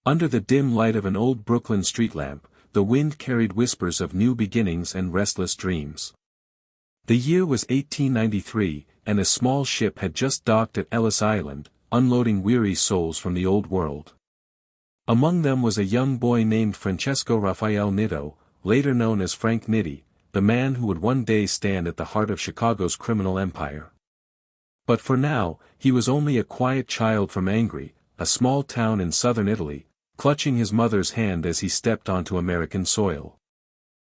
Under the dim light of an old Brooklyn street lamp, the wind carried whispers of new beginnings and restless dreams. The year was 1893, and a small ship had just docked at Ellis Island, unloading weary souls from the old world. Among them was a young boy named Francesco Raphael Nitto, later known as Frank Nitti, the man who would one day stand at the heart of Chicago's criminal empire. But for now, he was only a quiet child from Angri, a small town in southern Italy, clutching his mother's hand as he stepped onto American soil.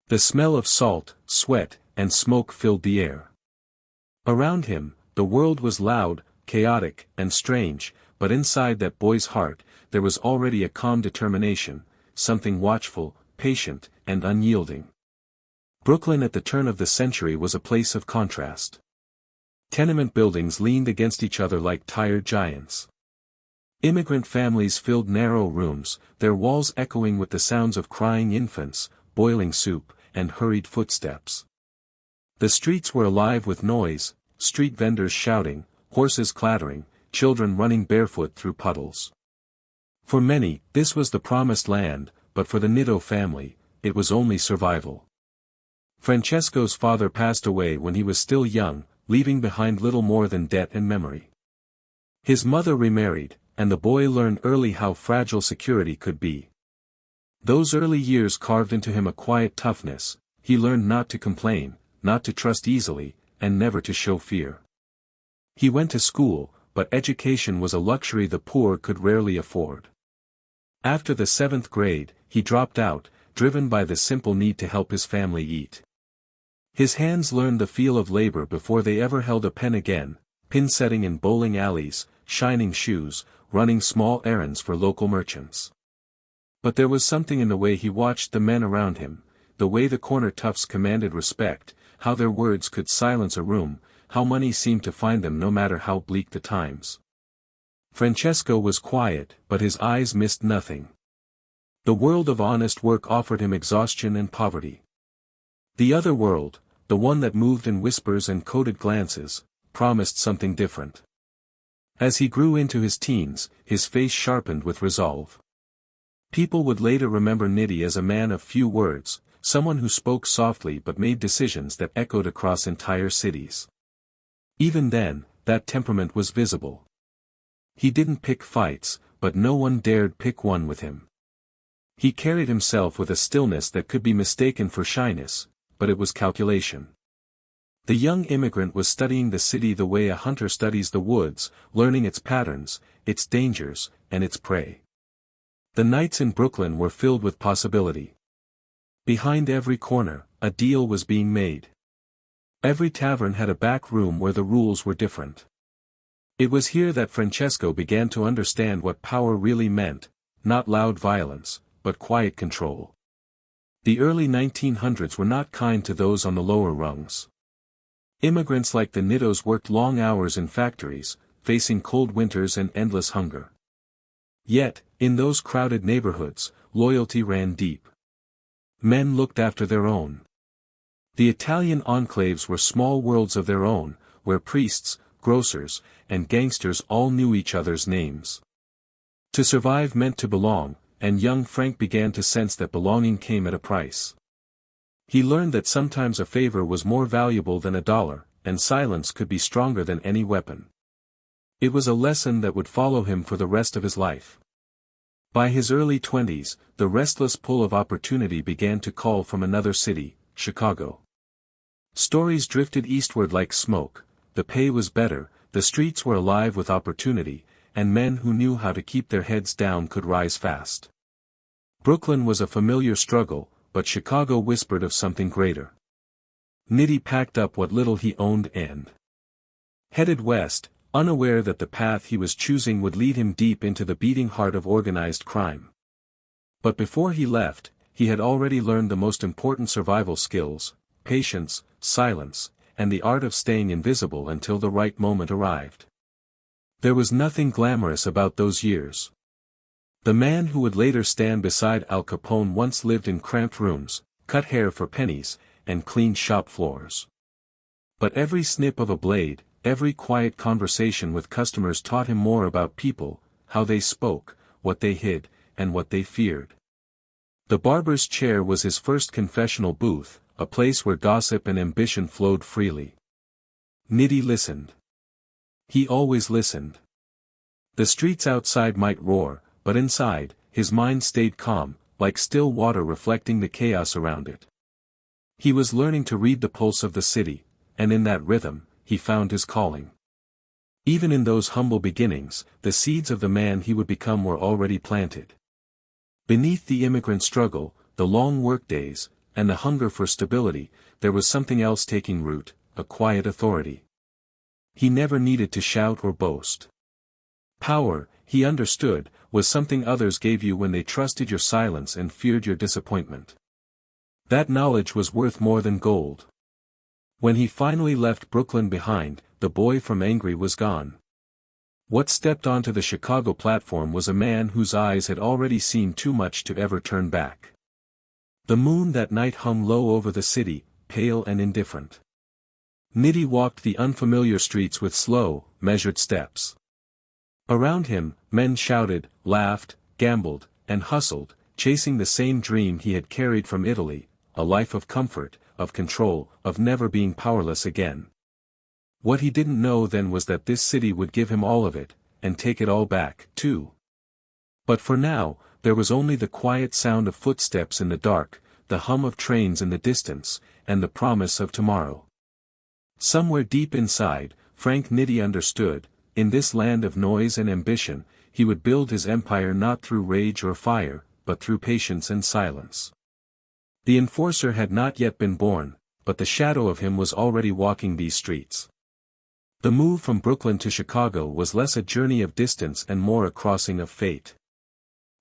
The smell of salt, sweat, and smoke filled the air. Around him, the world was loud, chaotic, and strange, but inside that boy's heart, there was already a calm determination, something watchful, patient, and unyielding. Brooklyn at the turn of the century was a place of contrast. Tenement buildings leaned against each other like tired giants. Immigrant families filled narrow rooms, their walls echoing with the sounds of crying infants, boiling soup, and hurried footsteps. The streets were alive with noise, street vendors shouting, horses clattering, children running barefoot through puddles. For many, this was the promised land, but for the Nitto family, it was only survival. Francesco's father passed away when he was still young, leaving behind little more than debt and memory. His mother remarried, and the boy learned early how fragile security could be. Those early years carved into him a quiet toughness. He learned not to complain, not to trust easily, and never to show fear. He went to school, but education was a luxury the poor could rarely afford. After the 7th grade, he dropped out, driven by the simple need to help his family eat. His hands learned the feel of labor before they ever held a pen again, pin-setting in bowling alleys, shining shoes, running small errands for local merchants. But there was something in the way he watched the men around him, the way the corner toughs commanded respect, how their words could silence a room, how money seemed to find them no matter how bleak the times. Francesco was quiet, but his eyes missed nothing. The world of honest work offered him exhaustion and poverty. The other world, the one that moved in whispers and coded glances, promised something different. As he grew into his teens, his face sharpened with resolve. People would later remember Nitti as a man of few words, someone who spoke softly but made decisions that echoed across entire cities. Even then, that temperament was visible. He didn't pick fights, but no one dared pick one with him. He carried himself with a stillness that could be mistaken for shyness, but it was calculation. The young immigrant was studying the city the way a hunter studies the woods, learning its patterns, its dangers, and its prey. The nights in Brooklyn were filled with possibility. Behind every corner, a deal was being made. Every tavern had a back room where the rules were different. It was here that Francesco began to understand what power really meant, not loud violence, but quiet control. The early 1900s were not kind to those on the lower rungs. Immigrants like the Nittos worked long hours in factories, facing cold winters and endless hunger. Yet, in those crowded neighborhoods, loyalty ran deep. Men looked after their own. The Italian enclaves were small worlds of their own, where priests, grocers, and gangsters all knew each other's names. To survive meant to belong, and young Frank began to sense that belonging came at a price. He learned that sometimes a favor was more valuable than $1, and silence could be stronger than any weapon. It was a lesson that would follow him for the rest of his life. By his early 20s, the restless pull of opportunity began to call from another city, Chicago. Stories drifted eastward like smoke. The pay was better, the streets were alive with opportunity, and men who knew how to keep their heads down could rise fast. Brooklyn was a familiar struggle, but Chicago whispered of something greater. Nitti packed up what little he owned and headed west, unaware that the path he was choosing would lead him deep into the beating heart of organized crime. But before he left, he had already learned the most important survival skills: patience, silence, and the art of staying invisible until the right moment arrived. There was nothing glamorous about those years. The man who would later stand beside Al Capone once lived in cramped rooms, cut hair for pennies, and cleaned shop floors. But every snip of a blade, every quiet conversation with customers taught him more about people, how they spoke, what they hid, and what they feared. The barber's chair was his first confessional booth, a place where gossip and ambition flowed freely. Nitti listened. He always listened. The streets outside might roar, but inside, his mind stayed calm, like still water reflecting the chaos around it. He was learning to read the pulse of the city, and in that rhythm, he found his calling. Even in those humble beginnings, the seeds of the man he would become were already planted. Beneath the immigrant struggle, the long workdays, and the hunger for stability, there was something else taking root, a quiet authority. He never needed to shout or boast. Power, he understood, was something others gave you when they trusted your silence and feared your disappointment. That knowledge was worth more than gold. When he finally left Brooklyn behind, the boy from Angry was gone. What stepped onto the Chicago platform was a man whose eyes had already seen too much to ever turn back. The moon that night hung low over the city, pale and indifferent. Nitti walked the unfamiliar streets with slow, measured steps. Around him, men shouted, laughed, gambled, and hustled, chasing the same dream he had carried from Italy, a life of comfort, of control, of never being powerless again. What he didn't know then was that this city would give him all of it, and take it all back, too. But for now, there was only the quiet sound of footsteps in the dark, the hum of trains in the distance, and the promise of tomorrow. Somewhere deep inside, Frank Nitti understood, in this land of noise and ambition, he would build his empire not through rage or fire, but through patience and silence. The enforcer had not yet been born, but the shadow of him was already walking these streets. The move from Brooklyn to Chicago was less a journey of distance and more a crossing of fate.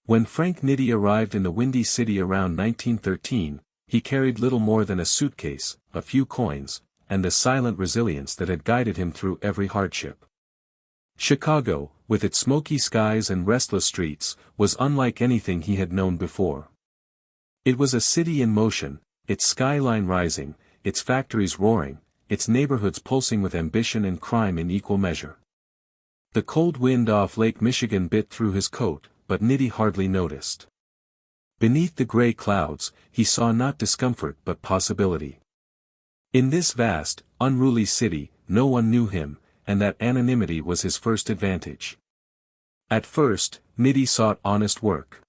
When Frank Nitti arrived in the Windy City around 1913, he carried little more than a suitcase, a few coins, and the silent resilience that had guided him through every hardship. Chicago, with its smoky skies and restless streets, was unlike anything he had known before. It was a city in motion, its skyline rising, its factories roaring, its neighborhoods pulsing with ambition and crime in equal measure. The cold wind off Lake Michigan bit through his coat, but Nitti hardly noticed. Beneath the gray clouds, he saw not discomfort but possibility. In this vast, unruly city, no one knew him, and that anonymity was his first advantage. At first, Nitti sought honest work.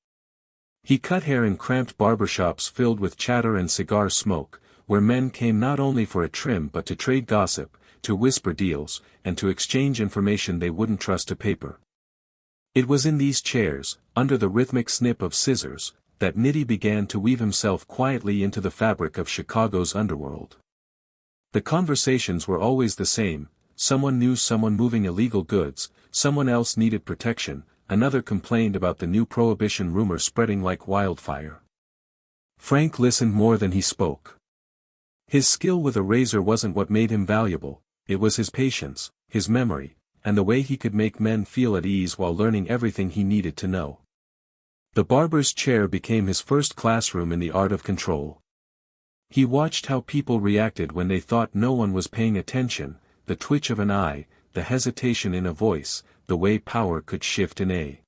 He cut hair in cramped barbershops filled with chatter and cigar smoke, where men came not only for a trim but to trade gossip, to whisper deals, and to exchange information they wouldn't trust to paper. It was in these chairs, under the rhythmic snip of scissors, that Nitti began to weave himself quietly into the fabric of Chicago's underworld. The conversations were always the same: someone knew someone moving illegal goods, someone else needed protection, another complained about the new Prohibition rumor spreading like wildfire. Frank listened more than he spoke. His skill with a razor wasn't what made him valuable, it was his patience, his memory, and the way he could make men feel at ease while learning everything he needed to know. The barber's chair became his first classroom in the art of control. He watched how people reacted when they thought no one was paying attention, the twitch of an eye, the hesitation in a voice, the way power could shift in a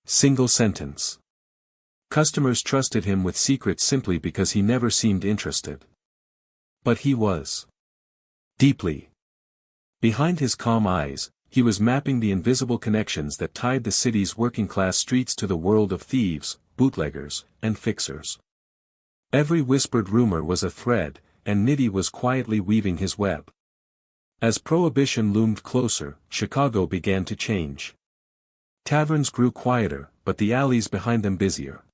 single sentence. Customers trusted him with secrets simply because he never seemed interested. But he was. Deeply. Behind his calm eyes, he was mapping the invisible connections that tied the city's working-class streets to the world of thieves, bootleggers, and fixers. Every whispered rumor was a thread, and Nitti was quietly weaving his web. As Prohibition loomed closer, Chicago began to change. Taverns grew quieter, but the alleys behind them busier.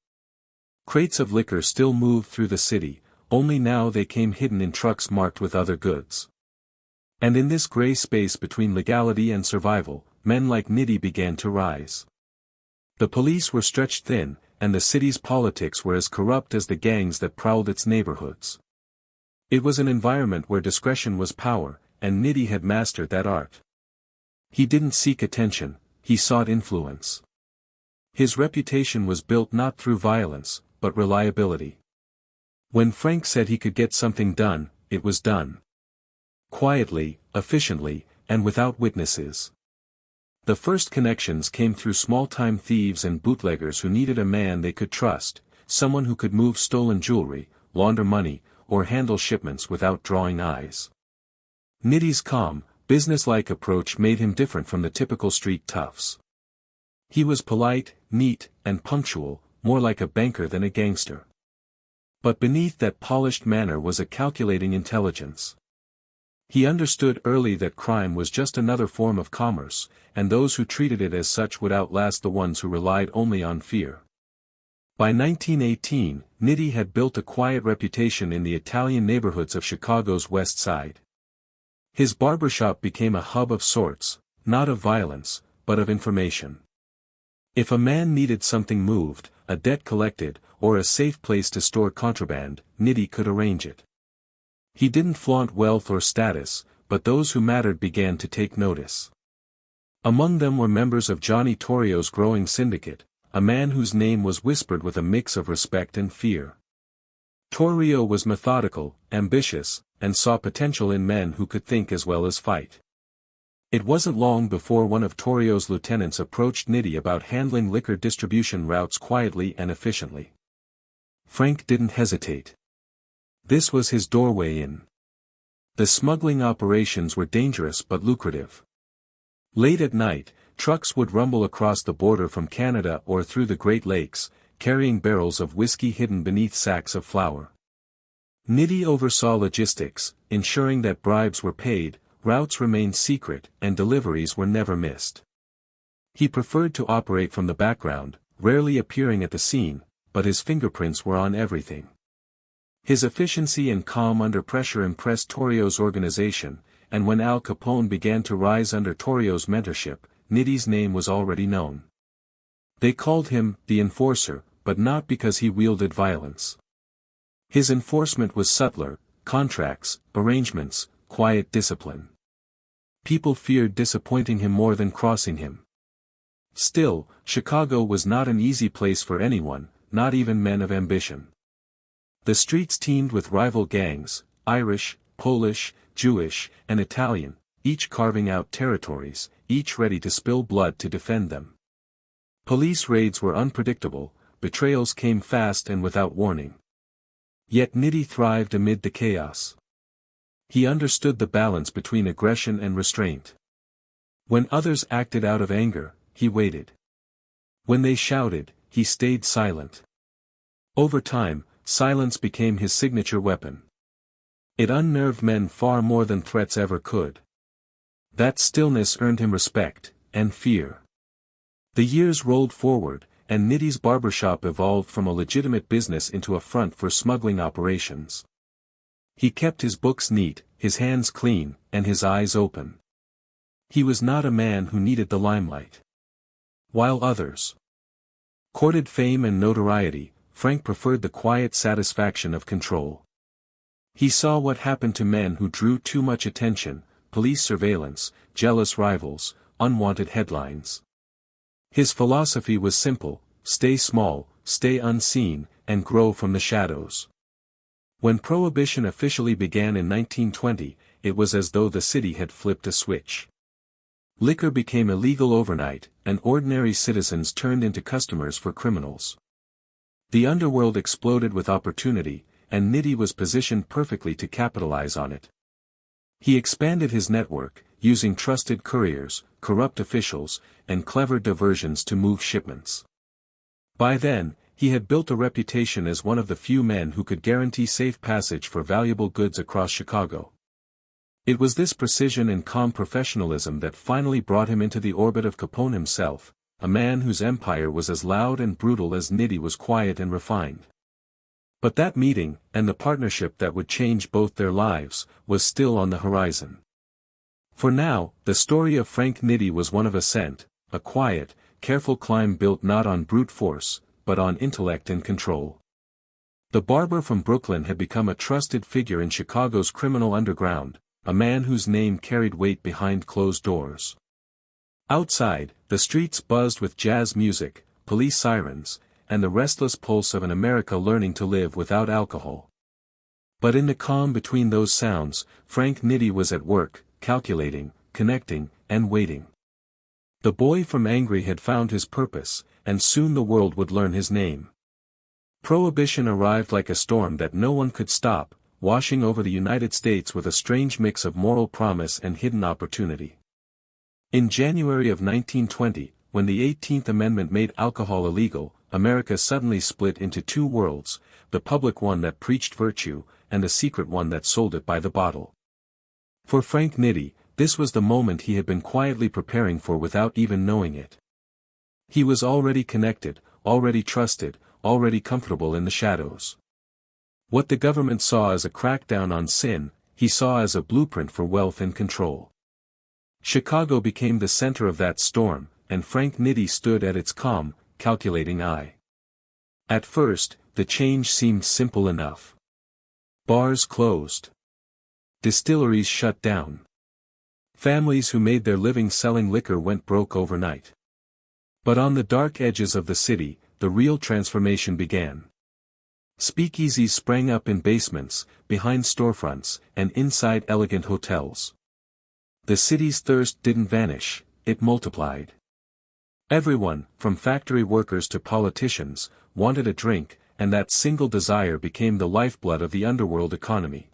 Crates of liquor still moved through the city, only now they came hidden in trucks marked with other goods. And in this gray space between legality and survival, men like Nitti began to rise. The police were stretched thin, and the city's politics were as corrupt as the gangs that prowled its neighborhoods. It was an environment where discretion was power, and Nitti had mastered that art. He didn't seek attention, he sought influence. His reputation was built not through violence, but reliability. When Frank said he could get something done, it was done. Quietly, efficiently, and without witnesses. The first connections came through small-time thieves and bootleggers who needed a man they could trust, someone who could move stolen jewelry, launder money, or handle shipments without drawing eyes. Nitti's calm, business-like approach made him different from the typical street toughs. He was polite, neat, and punctual, more like a banker than a gangster. But beneath that polished manner was a calculating intelligence. He understood early that crime was just another form of commerce, and those who treated it as such would outlast the ones who relied only on fear. By 1918, Nitti had built a quiet reputation in the Italian neighborhoods of Chicago's West Side. His barbershop became a hub of sorts, not of violence, but of information. If a man needed something moved, a debt collected, or a safe place to store contraband, Nitti could arrange it. He didn't flaunt wealth or status, but those who mattered began to take notice. Among them were members of Johnny Torrio's growing syndicate, a man whose name was whispered with a mix of respect and fear. Torrio was methodical, ambitious, and saw potential in men who could think as well as fight. It wasn't long before one of Torrio's lieutenants approached Nitti about handling liquor distribution routes quietly and efficiently. Frank didn't hesitate. This was his doorway in. The smuggling operations were dangerous but lucrative. Late at night, trucks would rumble across the border from Canada or through the Great Lakes, carrying barrels of whiskey hidden beneath sacks of flour. Nitti oversaw logistics, ensuring that bribes were paid, routes remained secret, and deliveries were never missed. He preferred to operate from the background, rarely appearing at the scene, but his fingerprints were on everything. His efficiency and calm under pressure impressed Torrio's organization, and when Al Capone began to rise under Torrio's mentorship, Nitti's name was already known. They called him the Enforcer, but not because he wielded violence. His enforcement was subtler: contracts, arrangements, quiet discipline. People feared disappointing him more than crossing him. Still, Chicago was not an easy place for anyone, not even men of ambition. The streets teemed with rival gangs, Irish, Polish, Jewish, and Italian, each carving out territories, each ready to spill blood to defend them. Police raids were unpredictable, betrayals came fast and without warning. Yet Nitti thrived amid the chaos. He understood the balance between aggression and restraint. When others acted out of anger, he waited. When they shouted, he stayed silent. Over time, silence became his signature weapon. It unnerved men far more than threats ever could. That stillness earned him respect, and fear. The years rolled forward, and Nitti's barbershop evolved from a legitimate business into a front for smuggling operations. He kept his books neat, his hands clean, and his eyes open. He was not a man who needed the limelight. While others courted fame and notoriety, Frank preferred the quiet satisfaction of control. He saw what happened to men who drew too much attention: police surveillance, jealous rivals, unwanted headlines. His philosophy was simple: stay small, stay unseen, and grow from the shadows. When Prohibition officially began in 1920, it was as though the city had flipped a switch. Liquor became illegal overnight, and ordinary citizens turned into customers for criminals. The underworld exploded with opportunity, and Nitti was positioned perfectly to capitalize on it. He expanded his network, using trusted couriers, corrupt officials, and clever diversions to move shipments. By then, he had built a reputation as one of the few men who could guarantee safe passage for valuable goods across Chicago. It was this precision and calm professionalism that finally brought him into the orbit of Capone himself, a man whose empire was as loud and brutal as Nitti was quiet and refined. But that meeting, and the partnership that would change both their lives, was still on the horizon. For now, the story of Frank Nitti was one of ascent, a quiet, careful climb built not on brute force, but on intellect and control. The barber from Brooklyn had become a trusted figure in Chicago's criminal underground, a man whose name carried weight behind closed doors. Outside, the streets buzzed with jazz music, police sirens, and the restless pulse of an America learning to live without alcohol. But in the calm between those sounds, Frank Nitti was at work, calculating, connecting, and waiting. The boy from Angry had found his purpose, and soon the world would learn his name. Prohibition arrived like a storm that no one could stop, washing over the United States with a strange mix of moral promise and hidden opportunity. In January of 1920, when the 18th Amendment made alcohol illegal, America suddenly split into two worlds, the public one that preached virtue, and the secret one that sold it by the bottle. For Frank Nitti, this was the moment he had been quietly preparing for without even knowing it. He was already connected, already trusted, already comfortable in the shadows. What the government saw as a crackdown on sin, he saw as a blueprint for wealth and control. Chicago became the center of that storm, and Frank Nitti stood at its calm, calculating eye. At first, the change seemed simple enough. Bars closed. Distilleries shut down. Families who made their living selling liquor went broke overnight. But on the dark edges of the city, the real transformation began. Speakeasies sprang up in basements, behind storefronts, and inside elegant hotels. The city's thirst didn't vanish, it multiplied. Everyone, from factory workers to politicians, wanted a drink, and that single desire became the lifeblood of the underworld economy.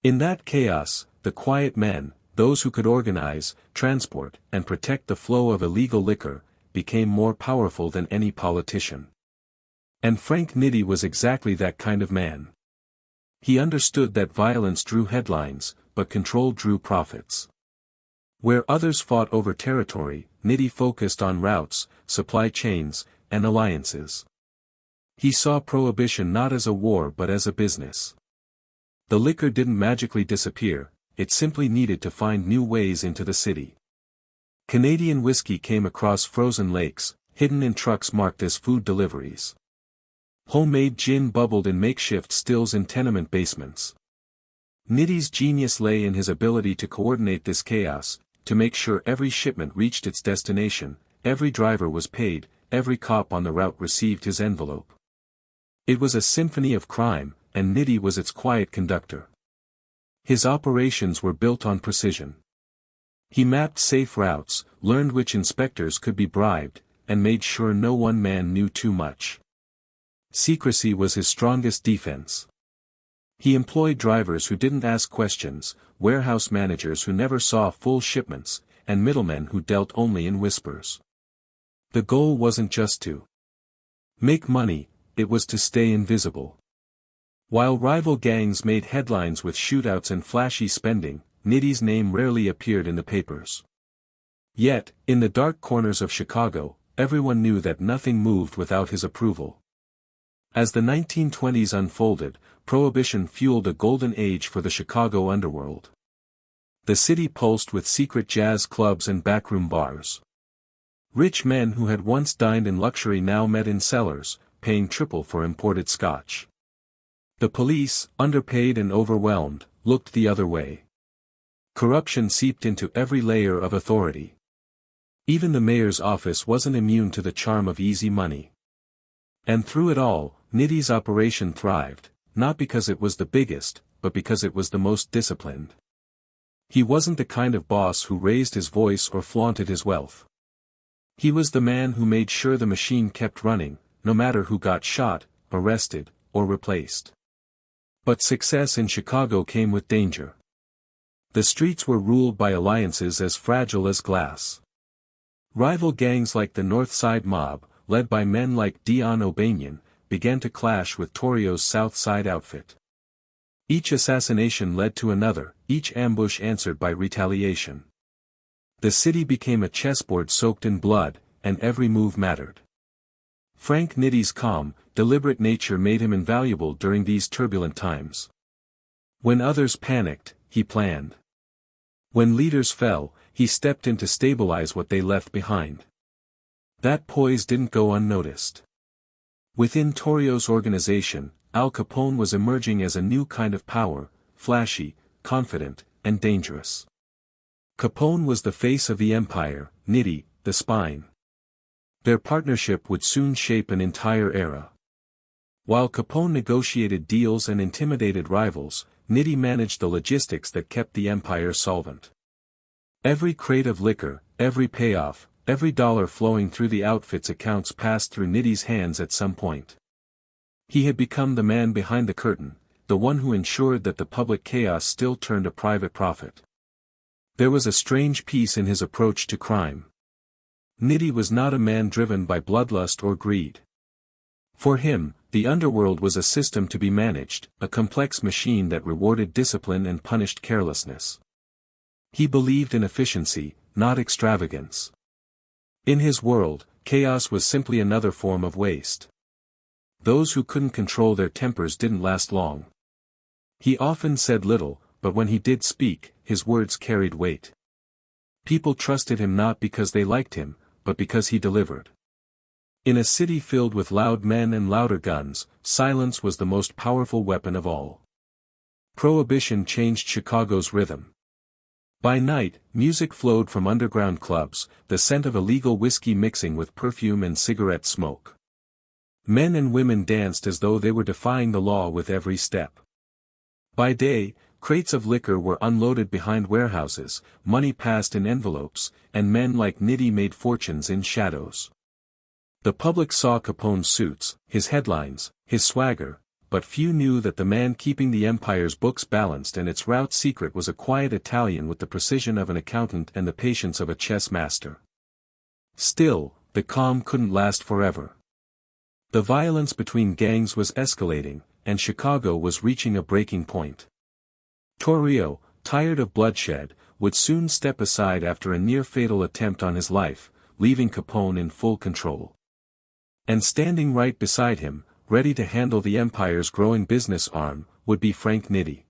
In that chaos, the quiet men, those who could organize, transport, and protect the flow of illegal liquor, became more powerful than any politician. And Frank Nitti was exactly that kind of man. He understood that violence drew headlines, but control drew profits. Where others fought over territory, Nitti focused on routes, supply chains, and alliances. He saw prohibition not as a war but as a business. The liquor didn't magically disappear, it simply needed to find new ways into the city. Canadian whiskey came across frozen lakes, hidden in trucks marked as food deliveries. Homemade gin bubbled in makeshift stills in tenement basements. Nitti's genius lay in his ability to coordinate this chaos, to make sure every shipment reached its destination, every driver was paid, every cop on the route received his envelope. It was a symphony of crime, and Nitti was its quiet conductor. His operations were built on precision. He mapped safe routes, learned which inspectors could be bribed, and made sure no one man knew too much. Secrecy was his strongest defense. He employed drivers who didn't ask questions, warehouse managers who never saw full shipments, and middlemen who dealt only in whispers. The goal wasn't just to make money, it was to stay invisible. While rival gangs made headlines with shootouts and flashy spending, Nitti's name rarely appeared in the papers. Yet, in the dark corners of Chicago, everyone knew that nothing moved without his approval. As the 1920s unfolded, Prohibition fueled a golden age for the Chicago underworld. The city pulsed with secret jazz clubs and backroom bars. Rich men who had once dined in luxury now met in cellars, paying triple for imported scotch. The police, underpaid and overwhelmed, looked the other way. Corruption seeped into every layer of authority. Even the mayor's office wasn't immune to the charm of easy money. And through it all, Nitti's operation thrived, not because it was the biggest, but because it was the most disciplined. He wasn't the kind of boss who raised his voice or flaunted his wealth. He was the man who made sure the machine kept running, no matter who got shot, arrested, or replaced. But success in Chicago came with danger. The streets were ruled by alliances as fragile as glass. Rival gangs like the North Side Mob, led by men like Dion O'Banion, began to clash with Torrio's South Side outfit. Each assassination led to another, each ambush answered by retaliation. The city became a chessboard soaked in blood, and every move mattered. Frank Nitti's calm, deliberate nature made him invaluable during these turbulent times. When others panicked, he planned. When leaders fell, he stepped in to stabilize what they left behind. That poise didn't go unnoticed. Within Torrio's organization, Al Capone was emerging as a new kind of power, flashy, confident, and dangerous. Capone was the face of the empire, Nitti, the spine. Their partnership would soon shape an entire era. While Capone negotiated deals and intimidated rivals, Nitti managed the logistics that kept the empire solvent. Every crate of liquor, every payoff, every dollar flowing through the outfit's accounts passed through Nitti's hands at some point. He had become the man behind the curtain, the one who ensured that the public chaos still turned a private profit. There was a strange peace in his approach to crime. Nitti was not a man driven by bloodlust or greed. For him, the underworld was a system to be managed, a complex machine that rewarded discipline and punished carelessness. He believed in efficiency, not extravagance. In his world, chaos was simply another form of waste. Those who couldn't control their tempers didn't last long. He often said little, but when he did speak, his words carried weight. People trusted him not because they liked him, but because he delivered. In a city filled with loud men and louder guns, silence was the most powerful weapon of all. Prohibition changed Chicago's rhythm. By night, music flowed from underground clubs, the scent of illegal whiskey mixing with perfume and cigarette smoke. Men and women danced as though they were defying the law with every step. By day, crates of liquor were unloaded behind warehouses, money passed in envelopes, and men like Nitti made fortunes in shadows. The public saw Capone's suits, his headlines, his swagger, but few knew that the man keeping the empire's books balanced and its route secret was a quiet Italian with the precision of an accountant and the patience of a chess master. Still, the calm couldn't last forever. The violence between gangs was escalating, and Chicago was reaching a breaking point. Torrio, tired of bloodshed, would soon step aside after a near-fatal attempt on his life, leaving Capone in full control. And standing right beside him, ready to handle the empire's growing business arm, would be Frank Nitti.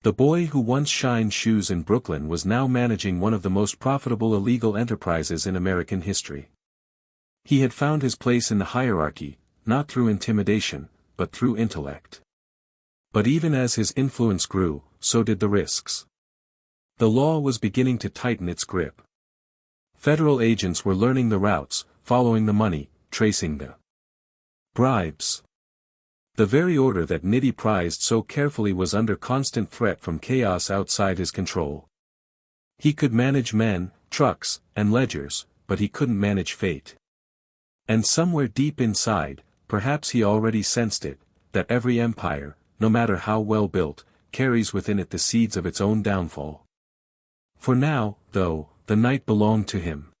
The boy who once shined shoes in Brooklyn was now managing one of the most profitable illegal enterprises in American history. He had found his place in the hierarchy, not through intimidation, but through intellect. But even as his influence grew, so did the risks. The law was beginning to tighten its grip. Federal agents were learning the routes, following the money, tracing the bribes. The very order that Nitti prized so carefully was under constant threat from chaos outside his control. He could manage men, trucks, and ledgers, but he couldn't manage fate. And somewhere deep inside, perhaps he already sensed it, that every empire, no matter how well built, carries within it the seeds of its own downfall. For now, though, the night belonged to him.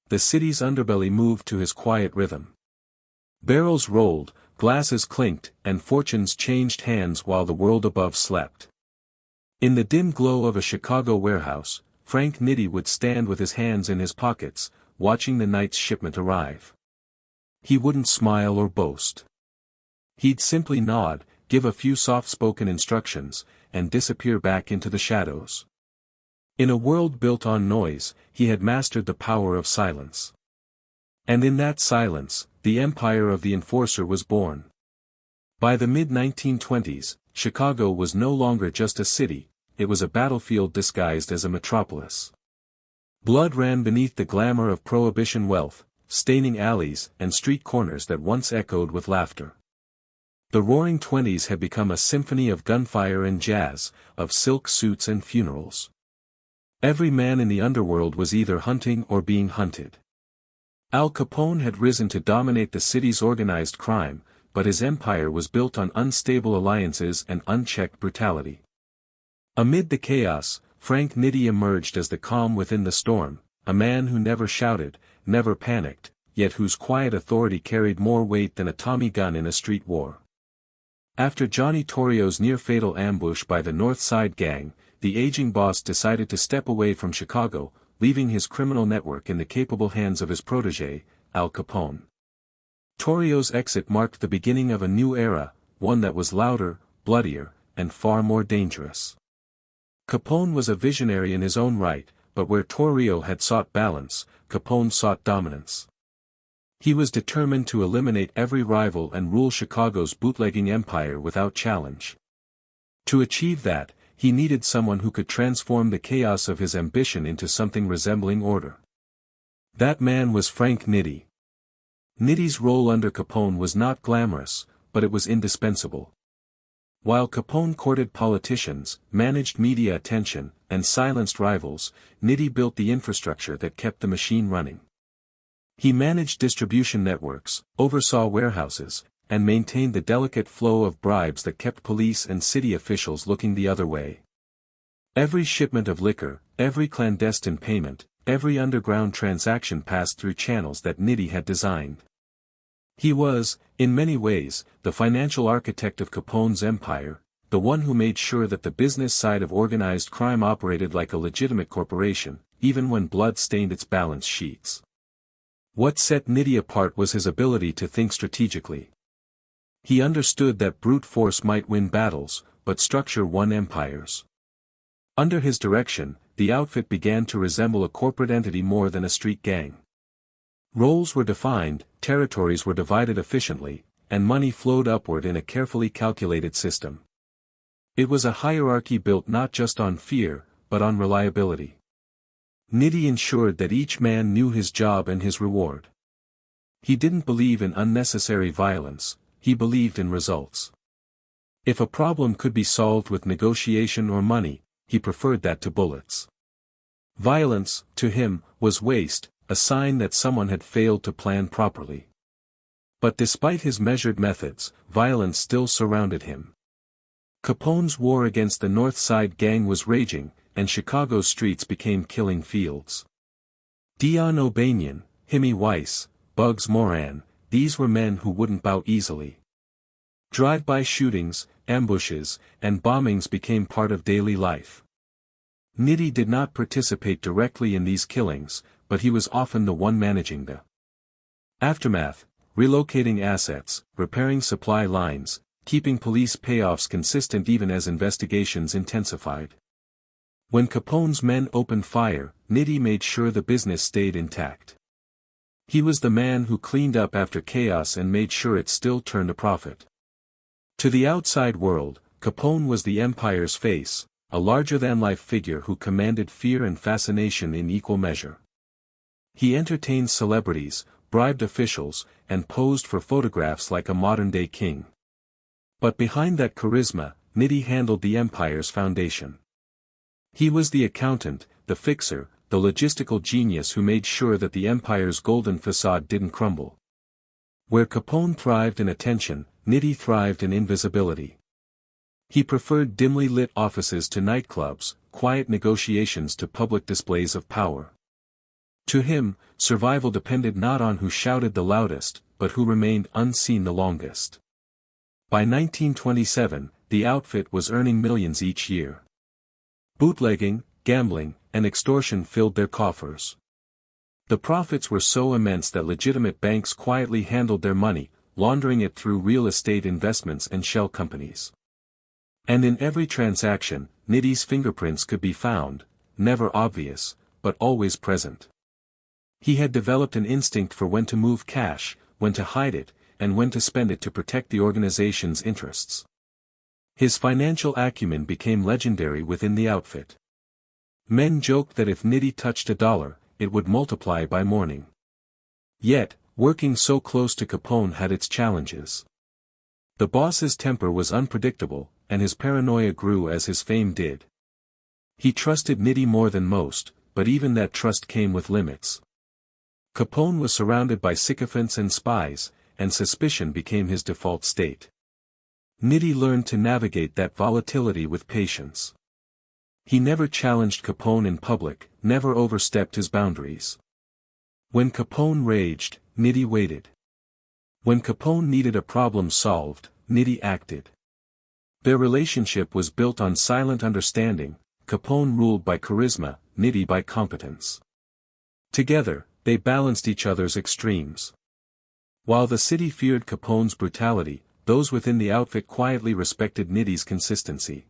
The city's underbelly moved to his quiet rhythm. Barrels rolled, glasses clinked, and fortunes changed hands while the world above slept. In the dim glow of a Chicago warehouse, Frank Nitti would stand with his hands in his pockets, watching the night's shipment arrive. He wouldn't smile or boast. He'd simply nod, give a few soft-spoken instructions, and disappear back into the shadows. In a world built on noise, he had mastered the power of silence. And in that silence, the empire of the enforcer was born. By the mid-1920s, Chicago was no longer just a city, it was a battlefield disguised as a metropolis. Blood ran beneath the glamour of Prohibition wealth, staining alleys and street corners that once echoed with laughter. The Roaring Twenties had become a symphony of gunfire and jazz, of silk suits and funerals. Every man in the underworld was either hunting or being hunted. Al Capone had risen to dominate the city's organized crime, but his empire was built on unstable alliances and unchecked brutality. Amid the chaos, Frank Nitti emerged as the calm within the storm, a man who never shouted, never panicked, yet whose quiet authority carried more weight than a Tommy gun in a street war. After Johnny Torrio's near-fatal ambush by the North Side Gang, the aging boss decided to step away from Chicago, leaving his criminal network in the capable hands of his protégé, Al Capone. Torrio's exit marked the beginning of a new era, one that was louder, bloodier, and far more dangerous. Capone was a visionary in his own right, but where Torrio had sought balance, Capone sought dominance. He was determined to eliminate every rival and rule Chicago's bootlegging empire without challenge. To achieve that, he needed someone who could transform the chaos of his ambition into something resembling order. That man was Frank Nitti. Nitti's role under Capone was not glamorous, but it was indispensable. While Capone courted politicians, managed media attention, and silenced rivals, Nitti built the infrastructure that kept the machine running. He managed distribution networks, oversaw warehouses, and maintained the delicate flow of bribes that kept police and city officials looking the other way. Every shipment of liquor, every clandestine payment, every underground transaction passed through channels that Nitti had designed. He was, in many ways, the financial architect of Capone's empire, the one who made sure that the business side of organized crime operated like a legitimate corporation, even when blood stained its balance sheets. What set Nitti apart was his ability to think strategically. He understood that brute force might win battles, but structure won empires. Under his direction, the outfit began to resemble a corporate entity more than a street gang. Roles were defined, territories were divided efficiently, and money flowed upward in a carefully calculated system. It was a hierarchy built not just on fear, but on reliability. Nitti ensured that each man knew his job and his reward. He didn't believe in unnecessary violence, he believed in results. If a problem could be solved with negotiation or money, he preferred that to bullets. Violence, to him, was waste, a sign that someone had failed to plan properly. But despite his measured methods, violence still surrounded him. Capone's war against the North Side Gang was raging, and Chicago's streets became killing fields. Dion O'Banion, Himmy Weiss, Bugs Moran, these were men who wouldn't bow easily. Drive-by shootings, ambushes, and bombings became part of daily life. Nitti did not participate directly in these killings, but he was often the one managing the aftermath, relocating assets, repairing supply lines, keeping police payoffs consistent even as investigations intensified. When Capone's men opened fire, Nitti made sure the business stayed intact. He was the man who cleaned up after chaos and made sure it still turned a profit. To the outside world, Capone was the empire's face, a larger-than-life figure who commanded fear and fascination in equal measure. He entertained celebrities, bribed officials, and posed for photographs like a modern-day king. But behind that charisma, Nitti handled the empire's foundation. He was the accountant, the fixer, the logistical genius who made sure that the empire's golden facade didn't crumble. Where Capone thrived in attention, Nitti thrived in invisibility. He preferred dimly lit offices to nightclubs, quiet negotiations to public displays of power. To him, survival depended not on who shouted the loudest, but who remained unseen the longest. By 1927, the outfit was earning millions each year. Bootlegging, gambling, and extortion filled their coffers. The profits were so immense that legitimate banks quietly handled their money, laundering it through real estate investments and shell companies. And in every transaction, Nitti's fingerprints could be found, never obvious, but always present. He had developed an instinct for when to move cash, when to hide it, and when to spend it to protect the organization's interests. His financial acumen became legendary within the outfit. Men joked that if Nitti touched $1, it would multiply by morning. Yet, working so close to Capone had its challenges. The boss's temper was unpredictable, and his paranoia grew as his fame did. He trusted Nitti more than most, but even that trust came with limits. Capone was surrounded by sycophants and spies, and suspicion became his default state. Nitti learned to navigate that volatility with patience. He never challenged Capone in public, never overstepped his boundaries. When Capone raged, Nitti waited. When Capone needed a problem solved, Nitti acted. Their relationship was built on silent understanding, Capone ruled by charisma, Nitti by competence. Together, they balanced each other's extremes. While the city feared Capone's brutality, those within the outfit quietly respected Nitti's consistency.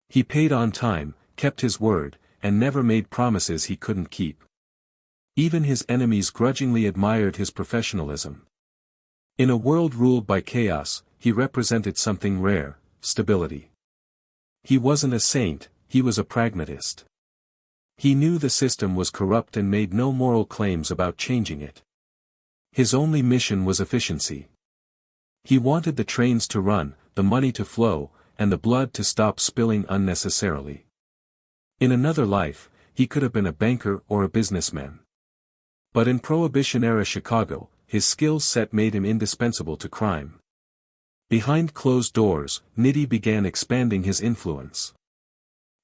He paid on time, kept his word, and never made promises he couldn't keep. Even his enemies grudgingly admired his professionalism. In a world ruled by chaos, he represented something rare, stability. He wasn't a saint, he was a pragmatist. He knew the system was corrupt and made no moral claims about changing it. His only mission was efficiency. He wanted the trains to run, the money to flow, and the blood to stop spilling unnecessarily. In another life, he could have been a banker or a businessman. But in Prohibition-era Chicago, his skill set made him indispensable to crime. Behind closed doors, Nitti began expanding his influence.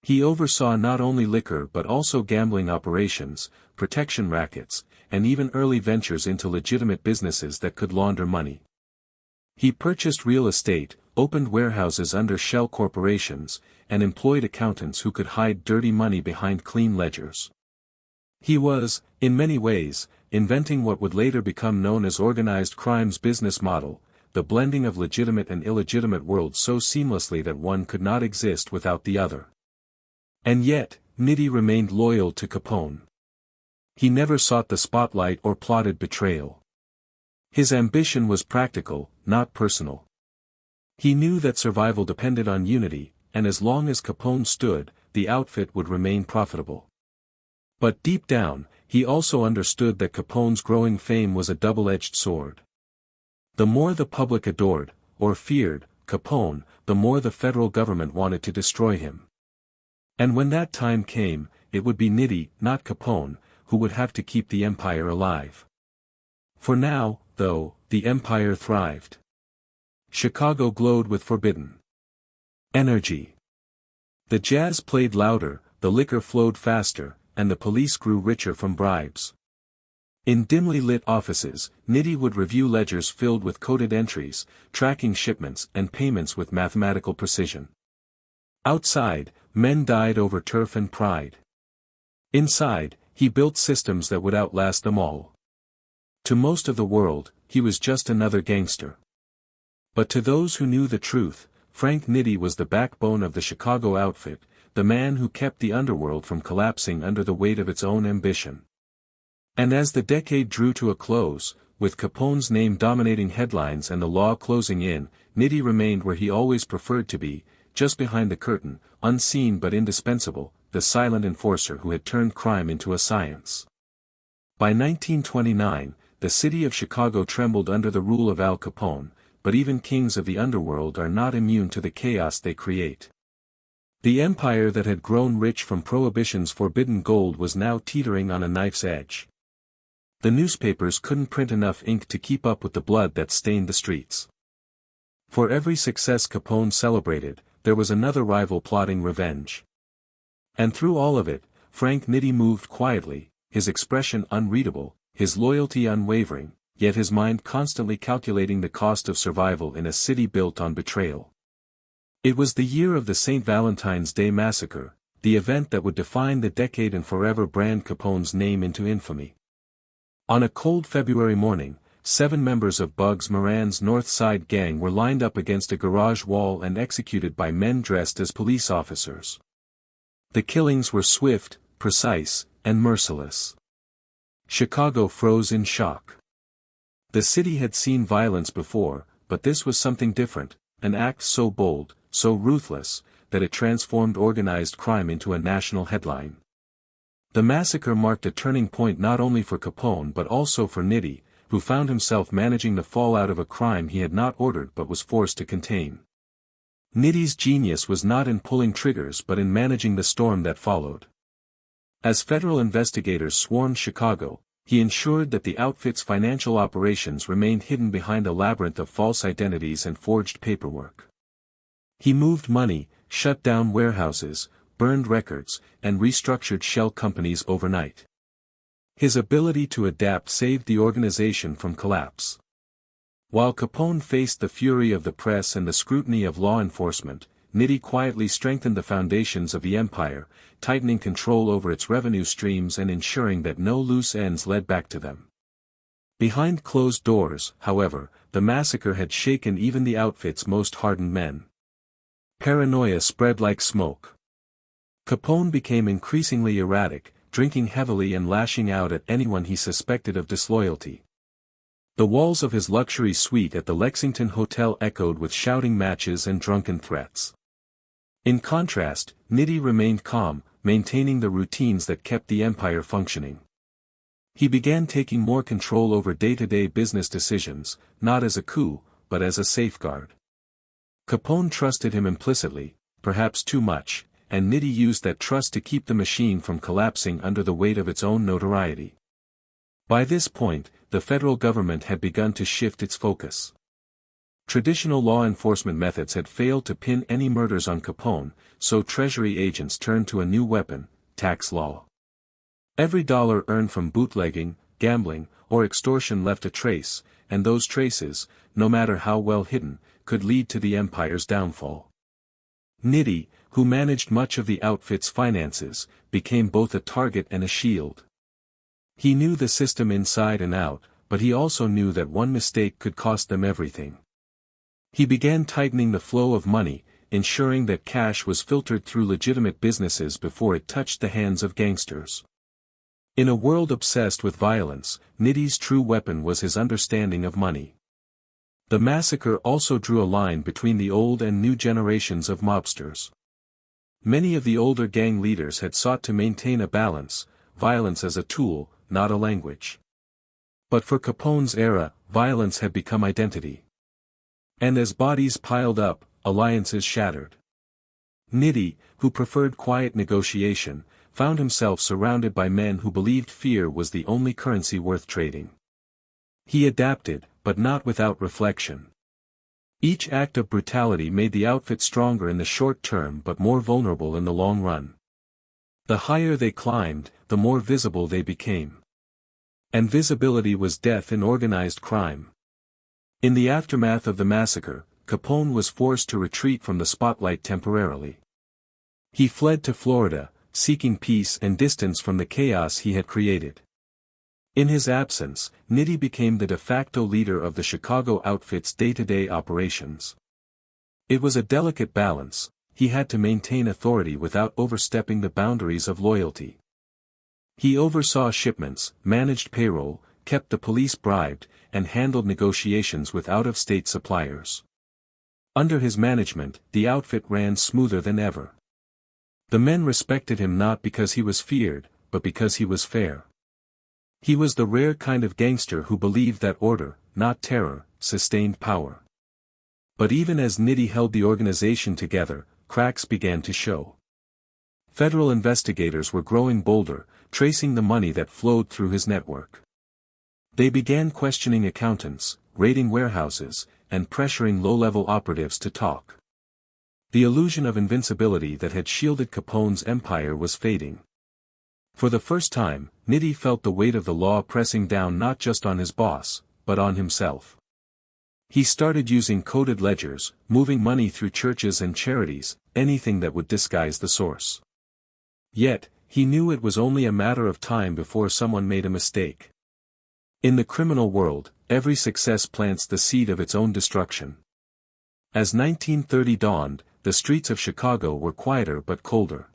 He oversaw not only liquor but also gambling operations, protection rackets, and even early ventures into legitimate businesses that could launder money. He purchased real estate, opened warehouses under shell corporations, and employed accountants who could hide dirty money behind clean ledgers. He was, in many ways, inventing what would later become known as organized crime's business model, the blending of legitimate and illegitimate worlds so seamlessly that one could not exist without the other. And yet, Nitti remained loyal to Capone. He never sought the spotlight or plotted betrayal. His ambition was practical, not personal. He knew that survival depended on unity, and as long as Capone stood, the outfit would remain profitable. But deep down, he also understood that Capone's growing fame was a double-edged sword. The more the public adored, or feared, Capone, the more the federal government wanted to destroy him. And when that time came, it would be Nitti, not Capone, who would have to keep the empire alive. For now, though, the empire thrived. Chicago glowed with forbidden energy. The jazz played louder, the liquor flowed faster, and the police grew richer from bribes. In dimly lit offices, Nitti would review ledgers filled with coded entries, tracking shipments and payments with mathematical precision. Outside, men died over turf and pride. Inside, he built systems that would outlast them all. To most of the world, he was just another gangster. But to those who knew the truth, Frank Nitti was the backbone of the Chicago outfit, the man who kept the underworld from collapsing under the weight of its own ambition. And as the decade drew to a close, with Capone's name dominating headlines and the law closing in, Nitti remained where he always preferred to be, just behind the curtain, unseen but indispensable, the silent enforcer who had turned crime into a science. By 1929, the city of Chicago trembled under the rule of Al Capone, but even kings of the underworld are not immune to the chaos they create. The empire that had grown rich from Prohibition's forbidden gold was now teetering on a knife's edge. The newspapers couldn't print enough ink to keep up with the blood that stained the streets. For every success Capone celebrated, there was another rival plotting revenge. And through all of it, Frank Nitti moved quietly, his expression unreadable, his loyalty unwavering, yet his mind constantly calculating the cost of survival in a city built on betrayal. It was the year of the St. Valentine's Day Massacre, the event that would define the decade and forever brand Capone's name into infamy. On a cold February morning, 7 members of Bugs Moran's North Side gang were lined up against a garage wall and executed by men dressed as police officers. The killings were swift, precise, and merciless. Chicago froze in shock. The city had seen violence before, but this was something different, an act so bold, so ruthless, that it transformed organized crime into a national headline. The massacre marked a turning point not only for Capone but also for Nitti, who found himself managing the fallout of a crime he had not ordered but was forced to contain. Nitti's genius was not in pulling triggers but in managing the storm that followed. As federal investigators swarmed Chicago, he ensured that the outfit's financial operations remained hidden behind a labyrinth of false identities and forged paperwork. He moved money, shut down warehouses, burned records, and restructured shell companies overnight. His ability to adapt saved the organization from collapse. While Capone faced the fury of the press and the scrutiny of law enforcement, Nitti quietly strengthened the foundations of the empire, tightening control over its revenue streams and ensuring that no loose ends led back to them. Behind closed doors, however, the massacre had shaken even the outfit's most hardened men. Paranoia spread like smoke. Capone became increasingly erratic, drinking heavily and lashing out at anyone he suspected of disloyalty. The walls of his luxury suite at the Lexington Hotel echoed with shouting matches and drunken threats. In contrast, Nitti remained calm, maintaining the routines that kept the empire functioning. He began taking more control over day-to-day business decisions, not as a coup, but as a safeguard. Capone trusted him implicitly, perhaps too much, and Nitti used that trust to keep the machine from collapsing under the weight of its own notoriety. By this point, the federal government had begun to shift its focus. Traditional law enforcement methods had failed to pin any murders on Capone, so Treasury agents turned to a new weapon: tax law. Every dollar earned from bootlegging, gambling, or extortion left a trace, and those traces, no matter how well hidden, could lead to the empire's downfall. Nitti, who managed much of the outfit's finances, became both a target and a shield. He knew the system inside and out, but he also knew that one mistake could cost them everything. He began tightening the flow of money, ensuring that cash was filtered through legitimate businesses before it touched the hands of gangsters. In a world obsessed with violence, Nitti's true weapon was his understanding of money. The massacre also drew a line between the old and new generations of mobsters. Many of the older gang leaders had sought to maintain a balance, violence as a tool, not a language. But for Capone's era, violence had become identity. And as bodies piled up, alliances shattered. Nitti, who preferred quiet negotiation, found himself surrounded by men who believed fear was the only currency worth trading. He adapted, but not without reflection. Each act of brutality made the outfit stronger in the short term but more vulnerable in the long run. The higher they climbed, the more visible they became. And visibility was death in organized crime. In the aftermath of the massacre, Capone was forced to retreat from the spotlight temporarily. He fled to Florida, seeking peace and distance from the chaos he had created. In his absence, Nitti became the de facto leader of the Chicago outfit's day-to-day operations. It was a delicate balance. He had to maintain authority without overstepping the boundaries of loyalty. He oversaw shipments, managed payroll, kept the police bribed, and handled negotiations with out-of-state suppliers. Under his management, the outfit ran smoother than ever. The men respected him not because he was feared, but because he was fair. He was the rare kind of gangster who believed that order, not terror, sustained power. But even as Nitti held the organization together, cracks began to show. Federal investigators were growing bolder, tracing the money that flowed through his network. They began questioning accountants, raiding warehouses, and pressuring low-level operatives to talk. The illusion of invincibility that had shielded Capone's empire was fading. For the first time, Nitti felt the weight of the law pressing down not just on his boss, but on himself. He started using coded ledgers, moving money through churches and charities, anything that would disguise the source. Yet, he knew it was only a matter of time before someone made a mistake. In the criminal world, every success plants the seed of its own destruction. As 1930 dawned, the streets of Chicago were quieter but colder.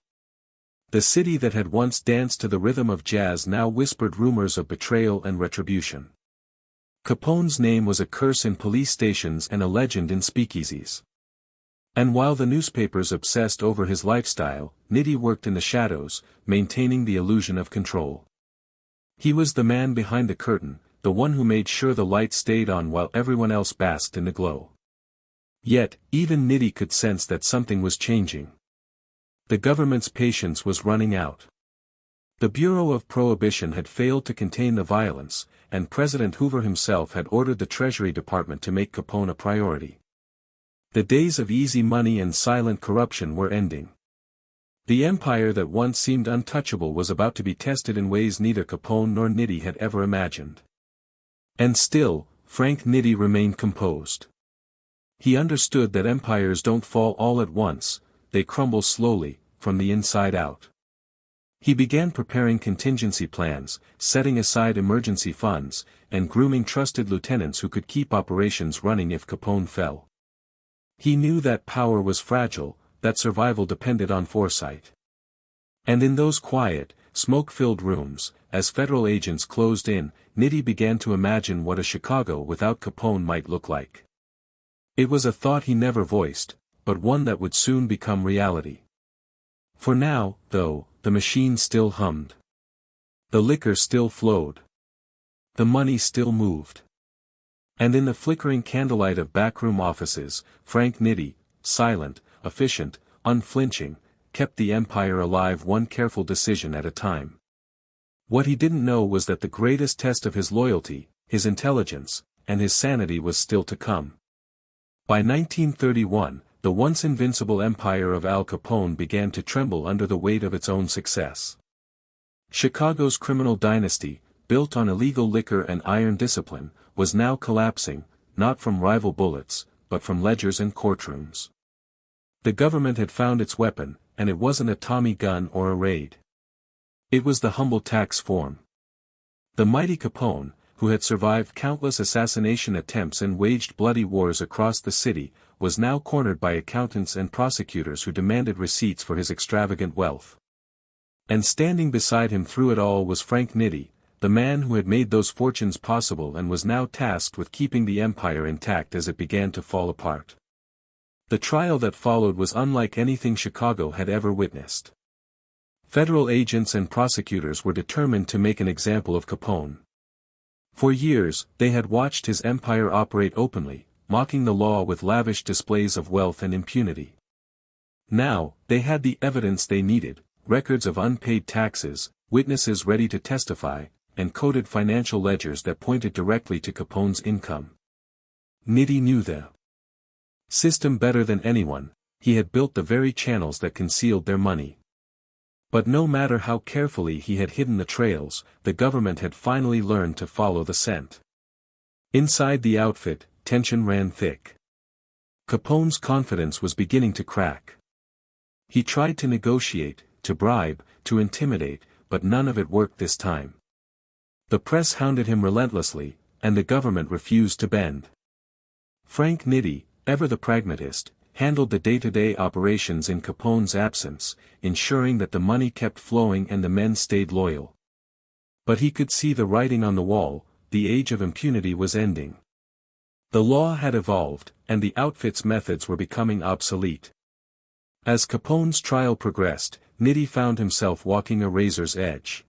The city that had once danced to the rhythm of jazz now whispered rumors of betrayal and retribution. Capone's name was a curse in police stations and a legend in speakeasies. And while the newspapers obsessed over his lifestyle, Nitti worked in the shadows, maintaining the illusion of control. He was the man behind the curtain, the one who made sure the light stayed on while everyone else basked in the glow. Yet, even Nitti could sense that something was changing. The government's patience was running out. The Bureau of Prohibition had failed to contain the violence, and President Hoover himself had ordered the Treasury Department to make Capone a priority. The days of easy money and silent corruption were ending. The empire that once seemed untouchable was about to be tested in ways neither Capone nor Nitti had ever imagined. And still, Frank Nitti remained composed. He understood that empires don't fall all at once, they crumble slowly, from the inside out. He began preparing contingency plans, setting aside emergency funds, and grooming trusted lieutenants who could keep operations running if Capone fell. He knew that power was fragile, that survival depended on foresight. And in those quiet, smoke-filled rooms, as federal agents closed in, Nitti began to imagine what a Chicago without Capone might look like. It was a thought he never voiced, but one that would soon become reality. For now, though, the machine still hummed. The liquor still flowed. The money still moved. And in the flickering candlelight of backroom offices, Frank Nitti, silent, efficient, unflinching, kept the empire alive one careful decision at a time. What he didn't know was that the greatest test of his loyalty, his intelligence, and his sanity was still to come. By 1931, the once invincible empire of Al Capone began to tremble under the weight of its own success. Chicago's criminal dynasty, built on illegal liquor and iron discipline, was now collapsing, not from rival bullets, but from ledgers and courtrooms. The government had found its weapon, and it wasn't a Tommy gun or a raid. It was the humble tax form. The mighty Capone, who had survived countless assassination attempts and waged bloody wars across the city, was now cornered by accountants and prosecutors who demanded receipts for his extravagant wealth. And standing beside him through it all was Frank Nitti, the man who had made those fortunes possible and was now tasked with keeping the empire intact as it began to fall apart. The trial that followed was unlike anything Chicago had ever witnessed. Federal agents and prosecutors were determined to make an example of Capone. For years, they had watched his empire operate openly, mocking the law with lavish displays of wealth and impunity. Now, they had the evidence they needed, records of unpaid taxes, witnesses ready to testify, and coded financial ledgers that pointed directly to Capone's income. Nitti knew the system better than anyone. He had built the very channels that concealed their money. But no matter how carefully he had hidden the trails, the government had finally learned to follow the scent. Inside the outfit, tension ran thick. Capone's confidence was beginning to crack. He tried to negotiate, to bribe, to intimidate, but none of it worked this time. The press hounded him relentlessly, and the government refused to bend. Frank Nitti, ever the pragmatist, handled the day-to-day operations in Capone's absence, ensuring that the money kept flowing and the men stayed loyal. But he could see the writing on the wall: the age of impunity was ending. The law had evolved, and the outfit's methods were becoming obsolete. As Capone's trial progressed, Nitti found himself walking a razor's edge.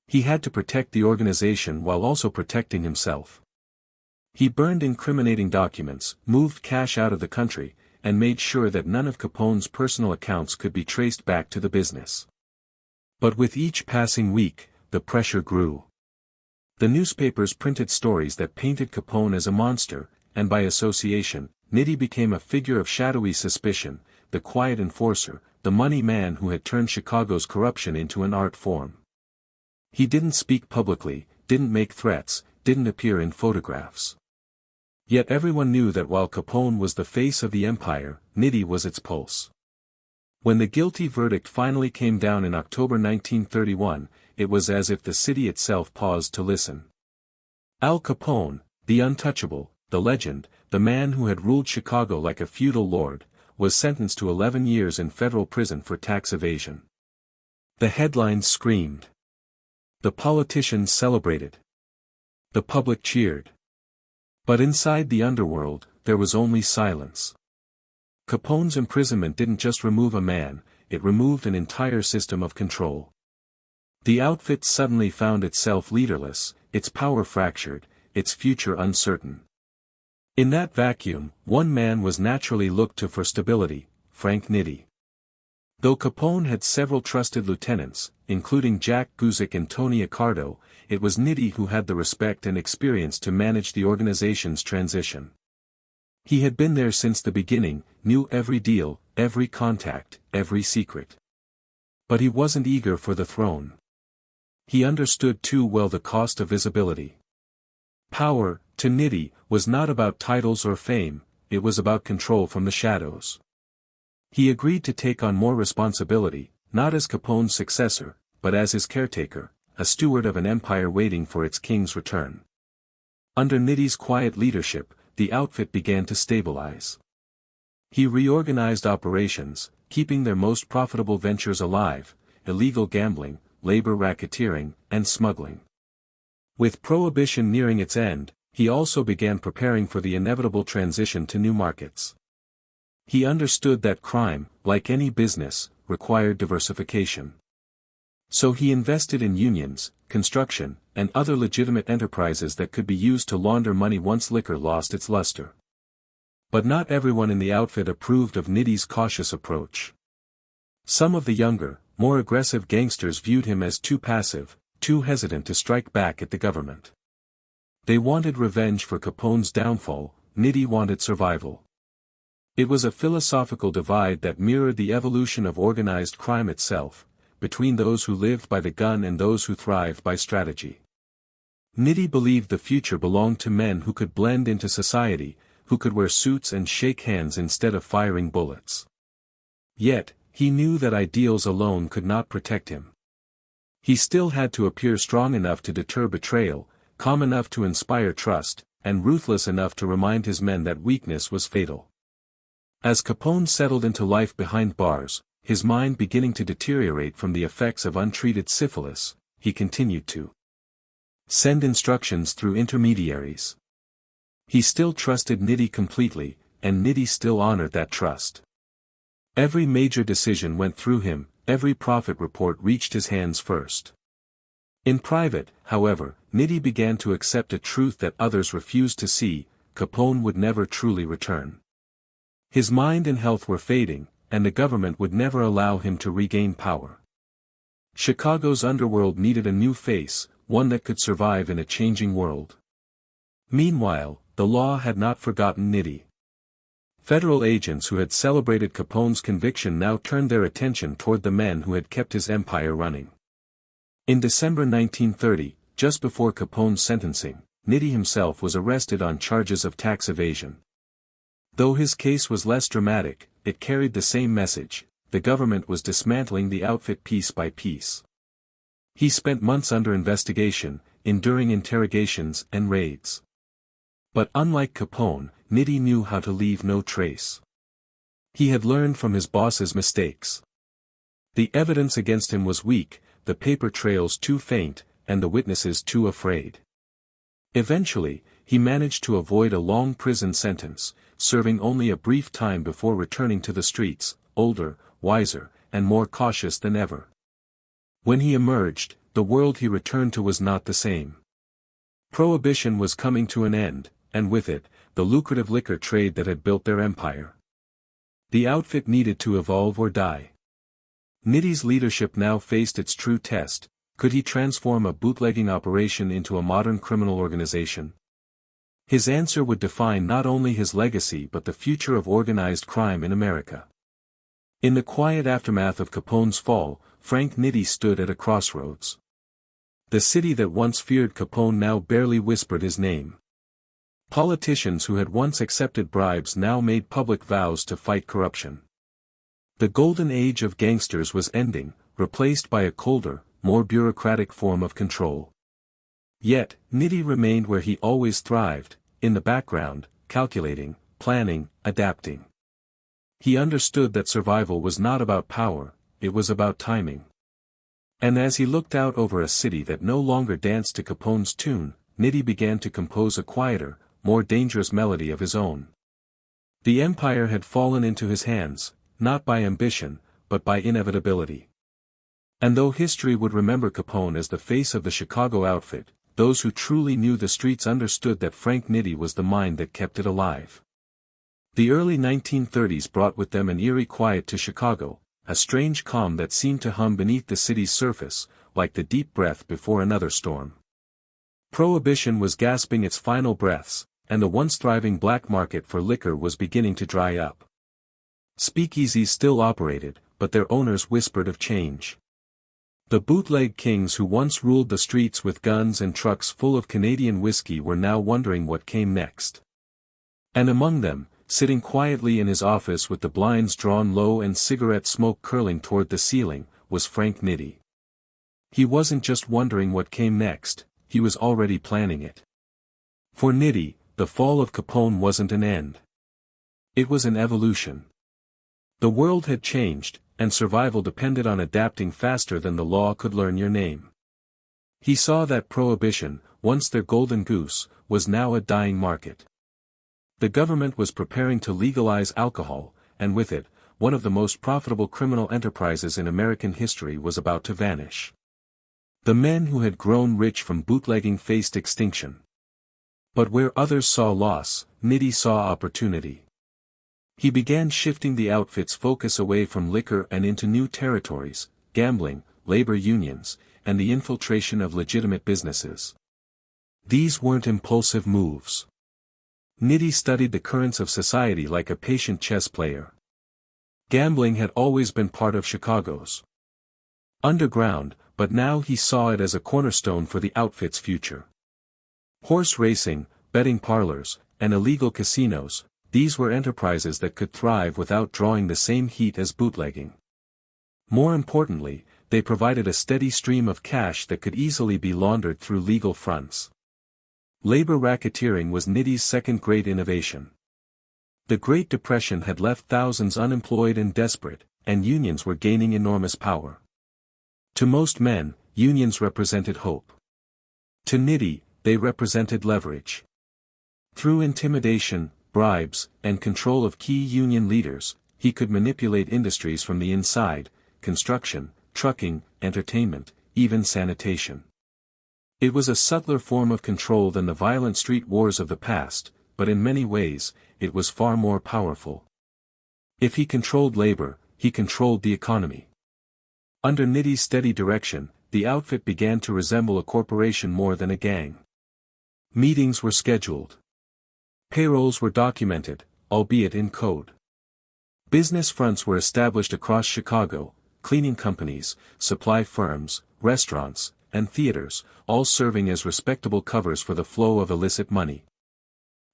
He had to protect the organization while also protecting himself. He burned incriminating documents, moved cash out of the country, and made sure that none of Capone's personal accounts could be traced back to the business. But with each passing week, the pressure grew. The newspapers printed stories that painted Capone as a monster, and by association, Nitti became a figure of shadowy suspicion, the quiet enforcer, the money man who had turned Chicago's corruption into an art form. He didn't speak publicly, didn't make threats, didn't appear in photographs. Yet everyone knew that while Capone was the face of the empire, Nitti was its pulse. When the guilty verdict finally came down in October 1931, it was as if the city itself paused to listen. Al Capone, the untouchable, the legend, the man who had ruled Chicago like a feudal lord, was sentenced to 11 years in federal prison for tax evasion. The headlines screamed. The politicians celebrated. The public cheered. But inside the underworld, there was only silence. Capone's imprisonment didn't just remove a man, it removed an entire system of control. The outfit suddenly found itself leaderless, its power fractured, its future uncertain. In that vacuum, one man was naturally looked to for stability: Frank Nitti. Though Capone had several trusted lieutenants, including Jack Guzik and Tony Accardo, it was Nitti who had the respect and experience to manage the organization's transition. He had been there since the beginning, knew every deal, every contact, every secret. But he wasn't eager for the throne. He understood too well the cost of visibility. Power, to Nitti, was not about titles or fame, it was about control from the shadows. He agreed to take on more responsibility, not as Capone's successor, but as his caretaker, a steward of an empire waiting for its king's return. Under Nitti's quiet leadership, the outfit began to stabilize. He reorganized operations, keeping their most profitable ventures alive: illegal gambling, labor racketeering, and smuggling. With Prohibition nearing its end, he also began preparing for the inevitable transition to new markets. He understood that crime, like any business, required diversification. So he invested in unions, construction, and other legitimate enterprises that could be used to launder money once liquor lost its luster. But not everyone in the outfit approved of Nitti's cautious approach. Some of the younger, more aggressive gangsters viewed him as too passive, too hesitant to strike back at the government. They wanted revenge for Capone's downfall, Nitti wanted survival. It was a philosophical divide that mirrored the evolution of organized crime itself, between those who lived by the gun and those who thrived by strategy. Nitti believed the future belonged to men who could blend into society, who could wear suits and shake hands instead of firing bullets. Yet, he knew that ideals alone could not protect him. He still had to appear strong enough to deter betrayal, calm enough to inspire trust, and ruthless enough to remind his men that weakness was fatal. As Capone settled into life behind bars, his mind beginning to deteriorate from the effects of untreated syphilis, he continued to send instructions through intermediaries. He still trusted Nitti completely, and Nitti still honored that trust. Every major decision went through him, every profit report reached his hands first. In private, however, Nitti began to accept a truth that others refused to see: Capone would never truly return. His mind and health were fading, and the government would never allow him to regain power. Chicago's underworld needed a new face, one that could survive in a changing world. Meanwhile, the law had not forgotten Nitti. Federal agents who had celebrated Capone's conviction now turned their attention toward the men who had kept his empire running. In December 1930, just before Capone's sentencing, Nitti himself was arrested on charges of tax evasion. Though his case was less dramatic, it carried the same message: the government was dismantling the outfit piece by piece. He spent months under investigation, enduring interrogations and raids. But unlike Capone, Nitti knew how to leave no trace. He had learned from his boss's mistakes. The evidence against him was weak, the paper trails too faint, and the witnesses too afraid. Eventually, he managed to avoid a long prison sentence, serving only a brief time before returning to the streets, older, wiser, and more cautious than ever. When he emerged, the world he returned to was not the same. Prohibition was coming to an end, and with it, the lucrative liquor trade that had built their empire. The outfit needed to evolve or die. Nitti's leadership now faced its true test: could he transform a bootlegging operation into a modern criminal organization? His answer would define not only his legacy but the future of organized crime in America. In the quiet aftermath of Capone's fall, Frank Nitti stood at a crossroads. The city that once feared Capone now barely whispered his name. Politicians who had once accepted bribes now made public vows to fight corruption. The golden age of gangsters was ending, replaced by a colder, more bureaucratic form of control. Yet, Nitti remained where he always thrived, in the background, calculating, planning, adapting. He understood that survival was not about power, it was about timing. And as he looked out over a city that no longer danced to Capone's tune, Nitti began to compose a quieter, more dangerous melody of his own. The empire had fallen into his hands, not by ambition, but by inevitability. And though history would remember Capone as the face of the Chicago outfit, those who truly knew the streets understood that Frank Nitti was the mind that kept it alive. The early 1930s brought with them an eerie quiet to Chicago, a strange calm that seemed to hum beneath the city's surface, like the deep breath before another storm. Prohibition was gasping its final breaths, and the once thriving black market for liquor was beginning to dry up. Speakeasies still operated, but their owners whispered of change. The bootleg kings who once ruled the streets with guns and trucks full of Canadian whiskey were now wondering what came next. And among them, sitting quietly in his office with the blinds drawn low and cigarette smoke curling toward the ceiling, was Frank Nitti. He wasn't just wondering what came next, he was already planning it. For Nitti, the fall of Capone wasn't an end. It was an evolution. The world had changed, and survival depended on adapting faster than the law could learn your name. He saw that prohibition, once their golden goose, was now a dying market. The government was preparing to legalize alcohol, and with it, one of the most profitable criminal enterprises in American history was about to vanish. The men who had grown rich from bootlegging faced extinction. But where others saw loss, Nitti saw opportunity. He began shifting the outfit's focus away from liquor and into new territories, gambling, labor unions, and the infiltration of legitimate businesses. These weren't impulsive moves. Nitti studied the currents of society like a patient chess player. Gambling had always been part of Chicago's underground, but now he saw it as a cornerstone for the outfit's future. Horse racing, betting parlors, and illegal casinos, these were enterprises that could thrive without drawing the same heat as bootlegging. More importantly, they provided a steady stream of cash that could easily be laundered through legal fronts. Labor racketeering was Nitti's second great innovation. The Great Depression had left thousands unemployed and desperate, and unions were gaining enormous power. To most men, unions represented hope. To Nitti, they represented leverage. Through intimidation, bribes, and control of key union leaders, he could manipulate industries from the inside: construction, trucking, entertainment, even sanitation. It was a subtler form of control than the violent street wars of the past, but in many ways, it was far more powerful. If he controlled labor, he controlled the economy. Under Nitti's steady direction, the outfit began to resemble a corporation more than a gang. Meetings were scheduled. Payrolls were documented, albeit in code. Business fronts were established across Chicago: cleaning companies, supply firms, restaurants, and theaters, all serving as respectable covers for the flow of illicit money.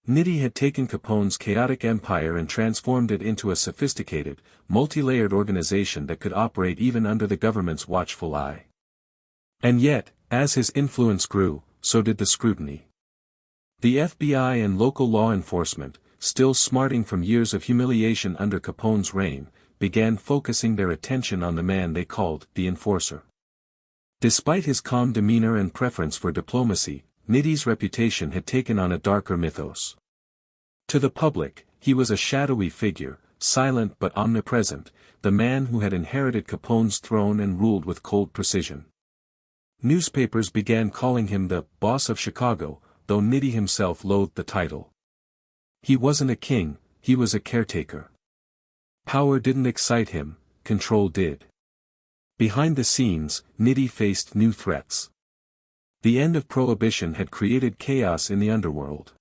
Nitti had taken Capone's chaotic empire and transformed it into a sophisticated, multi-layered organization that could operate even under the government's watchful eye. And yet, as his influence grew, so did the scrutiny. The FBI and local law enforcement, still smarting from years of humiliation under Capone's reign, began focusing their attention on the man they called the enforcer. Despite his calm demeanor and preference for diplomacy, Nitti's reputation had taken on a darker mythos. To the public, he was a shadowy figure, silent but omnipresent, the man who had inherited Capone's throne and ruled with cold precision. Newspapers began calling him the boss of Chicago, though Nitti himself loathed the title. He wasn't a king, he was a caretaker. Power didn't excite him, control did. Behind the scenes, Nitti faced new threats. The end of Prohibition had created chaos in the underworld.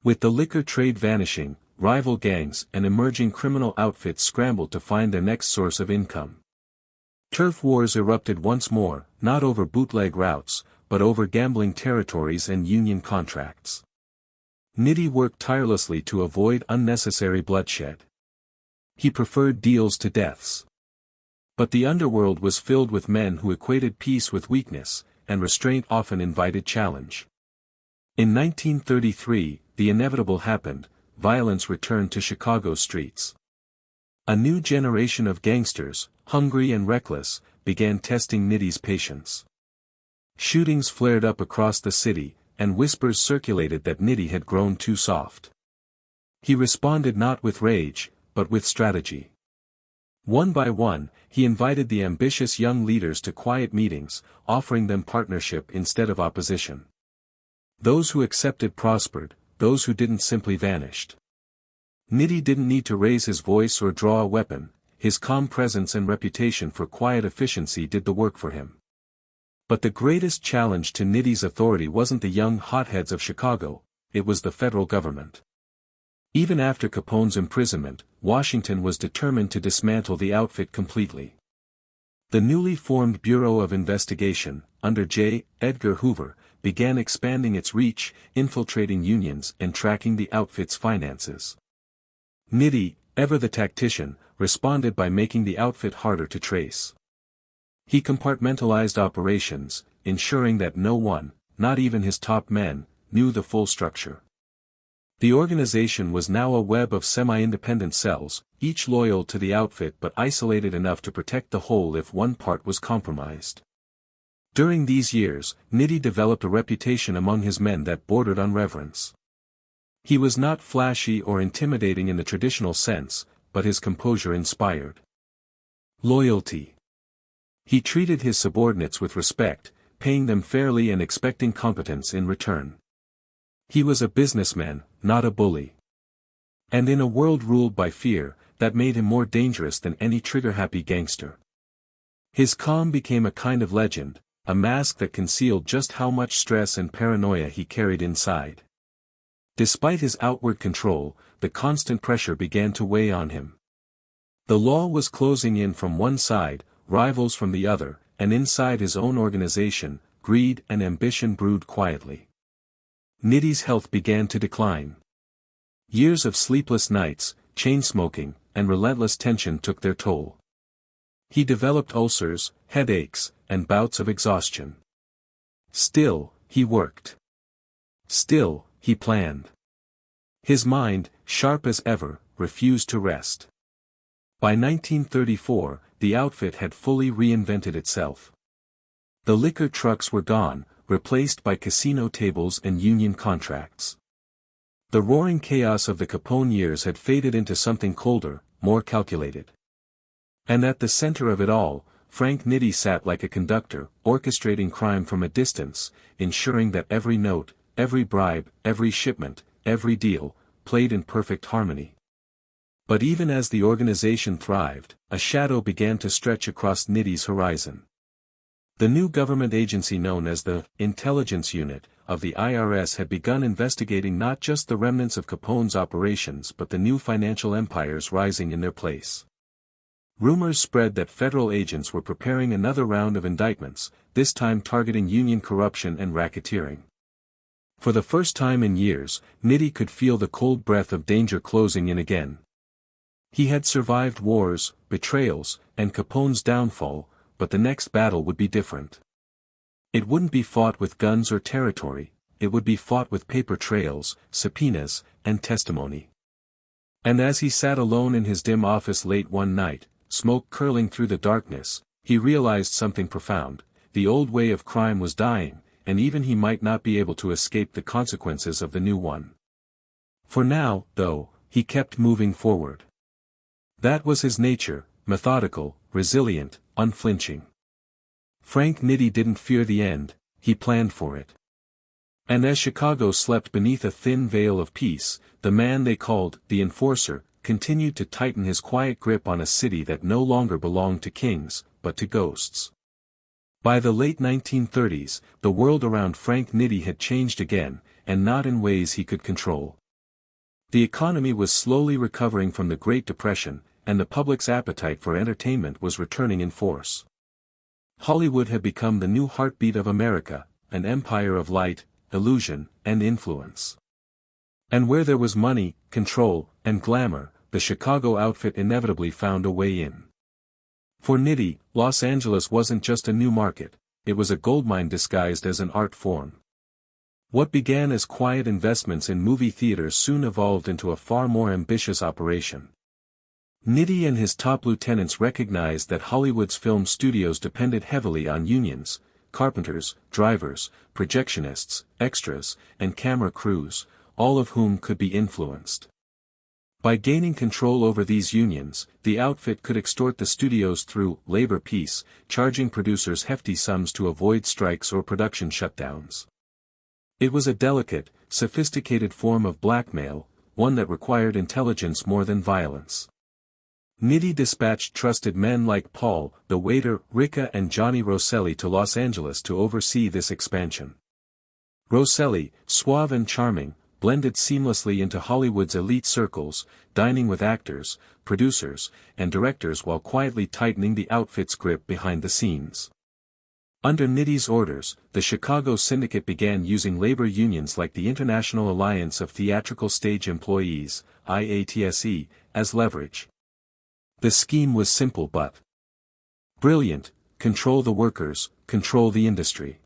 With the liquor trade vanishing, rival gangs and emerging criminal outfits scrambled to find their next source of income. Turf wars erupted once more, not over bootleg routes, but over gambling territories and union contracts. Nitti worked tirelessly to avoid unnecessary bloodshed. He preferred deals to deaths. But the underworld was filled with men who equated peace with weakness, and restraint often invited challenge. In 1933, the inevitable happened: violence returned to Chicago's streets. A new generation of gangsters, hungry and reckless, began testing Nitti's patience. Shootings flared up across the city, and whispers circulated that Nitti had grown too soft. He responded not with rage, but with strategy. One by one, he invited the ambitious young leaders to quiet meetings, offering them partnership instead of opposition. Those who accepted prospered, those who didn't simply vanished. Nitti didn't need to raise his voice or draw a weapon; his calm presence and reputation for quiet efficiency did the work for him. But the greatest challenge to Nitti's authority wasn't the young hotheads of Chicago, it was the federal government. Even after Capone's imprisonment, Washington was determined to dismantle the outfit completely. The newly formed Bureau of Investigation, under J. Edgar Hoover, began expanding its reach, infiltrating unions and tracking the outfit's finances. Nitti, ever the tactician, responded by making the outfit harder to trace. He compartmentalized operations, ensuring that no one, not even his top men, knew the full structure. The organization was now a web of semi-independent cells, each loyal to the outfit but isolated enough to protect the whole if one part was compromised. During these years, Nitti developed a reputation among his men that bordered on reverence. He was not flashy or intimidating in the traditional sense, but his composure inspired loyalty. He treated his subordinates with respect, paying them fairly and expecting competence in return. He was a businessman, not a bully. And in a world ruled by fear, that made him more dangerous than any trigger-happy gangster. His calm became a kind of legend, a mask that concealed just how much stress and paranoia he carried inside. Despite his outward control, the constant pressure began to weigh on him. The law was closing in from one side, rivals from the other, and inside his own organization, greed and ambition brewed quietly. Nitti's health began to decline. Years of sleepless nights, chain-smoking, and relentless tension took their toll. He developed ulcers, headaches, and bouts of exhaustion. Still, he worked. Still, he planned. His mind, sharp as ever, refused to rest. By 1934, the outfit had fully reinvented itself. The liquor trucks were gone, replaced by casino tables and union contracts. The roaring chaos of the Capone years had faded into something colder, more calculated. And at the center of it all, Frank Nitti sat like a conductor, orchestrating crime from a distance, ensuring that every note, every bribe, every shipment, every deal, played in perfect harmony. But even as the organization thrived, a shadow began to stretch across Nitti's horizon. The new government agency known as the Intelligence Unit of the IRS had begun investigating not just the remnants of Capone's operations but the new financial empires rising in their place. Rumors spread that federal agents were preparing another round of indictments, this time targeting union corruption and racketeering. For the first time in years, Nitti could feel the cold breath of danger closing in again. He had survived wars, betrayals, and Capone's downfall, but the next battle would be different. It wouldn't be fought with guns or territory, it would be fought with paper trails, subpoenas, and testimony. And as he sat alone in his dim office late one night, smoke curling through the darkness, he realized something profound: the old way of crime was dying, and even he might not be able to escape the consequences of the new one. For now, though, he kept moving forward. That was his nature, methodical, resilient, unflinching. Frank Nitti didn't fear the end, he planned for it. And as Chicago slept beneath a thin veil of peace, the man they called the Enforcer continued to tighten his quiet grip on a city that no longer belonged to kings, but to ghosts. By the late 1930s, the world around Frank Nitti had changed again, and not in ways he could control. The economy was slowly recovering from the Great Depression, and the public's appetite for entertainment was returning in force. Hollywood had become the new heartbeat of America, an empire of light, illusion, and influence. And where there was money, control, and glamour, the Chicago outfit inevitably found a way in. For Nitti, Los Angeles wasn't just a new market, it was a goldmine disguised as an art form. What began as quiet investments in movie theaters soon evolved into a far more ambitious operation. Nitti and his top lieutenants recognized that Hollywood's film studios depended heavily on unions, carpenters, drivers, projectionists, extras, and camera crews, all of whom could be influenced. By gaining control over these unions, the outfit could extort the studios through labor peace, charging producers hefty sums to avoid strikes or production shutdowns. It was a delicate, sophisticated form of blackmail, one that required intelligence more than violence. Nitti dispatched trusted men like Paul, the waiter, Ricca and Johnny Rosselli to Los Angeles to oversee this expansion. Rosselli, suave and charming, blended seamlessly into Hollywood's elite circles, dining with actors, producers, and directors while quietly tightening the outfit's grip behind the scenes. Under Nitti's orders, the Chicago syndicate began using labor unions like the International Alliance of Theatrical Stage Employees, IATSE, as leverage. The scheme was simple but brilliant: control the workers, control the industry.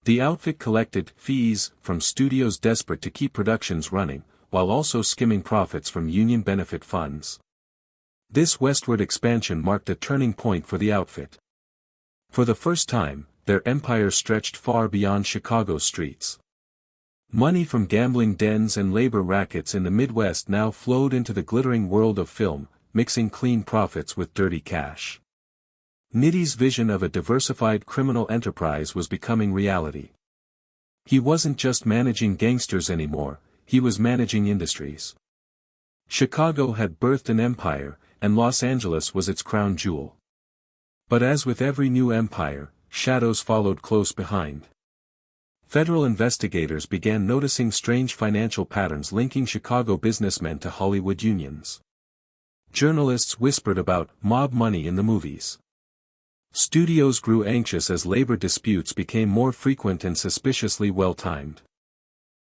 The outfit collected fees from studios desperate to keep productions running, while also skimming profits from union benefit funds. This westward expansion marked a turning point for the outfit. For the first time, their empire stretched far beyond Chicago's streets. Money from gambling dens and labor rackets in the Midwest now flowed into the glittering world of film, mixing clean profits with dirty cash. Nitti's vision of a diversified criminal enterprise was becoming reality. He wasn't just managing gangsters anymore, he was managing industries. Chicago had birthed an empire, and Los Angeles was its crown jewel. But as with every new empire, shadows followed close behind. Federal investigators began noticing strange financial patterns linking Chicago businessmen to Hollywood unions. Journalists whispered about mob money in the movies. Studios grew anxious as labor disputes became more frequent and suspiciously well-timed.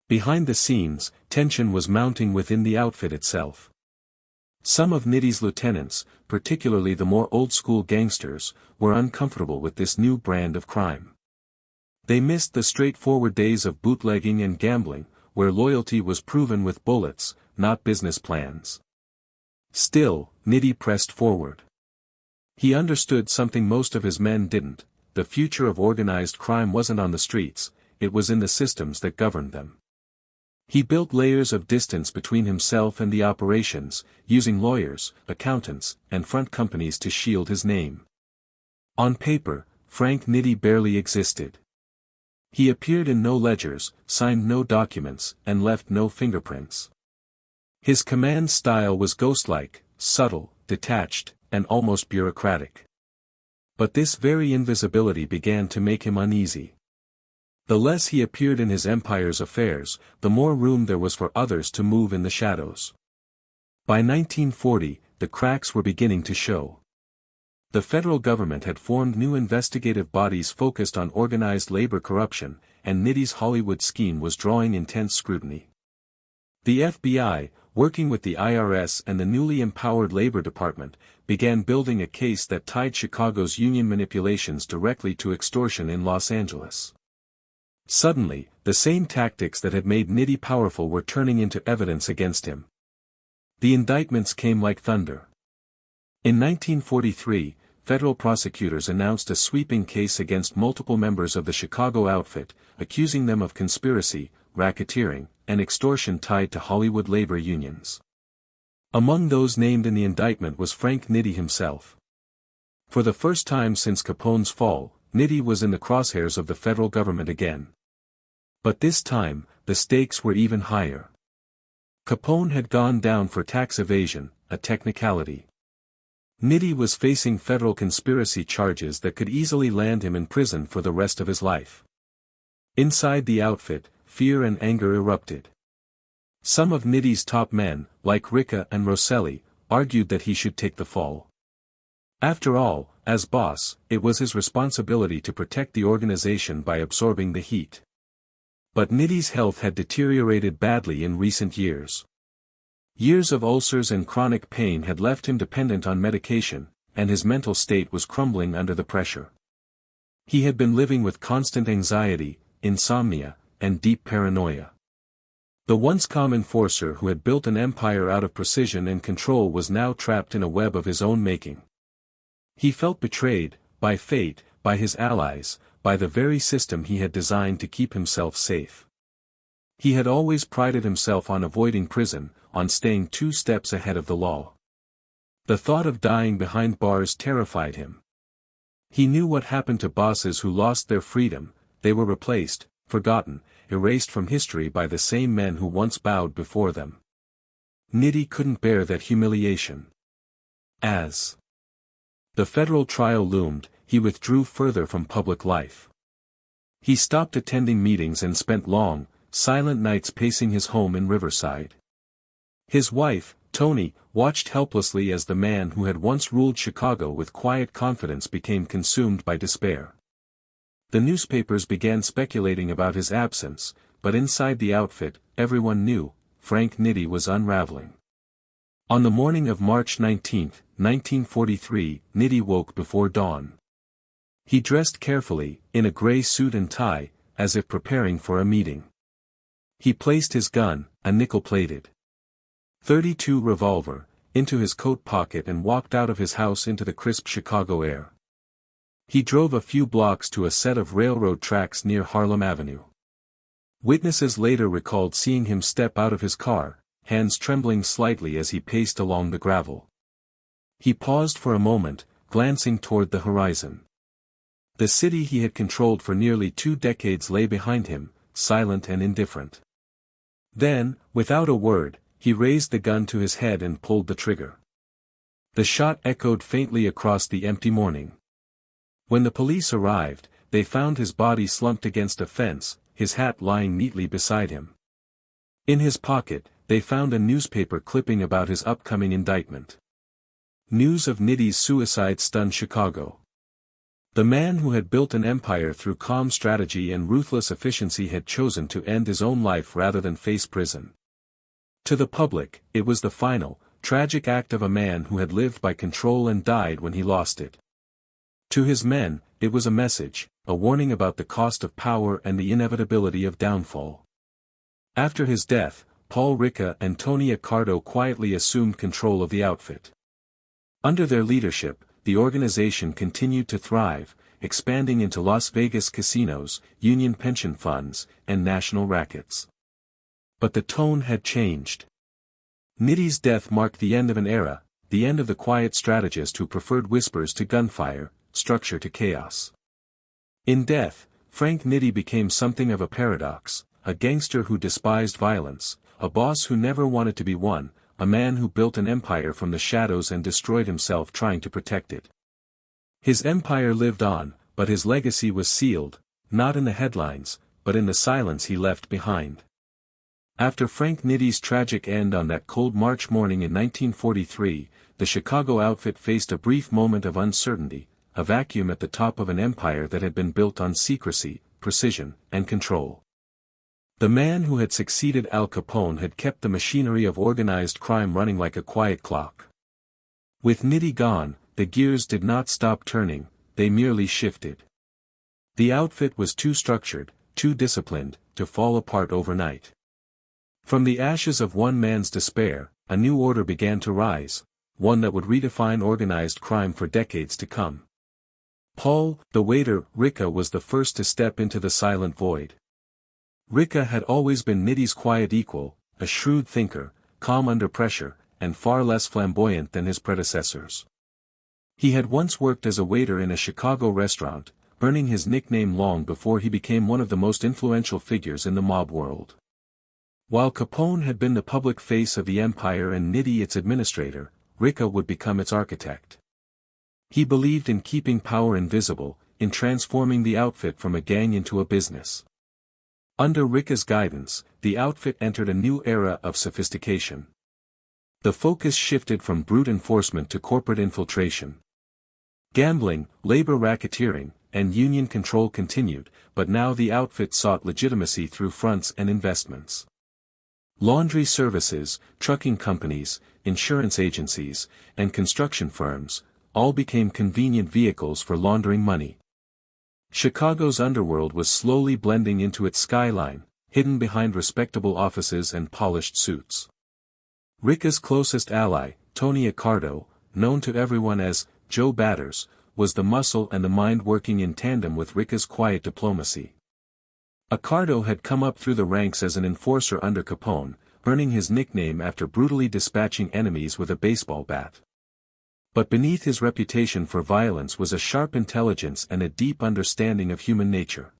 Behind the scenes, tension was mounting within the outfit itself. Some of Nitti's lieutenants, particularly the more old-school gangsters, were uncomfortable with this new brand of crime. They missed the straightforward days of bootlegging and gambling, where loyalty was proven with bullets, not business plans. Still, Nitti pressed forward. He understood something most of his men didn't: the future of organized crime wasn't on the streets, it was in the systems that governed them. He built layers of distance between himself and the operations, using lawyers, accountants, and front companies to shield his name. On paper, Frank Nitti barely existed. He appeared in no ledgers, signed no documents, and left no fingerprints. His command style was ghost-like, subtle, detached, and almost bureaucratic. But this very invisibility began to make him uneasy. The less he appeared in his empire's affairs, the more room there was for others to move in the shadows. By 1940, the cracks were beginning to show. The federal government had formed new investigative bodies focused on organized labor corruption, and Nitti's Hollywood scheme was drawing intense scrutiny. The FBI, working with the IRS and the newly empowered Labor Department, began building a case that tied Chicago's union manipulations directly to extortion in Los Angeles. Suddenly, the same tactics that had made Nitti powerful were turning into evidence against him. The indictments came like thunder. In 1943, federal prosecutors announced a sweeping case against multiple members of the Chicago outfit, accusing them of conspiracy, racketeering, and extortion tied to Hollywood labor unions. Among those named in the indictment was Frank Nitti himself. For the first time since Capone's fall, Nitti was in the crosshairs of the federal government again. But this time, the stakes were even higher. Capone had gone down for tax evasion, a technicality. Nitti was facing federal conspiracy charges that could easily land him in prison for the rest of his life. Inside the outfit, fear and anger erupted. Some of Nitti's top men, like Ricca and Rosselli, argued that he should take the fall. After all, as boss, it was his responsibility to protect the organization by absorbing the heat. But Nitti's health had deteriorated badly in recent years. Years of ulcers and chronic pain had left him dependent on medication, and his mental state was crumbling under the pressure. He had been living with constant anxiety, insomnia, and deep paranoia. The once calm enforcer who had built an empire out of precision and control was now trapped in a web of his own making. He felt betrayed, by fate, by his allies, by the very system he had designed to keep himself safe. He had always prided himself on avoiding prison, on staying 2 steps ahead of the law. The thought of dying behind bars terrified him. He knew what happened to bosses who lost their freedom: they were replaced, forgotten, erased from history by the same men who once bowed before them. Nitti couldn't bear that humiliation. As the federal trial loomed, he withdrew further from public life. He stopped attending meetings and spent long, silent nights pacing his home in Riverside. His wife, Toni, watched helplessly as the man who had once ruled Chicago with quiet confidence became consumed by despair. The newspapers began speculating about his absence, but inside the outfit, everyone knew, Frank Nitti was unraveling. On the morning of March 19, 1943, Nitti woke before dawn. He dressed carefully, in a gray suit and tie, as if preparing for a meeting. He placed his gun, a nickel-plated .32 revolver, into his coat pocket and walked out of his house into the crisp Chicago air. He drove a few blocks to a set of railroad tracks near Harlem Avenue. Witnesses later recalled seeing him step out of his car, hands trembling slightly as he paced along the gravel. He paused for a moment, glancing toward the horizon. The city he had controlled for nearly 2 decades lay behind him, silent and indifferent. Then, without a word, he raised the gun to his head and pulled the trigger. The shot echoed faintly across the empty morning. When the police arrived, they found his body slumped against a fence, his hat lying neatly beside him. In his pocket, they found a newspaper clipping about his upcoming indictment. News of Nitti's suicide stunned Chicago. The man who had built an empire through calm strategy and ruthless efficiency had chosen to end his own life rather than face prison. To the public, it was the final, tragic act of a man who had lived by control and died when he lost it. To his men, it was a message, a warning about the cost of power and the inevitability of downfall. After his death, Paul Ricca and Tony Accardo quietly assumed control of the outfit. Under their leadership, the organization continued to thrive, expanding into Las Vegas casinos, union pension funds, and national rackets. But the tone had changed. Nitti's death marked the end of an era, the end of the quiet strategist who preferred whispers to gunfire, structure to chaos. In death, Frank Nitti became something of a paradox, a gangster who despised violence, a boss who never wanted to be one, a man who built an empire from the shadows and destroyed himself trying to protect it. His empire lived on, but his legacy was sealed, not in the headlines, but in the silence he left behind. After Frank Nitti's tragic end on that cold March morning in 1943, the Chicago outfit faced a brief moment of uncertainty, a vacuum at the top of an empire that had been built on secrecy, precision, and control. The man who had succeeded Al Capone had kept the machinery of organized crime running like a quiet clock. With Nitti gone, the gears did not stop turning, they merely shifted. The outfit was too structured, too disciplined, to fall apart overnight. From the ashes of one man's despair, a new order began to rise, one that would redefine organized crime for decades to come. Paul, the waiter, Ricca was the first to step into the silent void. Ricca had always been Nitti's quiet equal, a shrewd thinker, calm under pressure, and far less flamboyant than his predecessors. He had once worked as a waiter in a Chicago restaurant, earning his nickname long before he became one of the most influential figures in the mob world. While Capone had been the public face of the empire and Nitti its administrator, Ricca would become its architect. He believed in keeping power invisible, in transforming the outfit from a gang into a business. Under Ricca's guidance, the outfit entered a new era of sophistication. The focus shifted from brute enforcement to corporate infiltration. Gambling, labor racketeering, and union control continued, but now the outfit sought legitimacy through fronts and investments. Laundry services, trucking companies, insurance agencies, and construction firms, all became convenient vehicles for laundering money. Chicago's underworld was slowly blending into its skyline, hidden behind respectable offices and polished suits. Ricca's closest ally, Tony Accardo, known to everyone as Joe Batters, was the muscle and the mind working in tandem with Ricca's quiet diplomacy. Accardo had come up through the ranks as an enforcer under Capone, earning his nickname after brutally dispatching enemies with a baseball bat. But beneath his reputation for violence was a sharp intelligence and a deep understanding of human nature.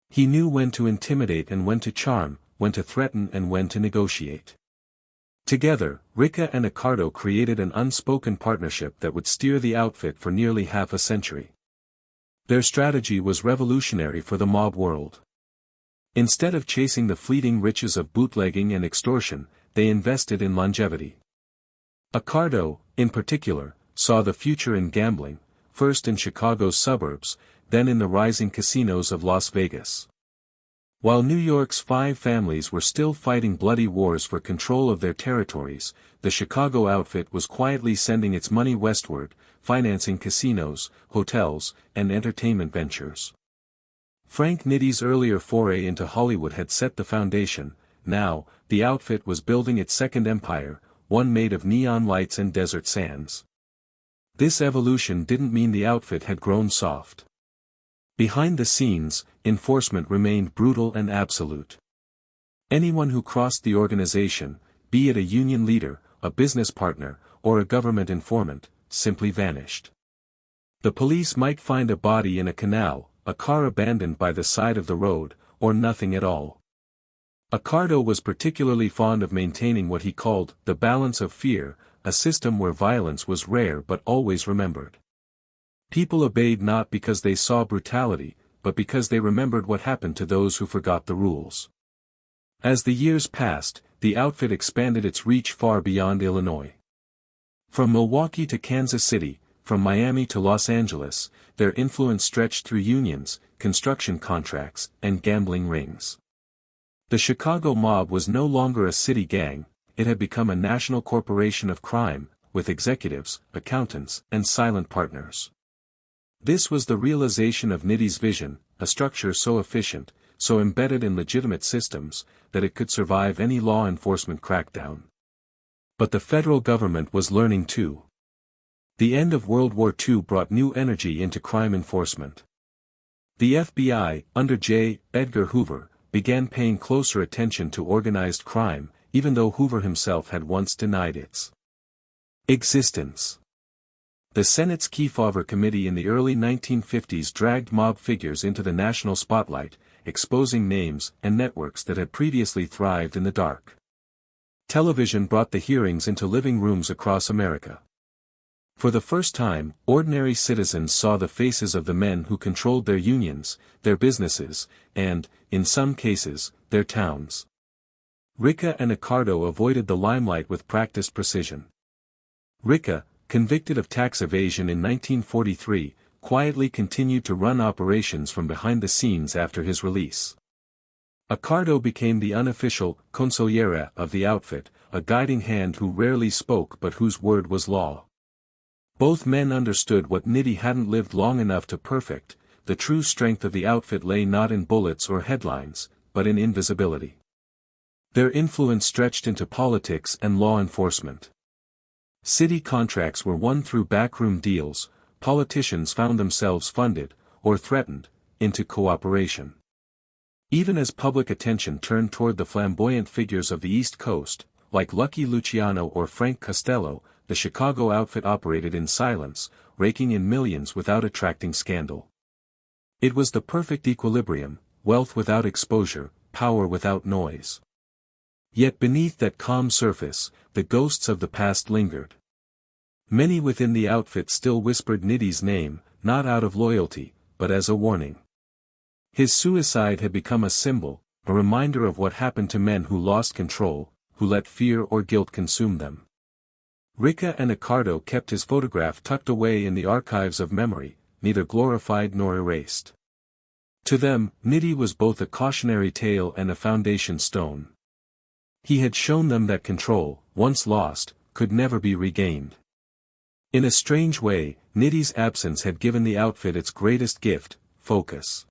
He knew when to intimidate and when to charm, when to threaten and when to negotiate. Together, Ricca and Accardo created an unspoken partnership that would steer the outfit for nearly half a century. Their strategy was revolutionary for the mob world. Instead of chasing the fleeting riches of bootlegging and extortion, they invested in longevity. Accardo, in particular, saw the future in gambling, first in Chicago's suburbs, then in the rising casinos of Las Vegas. While New York's 5 families were still fighting bloody wars for control of their territories, the Chicago outfit was quietly sending its money westward, financing casinos, hotels, and entertainment ventures. Frank Nitti's earlier foray into Hollywood had set the foundation. Now, the outfit was building its second empire, one made of neon lights and desert sands. This evolution didn't mean the outfit had grown soft. Behind the scenes, enforcement remained brutal and absolute. Anyone who crossed the organization, be it a union leader, a business partner, or a government informant, simply vanished. The police might find a body in a canal, a car abandoned by the side of the road, or nothing at all. Accardo was particularly fond of maintaining what he called the balance of fear, a system where violence was rare but always remembered. People obeyed not because they saw brutality, but because they remembered what happened to those who forgot the rules. As the years passed, the outfit expanded its reach far beyond Illinois. From Milwaukee to Kansas City, from Miami to Los Angeles, their influence stretched through unions, construction contracts, and gambling rings. The Chicago mob was no longer a city gang, it had become a national corporation of crime, with executives, accountants, and silent partners. This was the realization of Nitti's vision, a structure so efficient, so embedded in legitimate systems, that it could survive any law enforcement crackdown. But the federal government was learning too. The end of World War II brought new energy into crime enforcement. The FBI, under J. Edgar Hoover, began paying closer attention to organized crime, even though Hoover himself had once denied its existence. The Senate's Kefauver Committee in the early 1950s dragged mob figures into the national spotlight, exposing names and networks that had previously thrived in the dark. Television brought the hearings into living rooms across America. For the first time, ordinary citizens saw the faces of the men who controlled their unions, their businesses, and, in some cases, their towns. Ricca and Accardo avoided the limelight with practiced precision. Ricca, convicted of tax evasion in 1943, quietly continued to run operations from behind the scenes after his release. Accardo became the unofficial consigliere of the outfit, a guiding hand who rarely spoke but whose word was law. Both men understood what Nitti hadn't lived long enough to perfect: the true strength of the outfit lay not in bullets or headlines, but in invisibility. Their influence stretched into politics and law enforcement. City contracts were won through backroom deals, politicians found themselves funded, or threatened, into cooperation. Even as public attention turned toward the flamboyant figures of the East Coast, like Lucky Luciano or Frank Costello, the Chicago outfit operated in silence, raking in millions without attracting scandal. It was the perfect equilibrium: wealth without exposure, power without noise. Yet beneath that calm surface, the ghosts of the past lingered. Many within the outfit still whispered Nitti's name, not out of loyalty, but as a warning. His suicide had become a symbol, a reminder of what happened to men who lost control, who let fear or guilt consume them. Ricca and Accardo kept his photograph tucked away in the archives of memory, neither glorified nor erased. To them, Nitti was both a cautionary tale and a foundation stone. He had shown them that control, once lost, could never be regained. In a strange way, Nitti's absence had given the outfit its greatest gift: focus.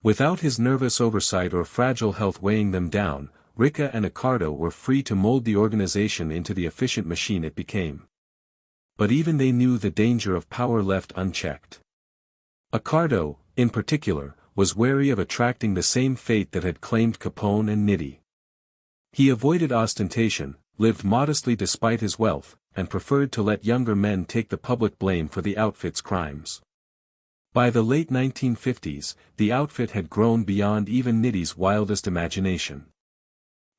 Without his nervous oversight or fragile health weighing them down, Ricca and Accardo were free to mold the organization into the efficient machine it became. But even they knew the danger of power left unchecked. Accardo, in particular, was wary of attracting the same fate that had claimed Capone and Nitti. He avoided ostentation, lived modestly despite his wealth, and preferred to let younger men take the public blame for the outfit's crimes. By the late 1950s, the outfit had grown beyond even Nitti's wildest imagination.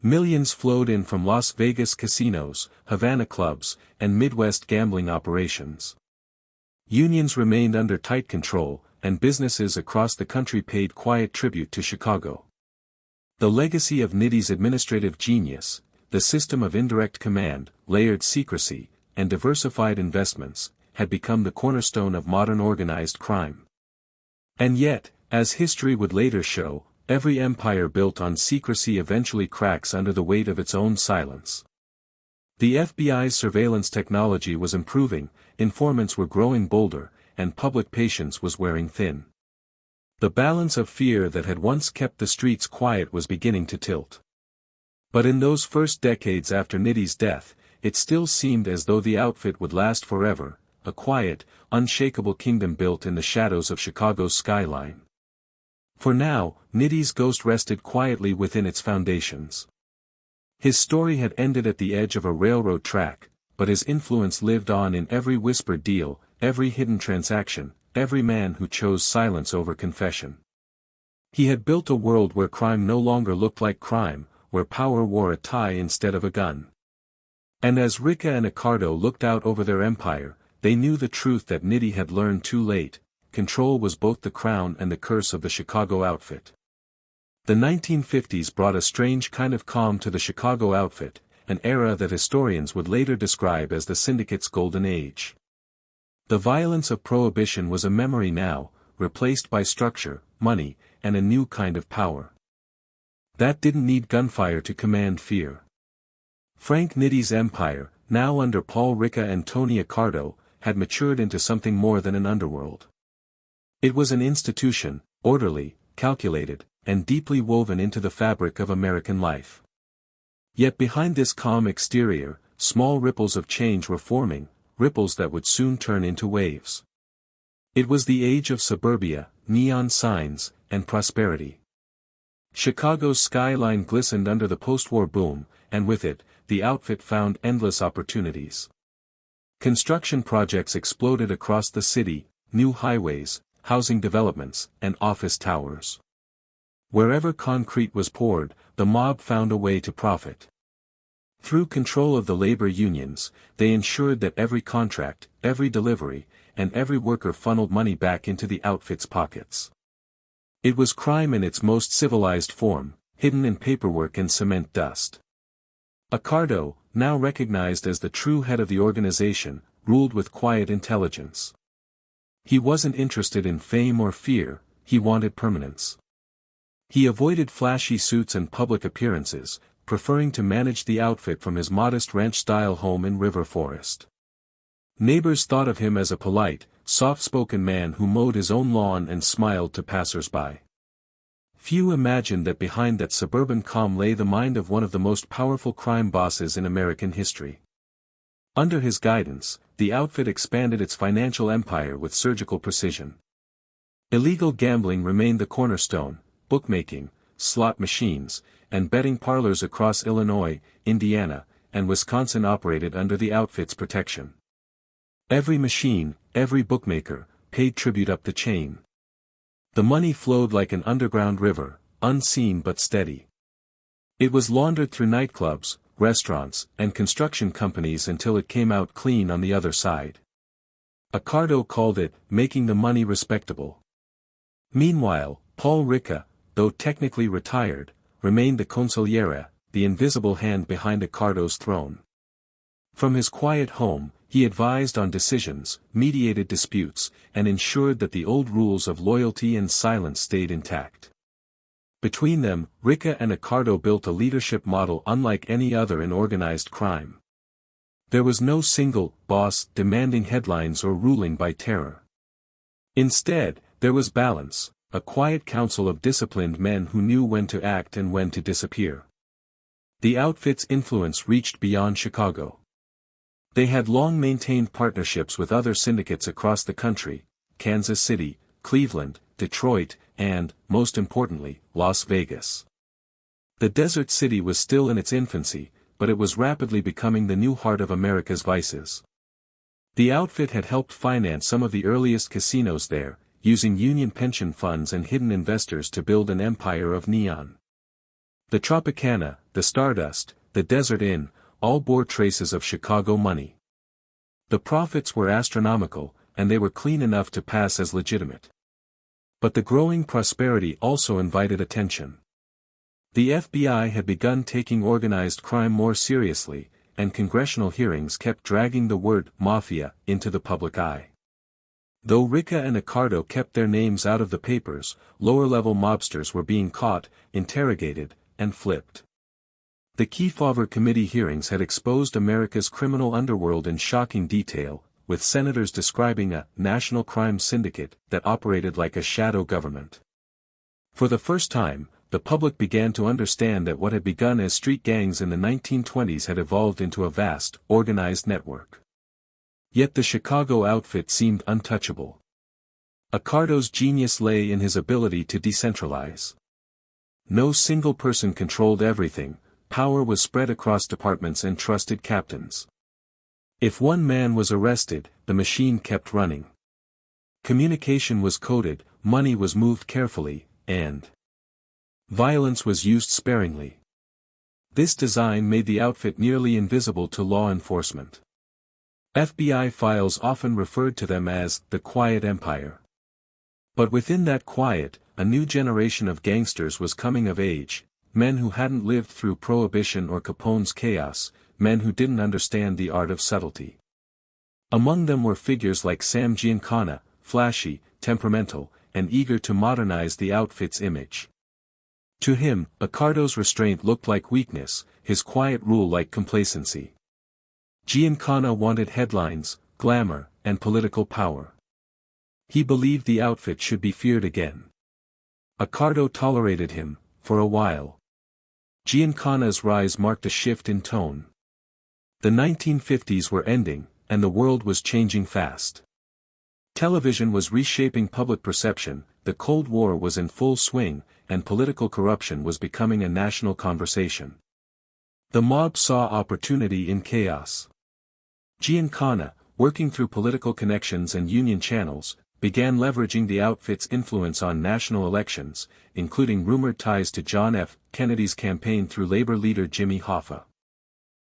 Millions flowed in from Las Vegas casinos, Havana clubs, and Midwest gambling operations. Unions remained under tight control, and businesses across the country paid quiet tribute to Chicago. The legacy of Nitti's administrative genius, the system of indirect command, layered secrecy, and diversified investments, had become the cornerstone of modern organized crime. And yet, as history would later show, every empire built on secrecy eventually cracks under the weight of its own silence. The FBI's surveillance technology was improving, informants were growing bolder, and public patience was wearing thin. The balance of fear that had once kept the streets quiet was beginning to tilt. But in those first decades after Nitti's death, it still seemed as though the outfit would last forever, a quiet, unshakable kingdom built in the shadows of Chicago's skyline. For now, Nitti's ghost rested quietly within its foundations. His story had ended at the edge of a railroad track, but his influence lived on in every whispered deal, every hidden transaction, every man who chose silence over confession. He had built a world where crime no longer looked like crime, where power wore a tie instead of a gun. And as Ricca and Ricardo looked out over their empire, they knew the truth that Nitti had learned too late: control was both the crown and the curse of the Chicago outfit. The 1950s brought a strange kind of calm to the Chicago outfit, an era that historians would later describe as the syndicate's golden age. The violence of Prohibition was a memory now, replaced by structure, money, and a new kind of power that didn't need gunfire to command fear. Frank Nitti's empire, now under Paul Ricca and Tony Ricardo, had matured into something more than an underworld. It was an institution, orderly, calculated, and deeply woven into the fabric of American life. Yet behind this calm exterior, small ripples of change were forming, ripples that would soon turn into waves. It was the age of suburbia, neon signs, and prosperity. Chicago's skyline glistened under the post-war boom, and with it, the outfit found endless opportunities. Construction projects exploded across the city: new highways, housing developments, and office towers. Wherever concrete was poured, the mob found a way to profit. Through control of the labor unions, they ensured that every contract, every delivery, and every worker funneled money back into the outfit's pockets. It was crime in its most civilized form, hidden in paperwork and cement dust. Ricardo, now recognized as the true head of the organization, ruled with quiet intelligence. He wasn't interested in fame or fear, he wanted permanence. He avoided flashy suits and public appearances, preferring to manage the outfit from his modest ranch-style home in River Forest. Neighbors thought of him as a polite, soft-spoken man who mowed his own lawn and smiled to passers-by. Few imagined that behind that suburban calm lay the mind of one of the most powerful crime bosses in American history. Under his guidance, the outfit expanded its financial empire with surgical precision. Illegal gambling remained the cornerstone: bookmaking, slot machines, and betting parlors across Illinois, Indiana, and Wisconsin operated under the outfit's protection. Every machine, every bookmaker, paid tribute up the chain. The money flowed like an underground river, unseen but steady. It was laundered through nightclubs, restaurants, and construction companies until it came out clean on the other side. Ricardo called it making the money respectable. Meanwhile, Paul Ricca, though technically retired, remained the consigliere, the invisible hand behind Ricardo's throne. From his quiet home, he advised on decisions, mediated disputes, and ensured that the old rules of loyalty and silence stayed intact. Between them, Ricca and Ricardo built a leadership model unlike any other in organized crime. There was no single boss demanding headlines or ruling by terror. Instead, there was balance, a quiet council of disciplined men who knew when to act and when to disappear. The outfit's influence reached beyond Chicago. They had long maintained partnerships with other syndicates across the country: Kansas City, Cleveland, Detroit, and, most importantly, Las Vegas. The desert city was still in its infancy, but it was rapidly becoming the new heart of America's vices. The outfit had helped finance some of the earliest casinos there, using union pension funds and hidden investors to build an empire of neon. The Tropicana, the Stardust, the Desert Inn, all bore traces of Chicago money. The profits were astronomical, and they were clean enough to pass as legitimate. But the growing prosperity also invited attention. The FBI had begun taking organized crime more seriously, and congressional hearings kept dragging the word mafia into the public eye. Though Ricca and Ricardo kept their names out of the papers, lower-level mobsters were being caught, interrogated, and flipped. The Kefauver Committee hearings had exposed America's criminal underworld in shocking detail, with senators describing a national crime syndicate that operated like a shadow government. For the first time, the public began to understand that what had begun as street gangs in the 1920s had evolved into a vast, organized network. Yet the Chicago outfit seemed untouchable. Ricardo's genius lay in his ability to decentralize. No single person controlled everything. Power was spread across departments and trusted captains. If one man was arrested, the machine kept running. Communication was coded, money was moved carefully, and Violence was used sparingly. This design made the outfit nearly invisible to law enforcement. FBI files often referred to them as the Quiet Empire. But within that quiet, a new generation of gangsters was coming of age, men who hadn't lived through Prohibition or Capone's chaos, men who didn't understand the art of subtlety. Among them were figures like Sam Giancana, flashy, temperamental, and eager to modernize the outfit's image. To him, Accardo's restraint looked like weakness, his quiet rule like complacency. Giancana wanted headlines, glamour, and political power. He believed the outfit should be feared again. Accardo tolerated him, for a while. Giancana's rise marked a shift in tone. The 1950s were ending, and the world was changing fast. Television was reshaping public perception, the Cold War was in full swing, and political corruption was becoming a national conversation. The mob saw opportunity in chaos. Giancana, working through political connections and union channels, began leveraging the outfit's influence on national elections, including rumored ties to John F. Kennedy's campaign through labor leader Jimmy Hoffa.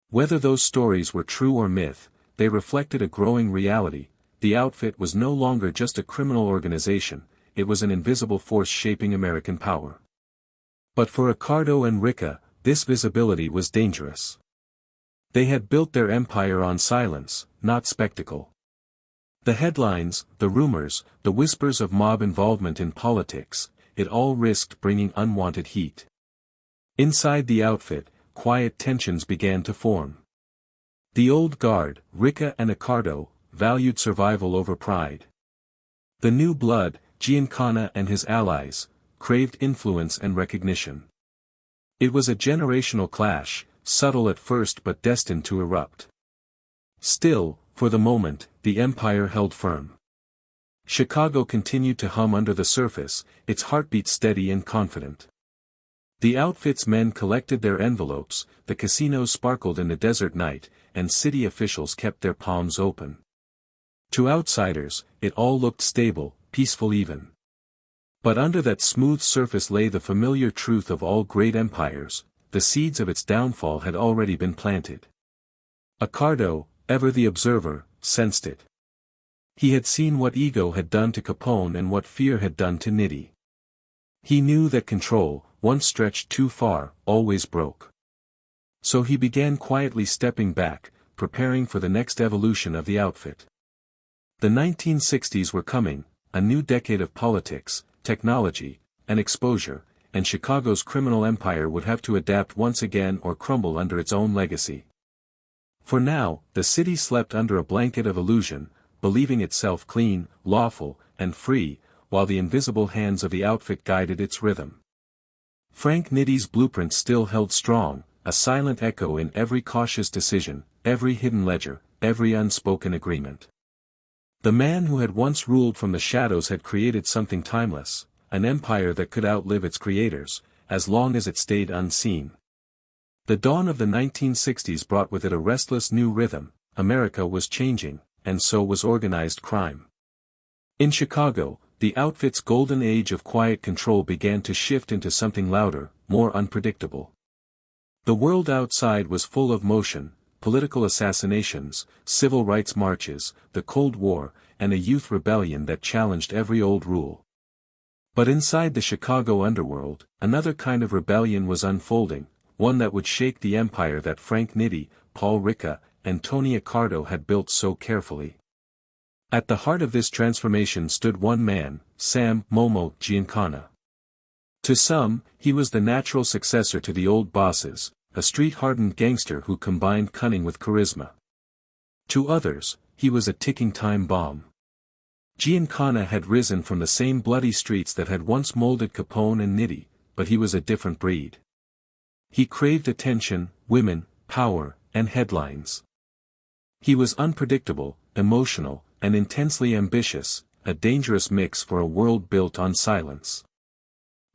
Whether those stories were true or myth, they reflected a growing reality. The outfit was no longer just a criminal organization, it was an invisible force shaping American power. But for Accardo and Ricca, this visibility was dangerous. They had built their empire on silence, not spectacle. The headlines, the rumors, the whispers of mob involvement in politics, it all risked bringing unwanted heat. Inside the outfit, quiet tensions began to form. The old guard, Ricca and Accardo, valued survival over pride. The new blood, Giancana and his allies, craved influence and recognition. It was a generational clash, subtle at first but destined to erupt. Still, for the moment, the empire held firm. Chicago continued to hum under the surface, its heartbeat steady and confident. The outfit's men collected their envelopes, the casinos sparkled in the desert night, and city officials kept their palms open. To outsiders, it all looked stable, peaceful even. But under that smooth surface lay the familiar truth of all great empires, the seeds of its downfall had already been planted. Accardo, ever the observer, sensed it. He had seen what ego had done to Capone and what fear had done to Nitti. He knew that control, once stretched too far, always broke. So he began quietly stepping back, preparing for the next evolution of the outfit. The 1960s were coming, a new decade of politics, technology, and exposure, and Chicago's criminal empire would have to adapt once again or crumble under its own legacy. For now, the city slept under a blanket of illusion, believing itself clean, lawful, and free, while the invisible hands of the outfit guided its rhythm. Frank Nitti's blueprint still held strong, a silent echo in every cautious decision, every hidden ledger, every unspoken agreement. The man who had once ruled from the shadows had created something timeless, an empire that could outlive its creators, as long as it stayed unseen. The dawn of the 1960s brought with it a restless new rhythm. America was changing, and so was organized crime. In Chicago, the outfit's golden age of quiet control began to shift into something louder, more unpredictable. The world outside was full of motion, political assassinations, civil rights marches, the Cold War, and a youth rebellion that challenged every old rule. But inside the Chicago underworld, another kind of rebellion was unfolding, one that would shake the empire that Frank Nitti, Paul Ricca, and Tony Accardo had built so carefully. At the heart of this transformation stood one man, Sam "Momo" Giancana. To some, he was the natural successor to the old bosses, a street-hardened gangster who combined cunning with charisma. To others, he was a ticking time bomb. Giancana had risen from the same bloody streets that had once molded Capone and Nitti, but he was a different breed. He craved attention, women, power, and headlines. He was unpredictable, emotional, and intensely ambitious, a dangerous mix for a world built on silence.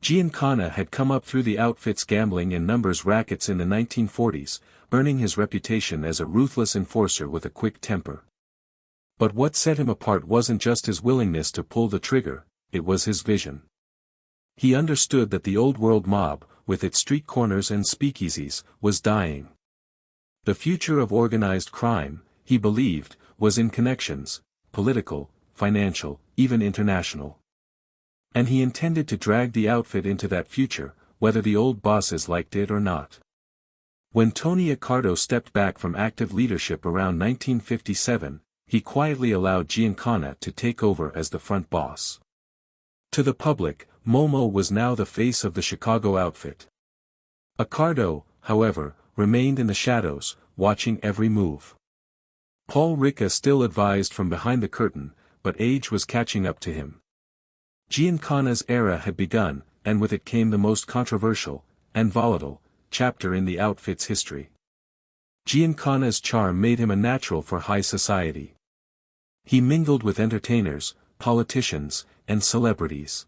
Giancana had come up through the outfit's gambling and numbers rackets in the 1940s, earning his reputation as a ruthless enforcer with a quick temper. But what set him apart wasn't just his willingness to pull the trigger, it was his vision. He understood that the old world mob, with its street corners and speakeasies, was dying. The future of organized crime, he believed, was in connections, political, financial, even international. And he intended to drag the outfit into that future, whether the old bosses liked it or not. When Tony Accardo stepped back from active leadership around 1957, he quietly allowed Giancana to take over as the front boss. To the public, Momo was now the face of the Chicago outfit. Accardo, however, remained in the shadows, watching every move. Paul Ricca still advised from behind the curtain, but age was catching up to him. Giancana's era had begun, and with it came the most controversial, and volatile, chapter in the outfit's history. Giancana's charm made him a natural for high society. He mingled with entertainers, politicians, and celebrities.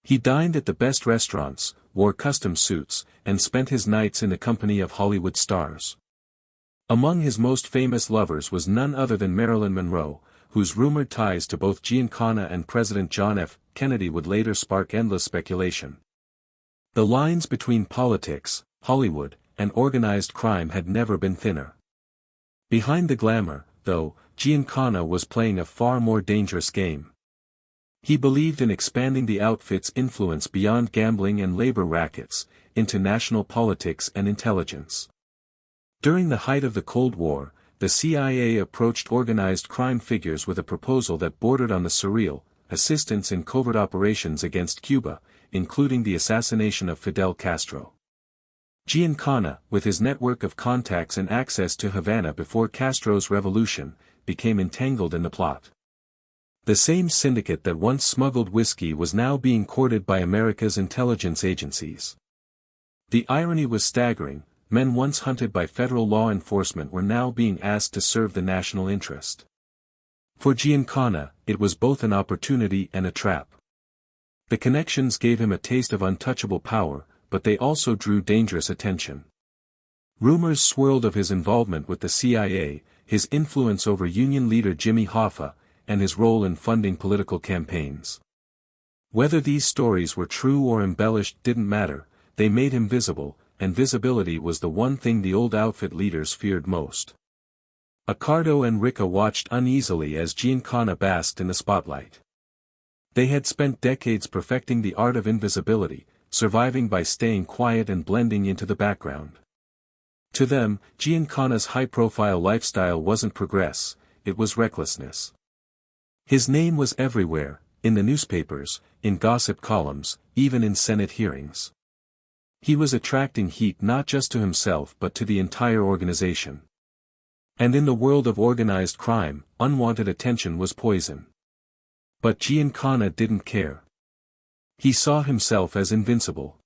He dined at the best restaurants, wore custom suits, and spent his nights in the company of Hollywood stars. Among his most famous lovers was none other than Marilyn Monroe, whose rumored ties to both Giancana and President John F. Kennedy would later spark endless speculation. The lines between politics, Hollywood, and organized crime had never been thinner. Behind the glamour, though, Giancana was playing a far more dangerous game. He believed in expanding the outfit's influence beyond gambling and labor rackets, into national politics and intelligence. During the height of the Cold War, the CIA approached organized crime figures with a proposal that bordered on the surreal: assistance in covert operations against Cuba, including the assassination of Fidel Castro. Giancana, with his network of contacts and access to Havana before Castro's revolution, became entangled in the plot. The same syndicate that once smuggled whiskey was now being courted by America's intelligence agencies. The irony was staggering: men once hunted by federal law enforcement were now being asked to serve the national interest. For Giancana, it was both an opportunity and a trap. The connections gave him a taste of untouchable power, but they also drew dangerous attention. Rumors swirled of his involvement with the CIA, his influence over Union leader Jimmy Hoffa, and his role in funding political campaigns. Whether these stories were true or embellished didn't matter, they made him visible, and visibility was the one thing the old outfit leaders feared most. Accardo and Ricca watched uneasily as Giancana basked in the spotlight. They had spent decades perfecting the art of invisibility, surviving by staying quiet and blending into the background. To them, Giancana's high-profile lifestyle wasn't progress, it was recklessness. His name was everywhere, in the newspapers, in gossip columns, even in Senate hearings. He was attracting heat not just to himself but to the entire organization. And in the world of organized crime, unwanted attention was poison. But Giancana didn't care. He saw himself as invincible.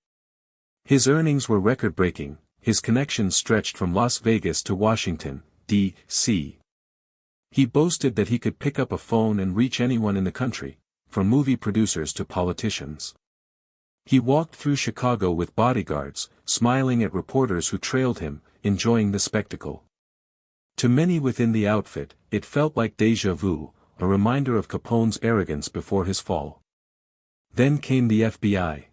His earnings were record-breaking, his connections stretched from Las Vegas to Washington, D.C. He boasted that he could pick up a phone and reach anyone in the country, from movie producers to politicians. He walked through Chicago with bodyguards, smiling at reporters who trailed him, enjoying the spectacle. To many within the outfit, it felt like déjà vu, a reminder of Capone's arrogance before his fall. Then came the FBI.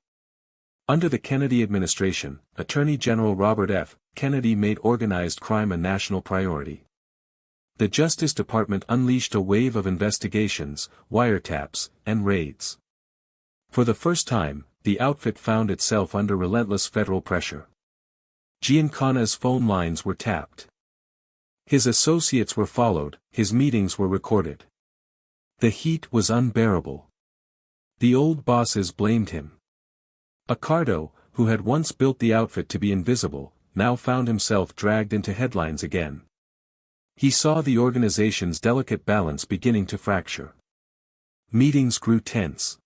Under the Kennedy administration, Attorney General Robert F. Kennedy made organized crime a national priority. The Justice Department unleashed a wave of investigations, wiretaps, and raids. For the first time, the outfit found itself under relentless federal pressure. Giancana's phone lines were tapped. His associates were followed, his meetings were recorded. The heat was unbearable. The old bosses blamed him. Accardo, who had once built the outfit to be invisible, now found himself dragged into headlines again. He saw the organization's delicate balance beginning to fracture. Meetings grew tense.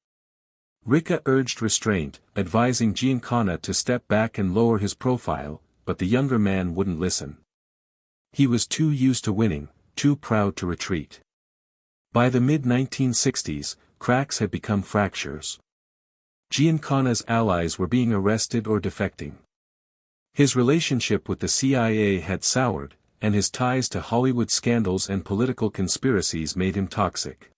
Ricca urged restraint, advising Giancana to step back and lower his profile, but the younger man wouldn't listen. He was too used to winning, too proud to retreat. By the mid-1960s, cracks had become fractures. Giancana's allies were being arrested or defecting. His relationship with the CIA had soured, and his ties to Hollywood scandals and political conspiracies made him toxic.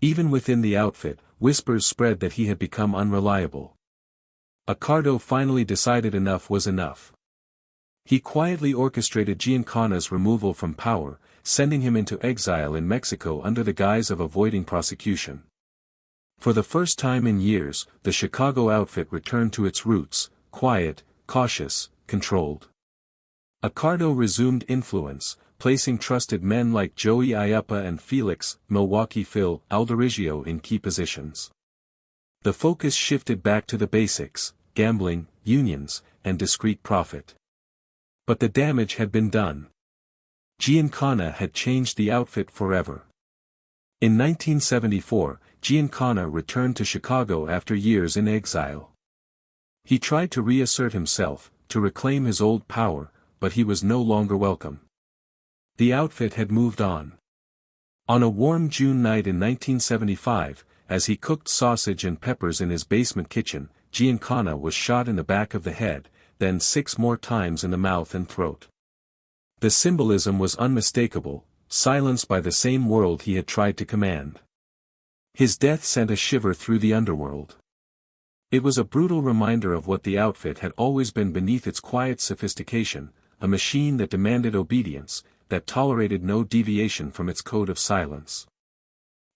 Even within the outfit, whispers spread that he had become unreliable. Accardo finally decided enough was enough. He quietly orchestrated Giancana's removal from power, sending him into exile in Mexico under the guise of avoiding prosecution. For the first time in years, the Chicago outfit returned to its roots, quiet, cautious, controlled. Accardo resumed influence, placing trusted men like Joey Iappa and Felix Milwaukee Phil Alderigio in key positions. The focus shifted back to the basics: gambling, unions, and discreet profit. But the damage had been done. Giancana had changed the outfit forever. In 1974, Giancana returned to Chicago after years in exile. He tried to reassert himself, to reclaim his old power, but he was no longer welcome. The outfit had moved on. On a warm June night in 1975, as he cooked sausage and peppers in his basement kitchen, Giancana was shot in the back of the head, then 6 more times in the mouth and throat. The symbolism was unmistakable, silenced by the same world he had tried to command. His death sent a shiver through the underworld. It was a brutal reminder of what the outfit had always been beneath its quiet sophistication, a machine that demanded obedience, that tolerated no deviation from its code of silence.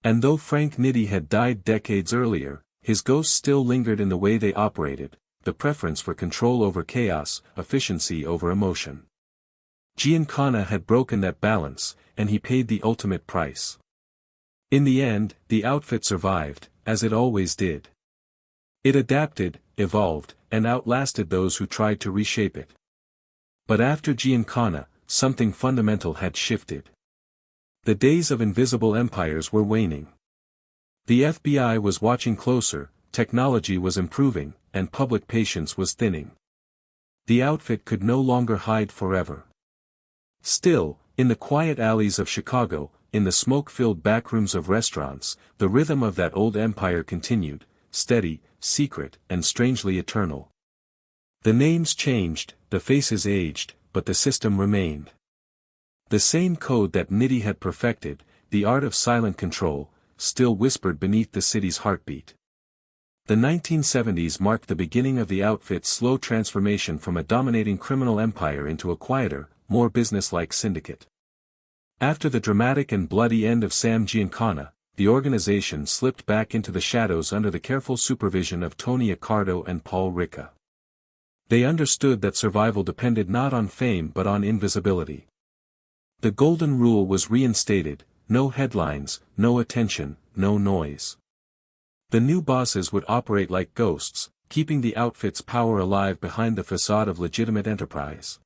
And though Frank Nitti had died decades earlier, his ghost still lingered in the way they operated, the preference for control over chaos, efficiency over emotion. Giancana had broken that balance, and he paid the ultimate price. In the end, the outfit survived, as it always did. It adapted, evolved, and outlasted those who tried to reshape it. But after Giancana, something fundamental had shifted. The days of invisible empires were waning. The FBI was watching closer, technology was improving, and public patience was thinning. The outfit could no longer hide forever. Still, in the quiet alleys of Chicago, in the smoke-filled backrooms of restaurants, the rhythm of that old empire continued, steady, secret, and strangely eternal. The names changed, the faces aged, but the system remained. The same code that Nitti had perfected, the art of silent control, still whispered beneath the city's heartbeat. The 1970s marked the beginning of the outfit's slow transformation from a dominating criminal empire into a quieter, more business-like syndicate. After the dramatic and bloody end of Sam Giancana, the organization slipped back into the shadows under the careful supervision of Tony Accardo and Paul Ricca. They understood that survival depended not on fame but on invisibility. The golden rule was reinstated: no headlines, no attention, no noise. The new bosses would operate like ghosts, keeping the outfit's power alive behind the facade of legitimate enterprise.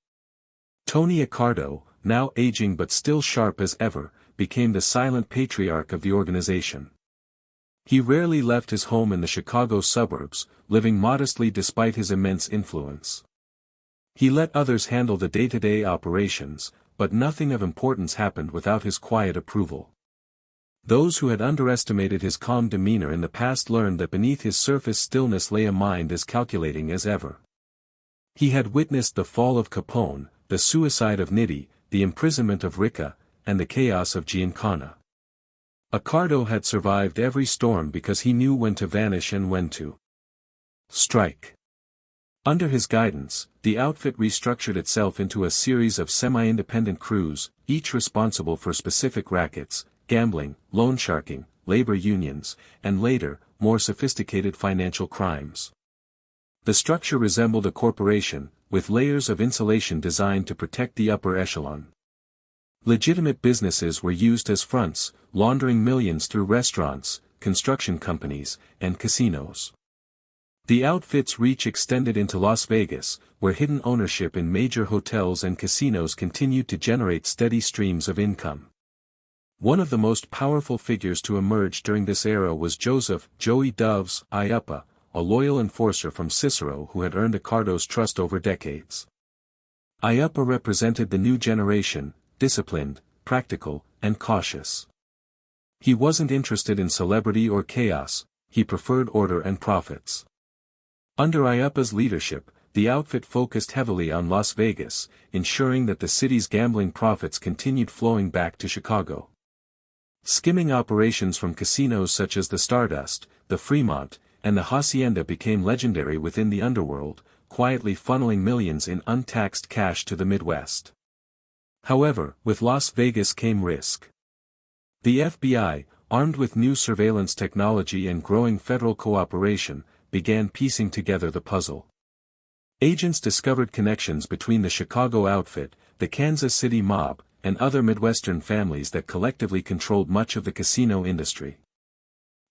Tony Accardo, now aging but still sharp as ever, became the silent patriarch of the organization. He rarely left his home in the Chicago suburbs, living modestly despite his immense influence. He let others handle the day-to-day operations, but nothing of importance happened without his quiet approval. Those who had underestimated his calm demeanor in the past learned that beneath his surface stillness lay a mind as calculating as ever. He had witnessed the fall of Capone, the suicide of Nitti, the imprisonment of Ricca, and the chaos of Giancana. Accardo had survived every storm because he knew when to vanish and when to strike. Under his guidance, the outfit restructured itself into a series of semi-independent crews, each responsible for specific rackets: gambling, loan sharking, labor unions, and later, more sophisticated financial crimes. The structure resembled a corporation, with layers of insulation designed to protect the upper echelon. Legitimate businesses were used as fronts, laundering millions through restaurants, construction companies, and casinos. The outfit's reach extended into Las Vegas, where hidden ownership in major hotels and casinos continued to generate steady streams of income. One of the most powerful figures to emerge during this era was Joseph "Joey Doves" Iappa, a loyal enforcer from Cicero who had earned Accardo's trust over decades. Iappa represented the new generation, disciplined, practical, and cautious. He wasn't interested in celebrity or chaos, he preferred order and profits. Under Iappa's leadership, the outfit focused heavily on Las Vegas, ensuring that the city's gambling profits continued flowing back to Chicago. Skimming operations from casinos such as the Stardust, the Fremont, and the Hacienda became legendary within the underworld, quietly funneling millions in untaxed cash to the Midwest. However, with Las Vegas came risk. The FBI, armed with new surveillance technology and growing federal cooperation, began piecing together the puzzle. Agents discovered connections between the Chicago outfit, the Kansas City mob, and other Midwestern families that collectively controlled much of the casino industry.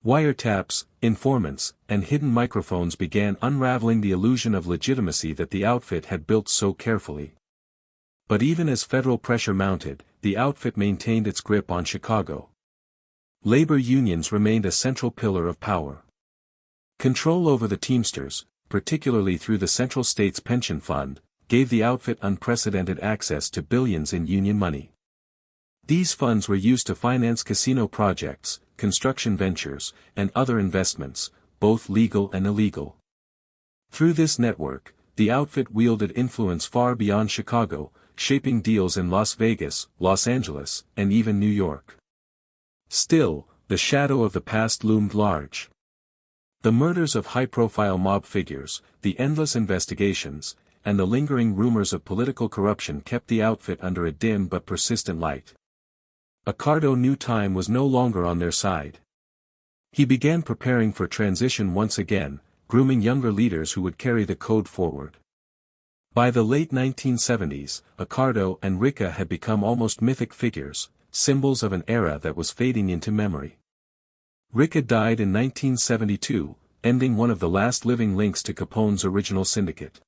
Wiretaps, informants, and hidden microphones began unraveling the illusion of legitimacy that the outfit had built so carefully. But even as federal pressure mounted, the outfit maintained its grip on Chicago. Labor unions remained a central pillar of power. Control over the Teamsters, particularly through the Central States Pension Fund, gave the outfit unprecedented access to billions in union money. These funds were used to finance casino projects, construction ventures, and other investments, both legal and illegal. Through this network, the outfit wielded influence far beyond Chicago, shaping deals in Las Vegas, Los Angeles, and even New York. Still, the shadow of the past loomed large. The murders of high-profile mob figures, the endless investigations, and the lingering rumors of political corruption kept the outfit under a dim but persistent light. Accardo knew time was no longer on their side. He began preparing for transition once again, grooming younger leaders who would carry the code forward. By the late 1970s, Accardo and Ricca had become almost mythic figures, symbols of an era that was fading into memory. Ricca died in 1972, ending one of the last living links to Capone's original syndicate.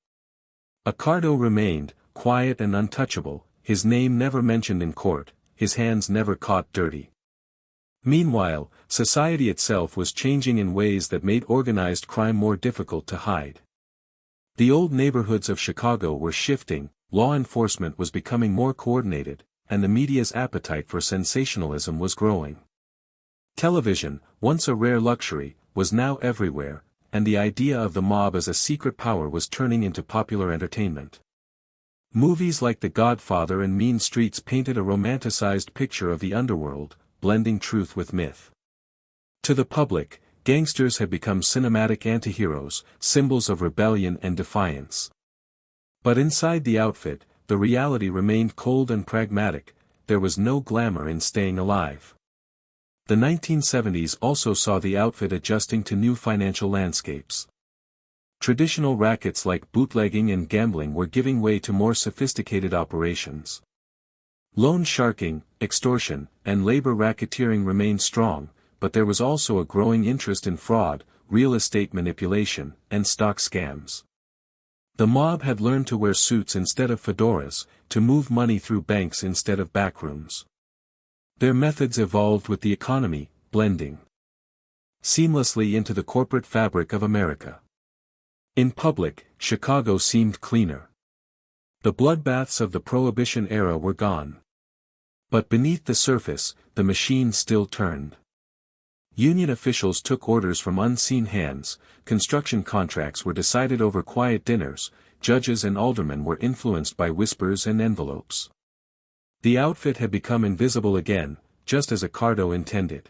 Accardo remained, quiet and untouchable, his name never mentioned in court, his hands never caught dirty. Meanwhile, society itself was changing in ways that made organized crime more difficult to hide. The old neighborhoods of Chicago were shifting, law enforcement was becoming more coordinated, and the media's appetite for sensationalism was growing. Television, once a rare luxury, was now everywhere, and the idea of the mob as a secret power was turning into popular entertainment. Movies like The Godfather and Mean Streets painted a romanticized picture of the underworld, blending truth with myth. To the public, gangsters had become cinematic antiheroes, symbols of rebellion and defiance. But inside the outfit, the reality remained cold and pragmatic, there was no glamour in staying alive. The 1970s also saw the outfit adjusting to new financial landscapes. Traditional rackets like bootlegging and gambling were giving way to more sophisticated operations. Loan sharking, extortion, and labor racketeering remained strong, but there was also a growing interest in fraud, real estate manipulation, and stock scams. The mob had learned to wear suits instead of fedoras, to move money through banks instead of backrooms. Their methods evolved with the economy, blending seamlessly into the corporate fabric of America. In public, Chicago seemed cleaner. The bloodbaths of the Prohibition era were gone. But beneath the surface, the machine still turned. Union officials took orders from unseen hands, construction contracts were decided over quiet dinners, judges and aldermen were influenced by whispers and envelopes. The outfit had become invisible again, just as Accardo intended.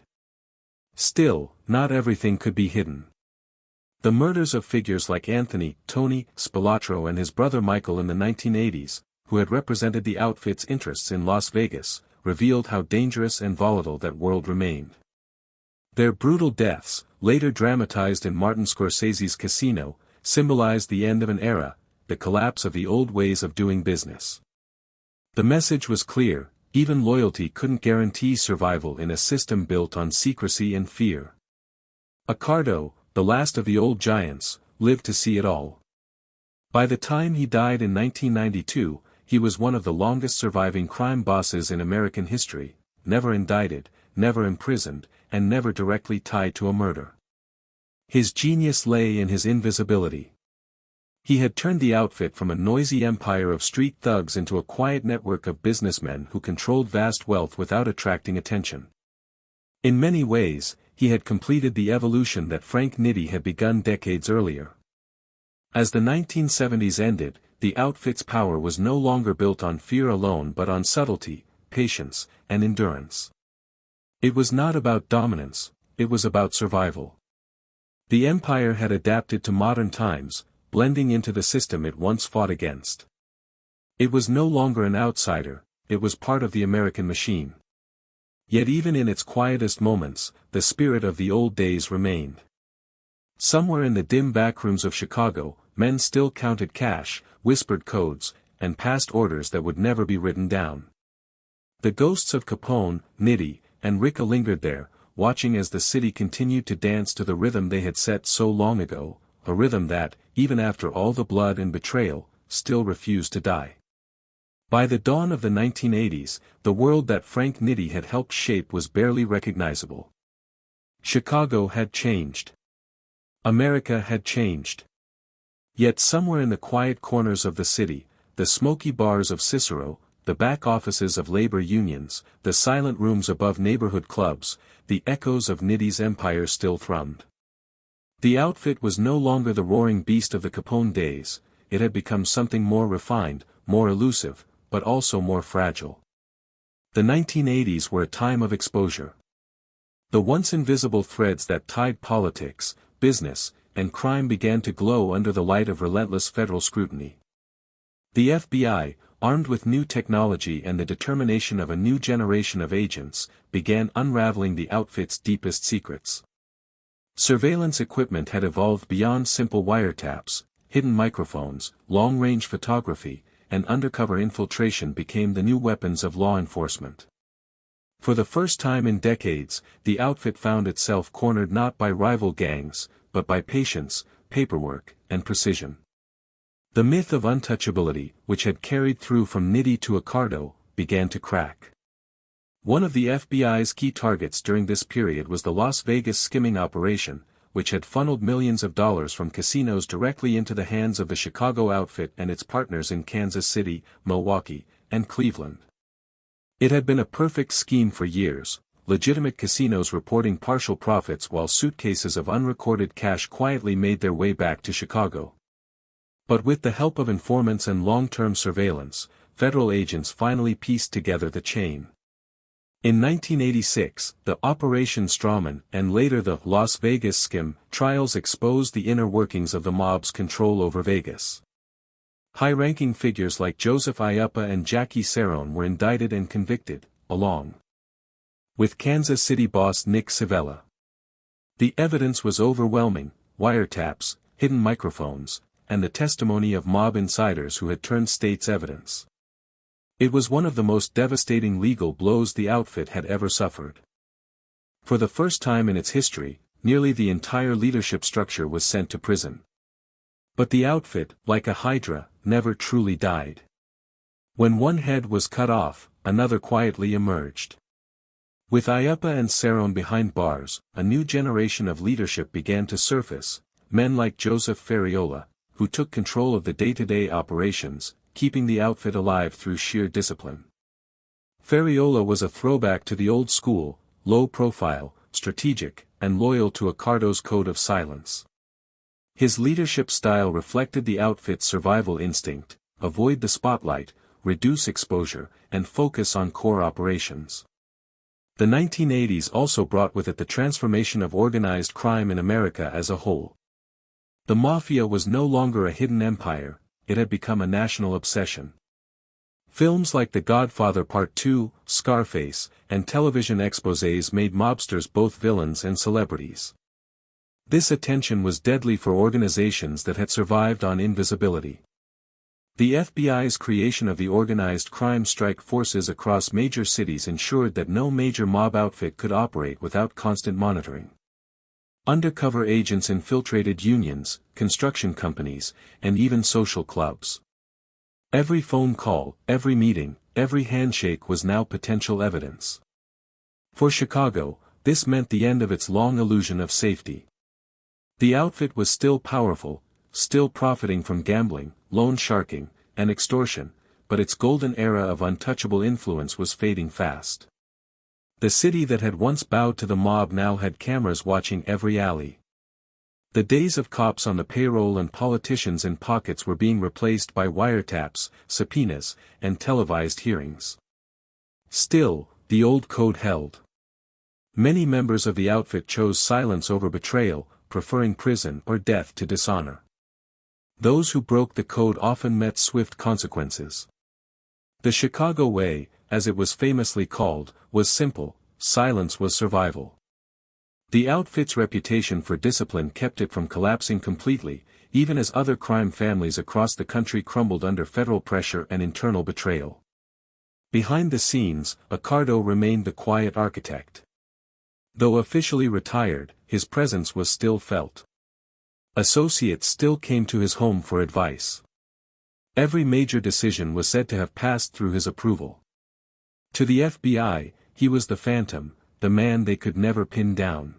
Still, not everything could be hidden. The murders of figures like Anthony, Tony, Spilatro and his brother Michael in the 1980s, who had represented the outfit's interests in Las Vegas, revealed how dangerous and volatile that world remained. Their brutal deaths, later dramatized in Martin Scorsese's Casino, symbolized the end of an era, the collapse of the old ways of doing business. The message was clear, even loyalty couldn't guarantee survival in a system built on secrecy and fear. Accardo, the last of the old giants, lived to see it all. By the time he died in 1992, he was one of the longest surviving crime bosses in American history, never indicted, never imprisoned, and never directly tied to a murder. His genius lay in his invisibility. He had turned the outfit from a noisy empire of street thugs into a quiet network of businessmen who controlled vast wealth without attracting attention. In many ways, he had completed the evolution that Frank Nitti had begun decades earlier. As the 1970s ended, the outfit's power was no longer built on fear alone but on subtlety, patience, and endurance. It was not about dominance, it was about survival. The empire had adapted to modern times, blending into the system it once fought against. It was no longer an outsider, it was part of the American machine. Yet even in its quietest moments, the spirit of the old days remained. Somewhere in the dim backrooms of Chicago, men still counted cash, whispered codes, and passed orders that would never be written down. The ghosts of Capone, Nitti, and Rica lingered there, watching as the city continued to dance to the rhythm they had set so long ago, a rhythm that, even after all the blood and betrayal, still refused to die. By the dawn of the 1980s, the world that Frank Nitti had helped shape was barely recognizable. Chicago had changed. America had changed. Yet somewhere in the quiet corners of the city, the smoky bars of Cicero, the back offices of labor unions, the silent rooms above neighborhood clubs, the echoes of Nitti's empire still thrummed. The outfit was no longer the roaring beast of the Capone days, it had become something more refined, more elusive, but also more fragile. The 1980s were a time of exposure. The once invisible threads that tied politics, business, and crime began to glow under the light of relentless federal scrutiny. The FBI, armed with new technology and the determination of a new generation of agents, began unraveling the outfit's deepest secrets. Surveillance equipment had evolved beyond simple wiretaps, hidden microphones, long-range photography, and undercover infiltration became the new weapons of law enforcement. For the first time in decades, the outfit found itself cornered not by rival gangs, but by patience, paperwork, and precision. The myth of untouchability, which had carried through from Nitti to Accardo, began to crack. One of the FBI's key targets during this period was the Las Vegas skimming operation, which had funneled millions of dollars from casinos directly into the hands of the Chicago outfit and its partners in Kansas City, Milwaukee, and Cleveland. It had been a perfect scheme for years, legitimate casinos reporting partial profits while suitcases of unrecorded cash quietly made their way back to Chicago. But with the help of informants and long-term surveillance, federal agents finally pieced together the chain. In 1986, the Operation Strawman and later the Las Vegas Skim trials exposed the inner workings of the mob's control over Vegas. High-ranking figures like Joseph Iuppa and Jackie Cerrone were indicted and convicted, along with Kansas City boss Nick Civella. The evidence was overwhelming: wiretaps, hidden microphones, and the testimony of mob insiders who had turned state's evidence. It was one of the most devastating legal blows the outfit had ever suffered. For the first time in its history, nearly the entire leadership structure was sent to prison. But the outfit, like a hydra, never truly died. When one head was cut off, another quietly emerged. With Iuppa and Cerrone behind bars, a new generation of leadership began to surface, men like Joseph Ferriola, who took control of the day-to-day operations, keeping the outfit alive through sheer discipline. Ferriola was a throwback to the old school, low-profile, strategic, and loyal to Accardo's code of silence. His leadership style reflected the outfit's survival instinct: avoid the spotlight, reduce exposure, and focus on core operations. The 1980s also brought with it the transformation of organized crime in America as a whole. The mafia was no longer a hidden empire, it had become a national obsession. Films like The Godfather Part II, Scarface, and television exposés made mobsters both villains and celebrities. This attention was deadly for organizations that had survived on invisibility. The FBI's creation of the Organized Crime Strike Forces across major cities ensured that no major mob outfit could operate without constant monitoring. Undercover agents infiltrated unions, construction companies, and even social clubs. Every phone call, every meeting, every handshake was now potential evidence. For Chicago, this meant the end of its long illusion of safety. The outfit was still powerful, still profiting from gambling, loan sharking, and extortion, but its golden era of untouchable influence was fading fast. The city that had once bowed to the mob now had cameras watching every alley. The days of cops on the payroll and politicians in pockets were being replaced by wiretaps, subpoenas, and televised hearings. Still, the old code held. Many members of the outfit chose silence over betrayal, preferring prison or death to dishonor. Those who broke the code often met swift consequences. The Chicago Way, as it was famously called, was simple: silence was survival. The outfit's reputation for discipline kept it from collapsing completely, even as other crime families across the country crumbled under federal pressure and internal betrayal. Behind the scenes, Accardo remained the quiet architect. Though officially retired, his presence was still felt. Associates still came to his home for advice. Every major decision was said to have passed through his approval. To the FBI, he was the phantom, the man they could never pin down.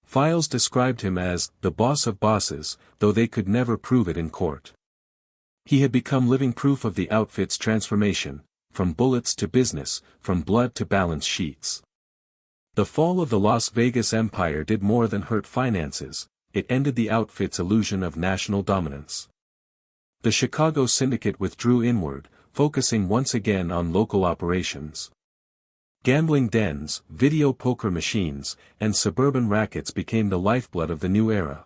Files described him as the boss of bosses, though they could never prove it in court. He had become living proof of the outfit's transformation, from bullets to business, from blood to balance sheets. The fall of the Las Vegas empire did more than hurt finances, it ended the outfit's illusion of national dominance. The Chicago syndicate withdrew inward, focusing once again on local operations. Gambling dens, video poker machines, and suburban rackets became the lifeblood of the new era.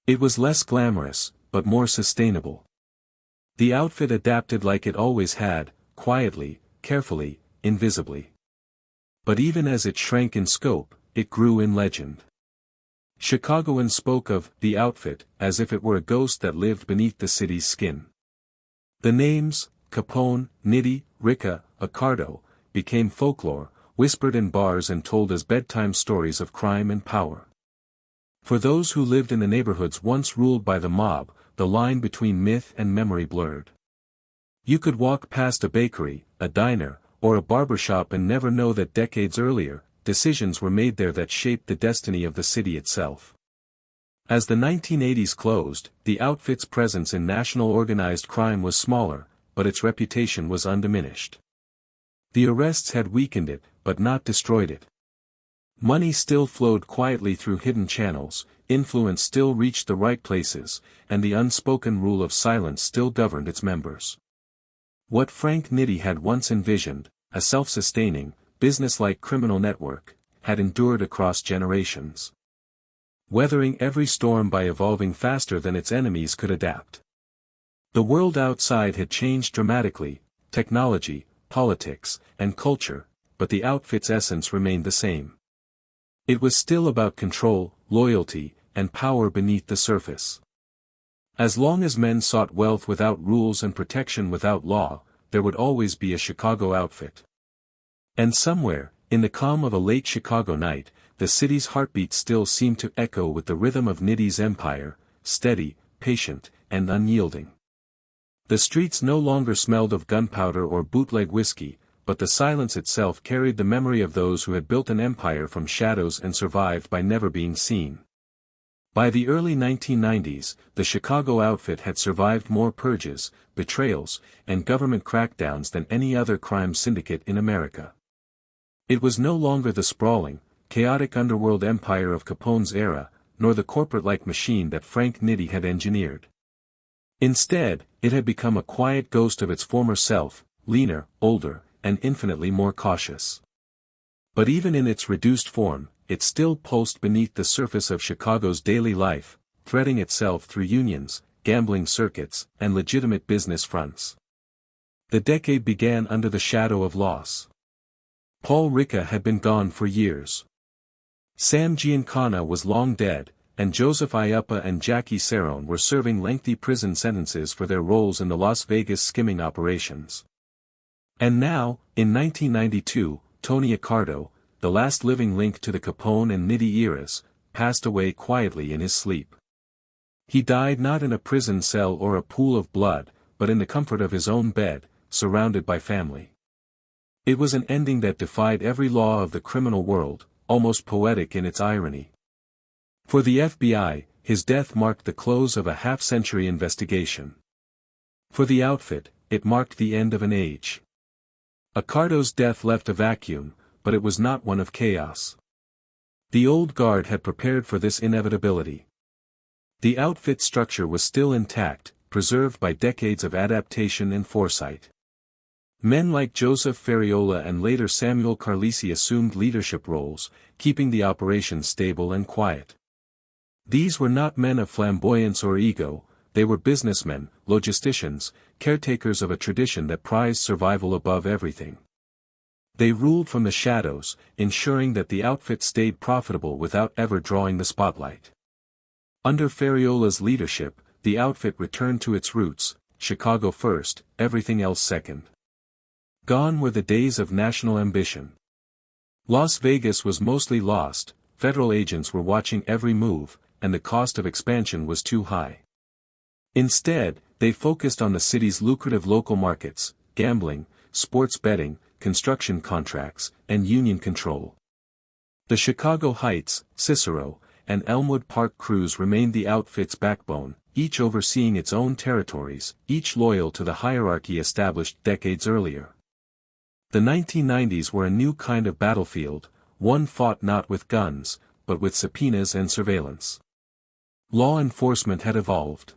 It was less glamorous, but more sustainable. The outfit adapted like it always had, quietly, carefully, invisibly. But even as it shrank in scope, it grew in legend. Chicagoans spoke of the outfit as if it were a ghost that lived beneath the city's skin. The names, Capone, Nitti, Ricca, Accardo, became folklore, whispered in bars and told as bedtime stories of crime and power. For those who lived in the neighborhoods once ruled by the mob, the line between myth and memory blurred. You could walk past a bakery, a diner, or a barbershop and never know that decades earlier, decisions were made there that shaped the destiny of the city itself. As the 1980s closed, the outfit's presence in national organized crime was smaller, but its reputation was undiminished. The arrests had weakened it, but not destroyed it. Money still flowed quietly through hidden channels, influence still reached the right places, and the unspoken rule of silence still governed its members. What Frank Nitti had once envisioned, a self-sustaining, business-like criminal network, had endured across generations. Weathering every storm by evolving faster than its enemies could adapt. The world outside had changed dramatically, technology, politics, and culture, but the outfit's essence remained the same. It was still about control, loyalty, and power beneath the surface. As long as men sought wealth without rules and protection without law, there would always be a Chicago outfit. And somewhere, in the calm of a late Chicago night, the city's heartbeat still seemed to echo with the rhythm of Nitti's empire, steady, patient, and unyielding. The streets no longer smelled of gunpowder or bootleg whiskey, but the silence itself carried the memory of those who had built an empire from shadows and survived by never being seen. By the early 1990s, the Chicago outfit had survived more purges, betrayals, and government crackdowns than any other crime syndicate in America. It was no longer the sprawling, chaotic underworld empire of Capone's era, nor the corporate-like machine that Frank Nitti had engineered. Instead, it had become a quiet ghost of its former self, leaner, older, and infinitely more cautious. But even in its reduced form, it still pulsed beneath the surface of Chicago's daily life, threading itself through unions, gambling circuits, and legitimate business fronts. The decade began under the shadow of loss. Paul Ricca had been gone for years. Sam Giancana was long dead, and Joseph Iuppa and Jackie Cerrone were serving lengthy prison sentences for their roles in the Las Vegas skimming operations. And now, in 1992, Tony Accardo, the last living link to the Capone and Nitti eras, passed away quietly in his sleep. He died not in a prison cell or a pool of blood, but in the comfort of his own bed, surrounded by family. It was an ending that defied every law of the criminal world, almost poetic in its irony. For the FBI, his death marked the close of a half-century investigation. For the outfit, it marked the end of an age. Accardo's death left a vacuum, but it was not one of chaos. The old guard had prepared for this inevitability. The outfit structure was still intact, preserved by decades of adaptation and foresight. Men like Joseph Ferriola and later Samuel Carlisi assumed leadership roles, keeping the operation stable and quiet. These were not men of flamboyance or ego, they were businessmen, logisticians, caretakers of a tradition that prized survival above everything. They ruled from the shadows, ensuring that the outfit stayed profitable without ever drawing the spotlight. Under Ferriola's leadership, the outfit returned to its roots, Chicago first, everything else second. Gone were the days of national ambition. Las Vegas was mostly lost, federal agents were watching every move, and the cost of expansion was too high. Instead, they focused on the city's lucrative local markets, gambling, sports betting, construction contracts, and union control. The Chicago Heights, Cicero, and Elmwood Park crews remained the outfit's backbone, each overseeing its own territories, each loyal to the hierarchy established decades earlier. The 1990s were a new kind of battlefield, one fought not with guns, but with subpoenas and surveillance. Law enforcement had evolved.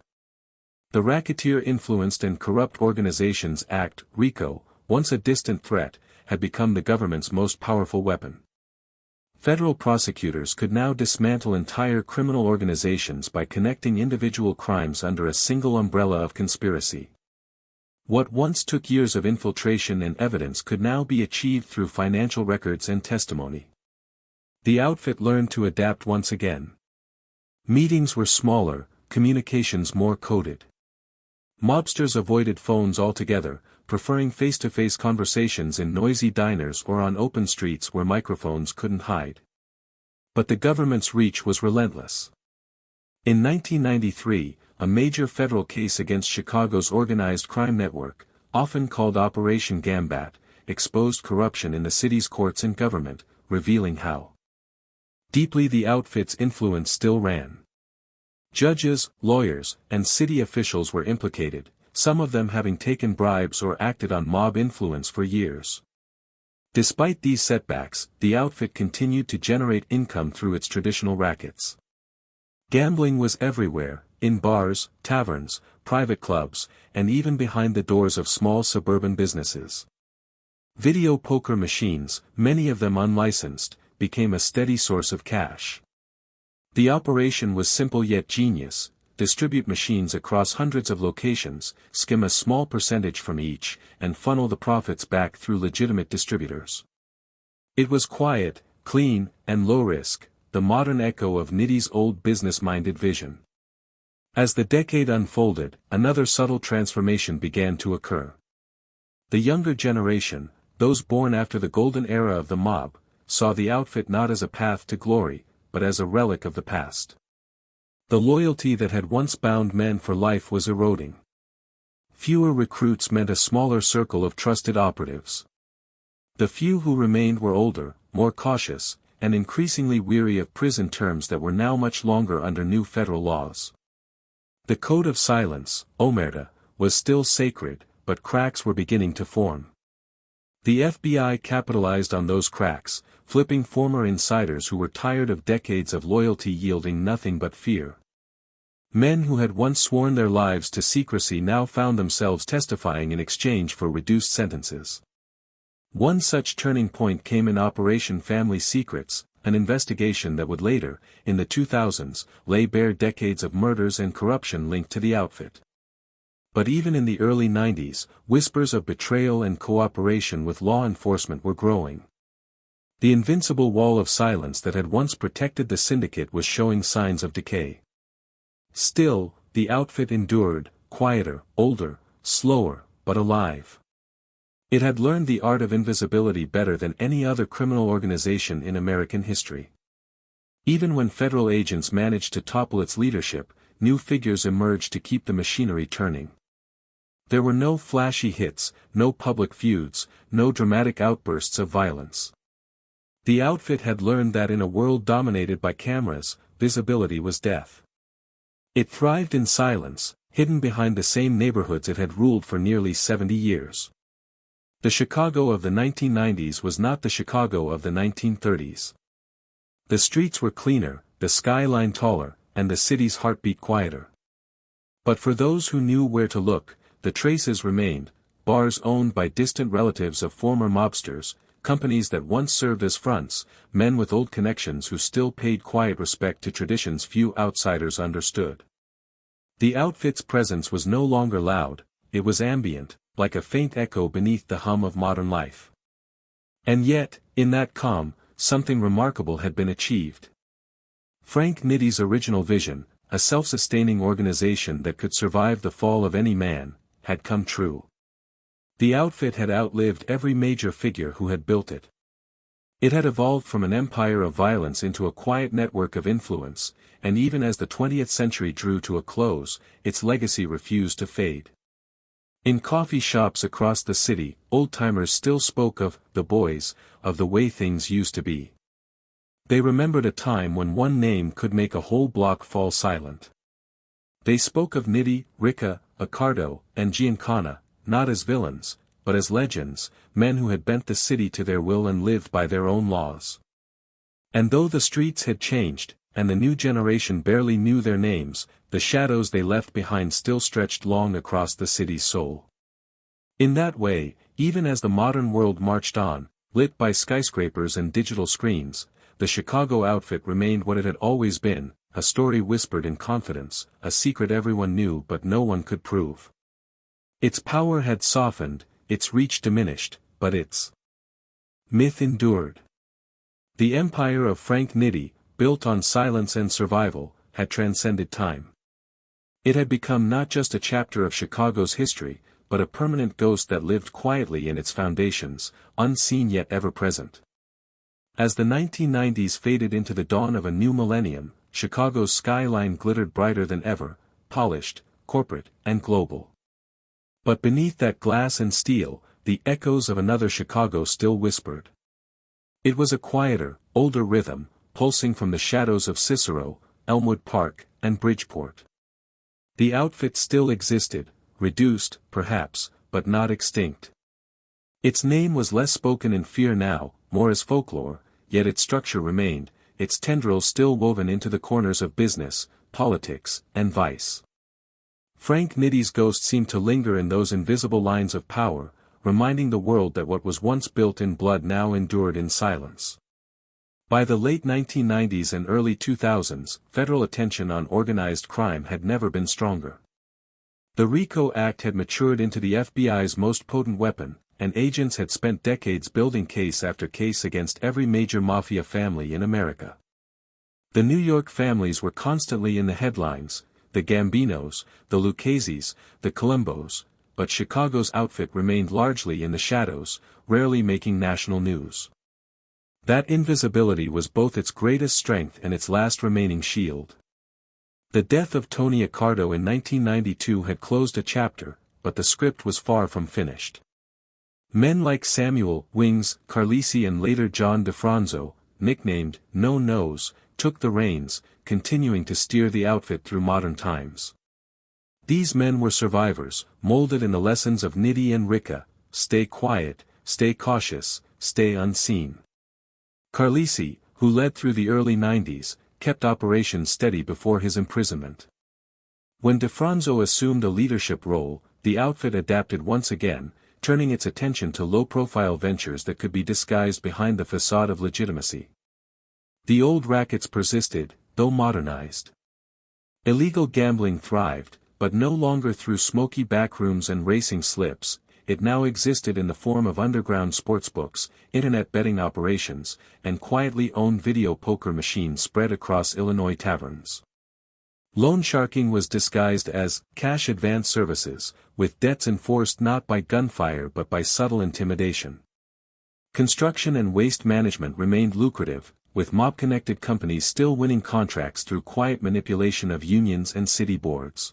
The Racketeer-Influenced and Corrupt Organizations Act, RICO, once a distant threat, had become the government's most powerful weapon. Federal prosecutors could now dismantle entire criminal organizations by connecting individual crimes under a single umbrella of conspiracy. What once took years of infiltration and evidence could now be achieved through financial records and testimony. The outfit learned to adapt once again. Meetings were smaller, communications more coded. Mobsters avoided phones altogether, preferring face-to-face conversations in noisy diners or on open streets where microphones couldn't hide. But the government's reach was relentless. In 1993, a major federal case against Chicago's organized crime network, often called Operation Gambat, exposed corruption in the city's courts and government, revealing how deeply the outfit's influence still ran. Judges, lawyers, and city officials were implicated, some of them having taken bribes or acted on mob influence for years. Despite these setbacks, the outfit continued to generate income through its traditional rackets. Gambling was everywhere, in bars, taverns, private clubs, and even behind the doors of small suburban businesses. Video poker machines, many of them unlicensed, became a steady source of cash. The operation was simple yet genius: distribute machines across hundreds of locations, skim a small percentage from each, and funnel the profits back through legitimate distributors. It was quiet, clean, and low risk, the modern echo of Nitti's old business-minded vision. As the decade unfolded, another subtle transformation began to occur. The younger generation, those born after the golden era of the mob, saw the outfit not as a path to glory, but as a relic of the past. The loyalty that had once bound men for life was eroding. Fewer recruits meant a smaller circle of trusted operatives. The few who remained were older, more cautious, and increasingly weary of prison terms that were now much longer under new federal laws. The code of silence, omerta, was still sacred, but cracks were beginning to form. The FBI capitalized on those cracks, flipping former insiders who were tired of decades of loyalty yielding nothing but fear. Men who had once sworn their lives to secrecy now found themselves testifying in exchange for reduced sentences. One such turning point came in Operation Family Secrets, an investigation that would later, in the 2000s, lay bare decades of murders and corruption linked to the outfit. But even in the early 90s, whispers of betrayal and cooperation with law enforcement were growing. The invincible wall of silence that had once protected the syndicate was showing signs of decay. Still, the outfit endured, quieter, older, slower, but alive. It had learned the art of invisibility better than any other criminal organization in American history. Even when federal agents managed to topple its leadership, new figures emerged to keep the machinery turning. There were no flashy hits, no public feuds, no dramatic outbursts of violence. The outfit had learned that in a world dominated by cameras, visibility was death. It thrived in silence, hidden behind the same neighborhoods it had ruled for nearly 70 years. The Chicago of the 1990s was not the Chicago of the 1930s. The streets were cleaner, the skyline taller, and the city's heartbeat quieter. But for those who knew where to look, the traces remained, bars owned by distant relatives of former mobsters, companies that once served as fronts, men with old connections who still paid quiet respect to traditions few outsiders understood. The outfit's presence was no longer loud, it was ambient, like a faint echo beneath the hum of modern life. And yet, in that calm, something remarkable had been achieved. Frank Nitti's original vision, a self-sustaining organization that could survive the fall of any man, had come true. The outfit had outlived every major figure who had built it. It had evolved from an empire of violence into a quiet network of influence, and even as the 20th century drew to a close, its legacy refused to fade. In coffee shops across the city, old-timers still spoke of the boys, of the way things used to be. They remembered a time when one name could make a whole block fall silent. They spoke of Nitti, Ricca, Accardo, and Giancana, not as villains, but as legends, men who had bent the city to their will and lived by their own laws. And though the streets had changed, and the new generation barely knew their names, the shadows they left behind still stretched long across the city's soul. In that way, even as the modern world marched on, lit by skyscrapers and digital screens, the Chicago outfit remained what it had always been, a story whispered in confidence, a secret everyone knew but no one could prove. Its power had softened, its reach diminished, but its myth endured. The empire of Frank Nitti, built on silence and survival, had transcended time. It had become not just a chapter of Chicago's history, but a permanent ghost that lived quietly in its foundations, unseen yet ever present. As the 1990s faded into the dawn of a new millennium, Chicago's skyline glittered brighter than ever, polished, corporate, and global. But beneath that glass and steel, the echoes of another Chicago still whispered. It was a quieter, older rhythm, pulsing from the shadows of Cicero, Elmwood Park, and Bridgeport. The outfit still existed, reduced, perhaps, but not extinct. Its name was less spoken in fear now, more as folklore, yet its structure remained, its tendrils still woven into the corners of business, politics, and vice. Frank Nitti's ghost seemed to linger in those invisible lines of power, reminding the world that what was once built in blood now endured in silence. By the late 1990s and early 2000s, federal attention on organized crime had never been stronger. The RICO Act had matured into the FBI's most potent weapon, and agents had spent decades building case after case against every major mafia family in America. The New York families were constantly in the headlines, the Gambinos, the Lucchese's, the Colombos, but Chicago's outfit remained largely in the shadows, rarely making national news. That invisibility was both its greatest strength and its last remaining shield. The death of Tony Accardo in 1992 had closed a chapter, but the script was far from finished. Men like Samuel Wings Carlisi and later John DeFranco, nicknamed No Nose, took the reins, continuing to steer the outfit through modern times. These men were survivors, molded in the lessons of Nitti and Ricca: stay quiet, stay cautious, stay unseen. Carlisi, who led through the early 90s, kept operations steady before his imprisonment. When DeFranco assumed a leadership role, the outfit adapted once again, turning its attention to low-profile ventures that could be disguised behind the facade of legitimacy. The old rackets persisted, though modernized. Illegal gambling thrived, but no longer through smoky backrooms and racing slips. It now existed in the form of underground sportsbooks, internet betting operations, and quietly owned video poker machines spread across Illinois taverns. Loan sharking was disguised as cash advance services, with debts enforced not by gunfire but by subtle intimidation. Construction and waste management remained lucrative, with mob-connected companies still winning contracts through quiet manipulation of unions and city boards.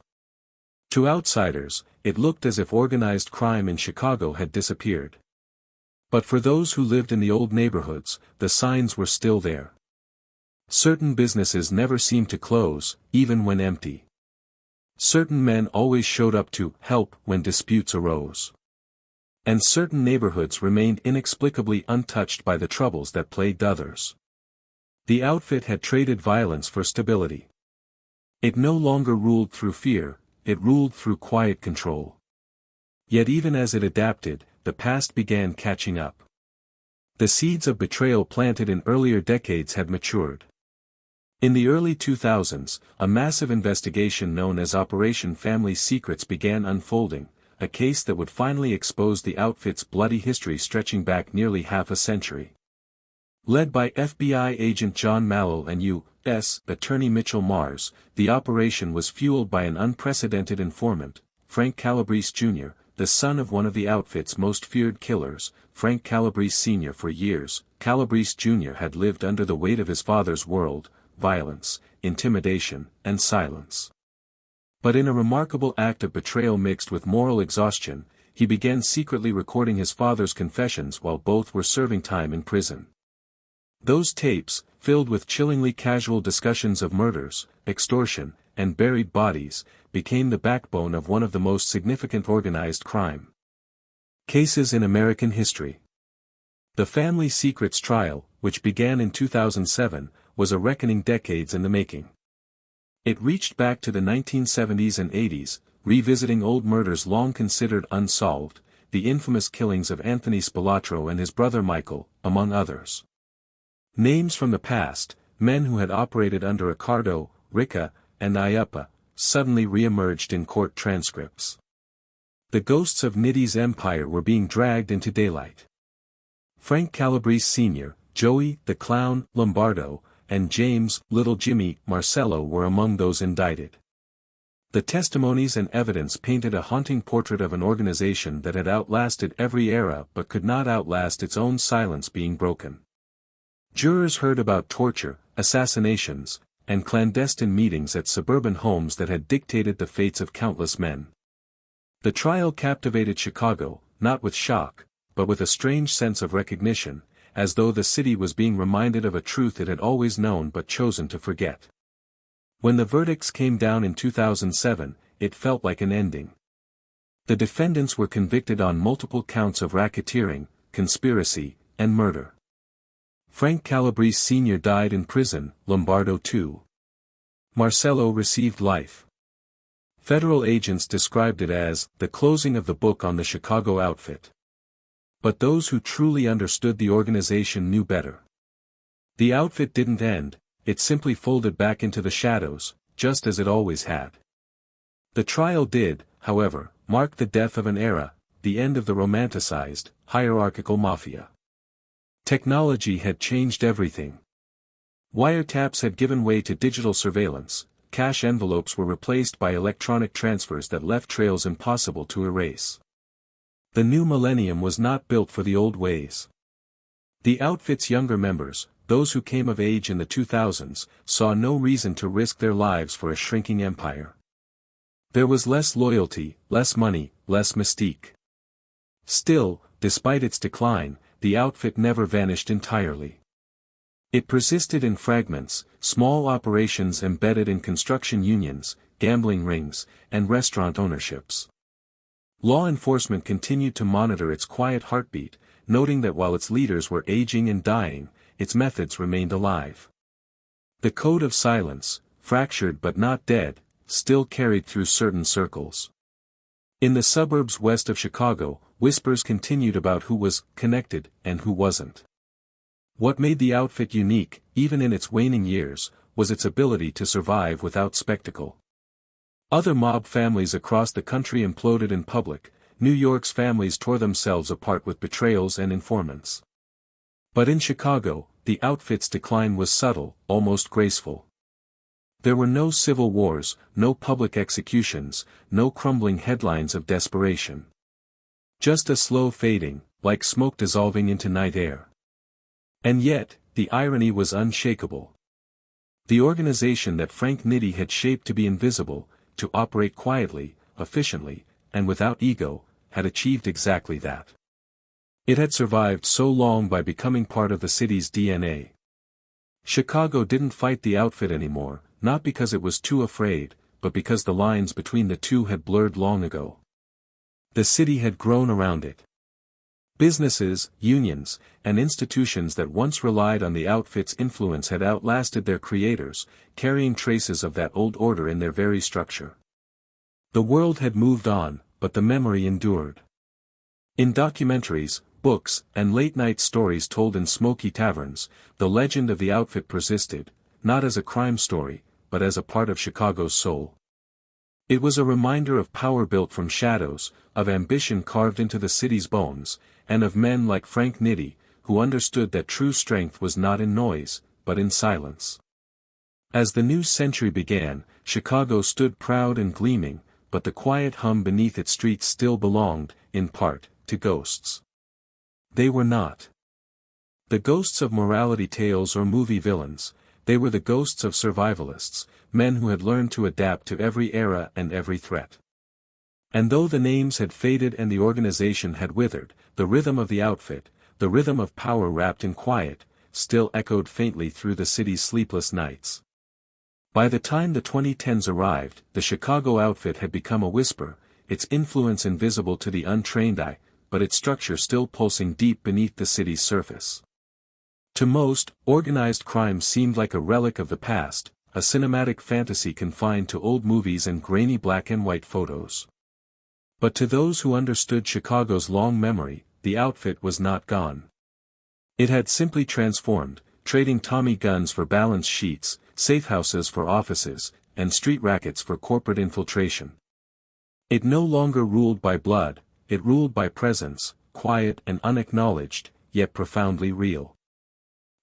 To outsiders, it looked as if organized crime in Chicago had disappeared. But for those who lived in the old neighborhoods, the signs were still there. Certain businesses never seemed to close, even when empty. Certain men always showed up to help when disputes arose. And certain neighborhoods remained inexplicably untouched by the troubles that plagued others. The outfit had traded violence for stability. It no longer ruled through fear, it ruled through quiet control. Yet even as it adapted, the past began catching up. The seeds of betrayal planted in earlier decades had matured. In the early 2000s, a massive investigation known as Operation Family Secrets began unfolding, a case that would finally expose the outfit's bloody history stretching back nearly half a century. Led by FBI agent John Mallow and U.S. Attorney Mitchell Mars, the operation was fueled by an unprecedented informant, Frank Calabrese Jr., the son of one of the outfit's most feared killers. Frank Calabrese Sr. For years, Calabrese Jr. had lived under the weight of his father's world, violence, intimidation, and silence. But in a remarkable act of betrayal mixed with moral exhaustion, he began secretly recording his father's confessions while both were serving time in prison. Those tapes, filled with chillingly casual discussions of murders, extortion, and buried bodies, became the backbone of one of the most significant organized crime cases in American history. The Family Secrets trial, which began in 2007, was a reckoning decades in the making. It reached back to the 1970s and 80s, revisiting old murders long considered unsolved, the infamous killings of Anthony Spilatro and his brother Michael, among others. Names from the past, men who had operated under Ricardo, Rica, and Ayapa, suddenly re-emerged in court transcripts. The ghosts of Nitti's empire were being dragged into daylight. Frank Calabrese Sr., Joey, the Clown, Lombardo, and James, Little Jimmy, Marcello were among those indicted. The testimonies and evidence painted a haunting portrait of an organization that had outlasted every era but could not outlast its own silence being broken. Jurors heard about torture, assassinations, and clandestine meetings at suburban homes that had dictated the fates of countless men. The trial captivated Chicago, not with shock, but with a strange sense of recognition, as though the city was being reminded of a truth it had always known but chosen to forget. When the verdicts came down in 2007, it felt like an ending. The defendants were convicted on multiple counts of racketeering, conspiracy, and murder. Frank Calabrese Sr. died in prison, Lombardo too. Marcello received life. Federal agents described it as the closing of the book on the Chicago outfit. But those who truly understood the organization knew better. The outfit didn't end, it simply folded back into the shadows, just as it always had. The trial did, however, mark the death of an era, the end of the romanticized, hierarchical mafia. Technology had changed everything. Wiretaps had given way to digital surveillance, cash envelopes were replaced by electronic transfers that left trails impossible to erase. The new millennium was not built for the old ways. The outfit's younger members, those who came of age in the 2000s, saw no reason to risk their lives for a shrinking empire. There was less loyalty, less money, less mystique. Still, despite its decline, the outfit never vanished entirely. It persisted in fragments, small operations embedded in construction unions, gambling rings, and restaurant ownerships. Law enforcement continued to monitor its quiet heartbeat, noting that while its leaders were aging and dying, its methods remained alive. The code of silence, fractured but not dead, still carried through certain circles. In the suburbs west of Chicago, whispers continued about who was connected and who wasn't. What made the outfit unique, even in its waning years, was its ability to survive without spectacle. Other mob families across the country imploded in public, New York's families tore themselves apart with betrayals and informants. But in Chicago, the outfit's decline was subtle, almost graceful. There were no civil wars, no public executions, no crumbling headlines of desperation. Just a slow fading, like smoke dissolving into night air. And yet, the irony was unshakable. The organization that Frank Nitti had shaped to be invisible, to operate quietly, efficiently, and without ego, had achieved exactly that. It had survived so long by becoming part of the city's DNA. Chicago didn't fight the outfit anymore, not because it was too afraid, but because the lines between the two had blurred long ago. The city had grown around it. Businesses, unions, and institutions that once relied on the outfit's influence had outlasted their creators, carrying traces of that old order in their very structure. The world had moved on, but the memory endured. In documentaries, books, and late-night stories told in smoky taverns, the legend of the outfit persisted, not as a crime story, but as a part of Chicago's soul. It was a reminder of power built from shadows, of ambition carved into the city's bones, and of men like Frank Nitti, who understood that true strength was not in noise, but in silence. As the new century began, Chicago stood proud and gleaming, but the quiet hum beneath its streets still belonged, in part, to ghosts. They were not the ghosts of morality tales or movie villains, they were the ghosts of survivalists, men who had learned to adapt to every era and every threat. And though the names had faded and the organization had withered, the rhythm of the outfit, the rhythm of power wrapped in quiet, still echoed faintly through the city's sleepless nights. By the time the 2010s arrived, the Chicago outfit had become a whisper, its influence invisible to the untrained eye, but its structure still pulsing deep beneath the city's surface. To most, organized crime seemed like a relic of the past, a cinematic fantasy confined to old movies and grainy black and white photos. But to those who understood Chicago's long memory, the outfit was not gone. It had simply transformed, trading Tommy guns for balance sheets, safe houses for offices, and street rackets for corporate infiltration. It no longer ruled by blood, it ruled by presence, quiet and unacknowledged, yet profoundly real.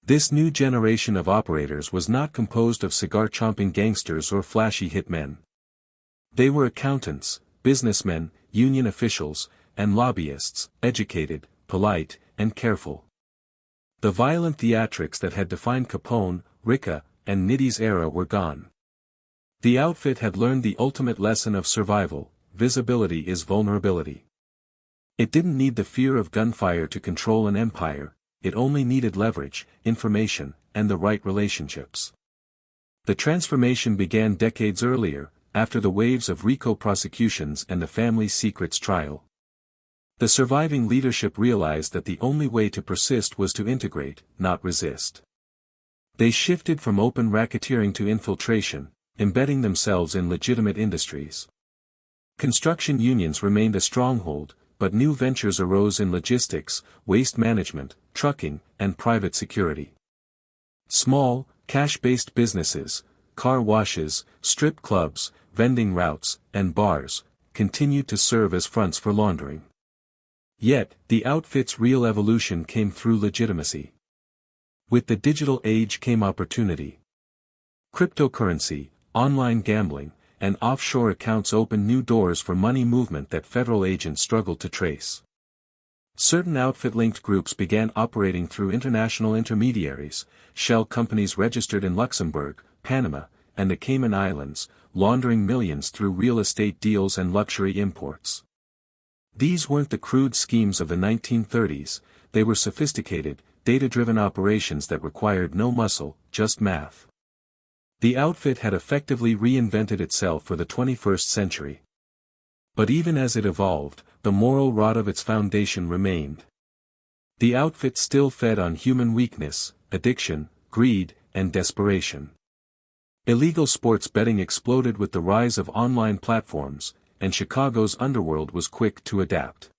This new generation of operators was not composed of cigar-chomping gangsters or flashy hitmen. They were accountants, businessmen, union officials, and lobbyists, educated, polite, and careful. The violent theatrics that had defined Capone, Ricca, and Nitti's era were gone. The outfit had learned the ultimate lesson of survival: visibility is vulnerability. It didn't need the fear of gunfire to control an empire, it only needed leverage, information, and the right relationships. The transformation began decades earlier, after the waves of RICO prosecutions and the family secrets trial. The surviving leadership realized that the only way to persist was to integrate, not resist. They shifted from open racketeering to infiltration, embedding themselves in legitimate industries. Construction unions remained a stronghold, but new ventures arose in logistics, waste management, trucking, and private security. Small, cash-based businesses, car washes, strip clubs, vending routes, and bars, continued to serve as fronts for laundering. Yet, the outfit's real evolution came through legitimacy. With the digital age came opportunity. Cryptocurrency, online gambling, and offshore accounts opened new doors for money movement that federal agents struggled to trace. Certain outfit-linked groups began operating through international intermediaries, shell companies registered in Luxembourg, Panama, and the Cayman Islands, laundering millions through real estate deals and luxury imports. These weren't the crude schemes of the 1930s, they were sophisticated, data-driven operations that required no muscle, just math. The outfit had effectively reinvented itself for the 21st century. But even as it evolved, the moral rot of its foundation remained. The outfit still fed on human weakness, addiction, greed, and desperation. Illegal sports betting exploded with the rise of online platforms, and Chicago's underworld was quick to adapt.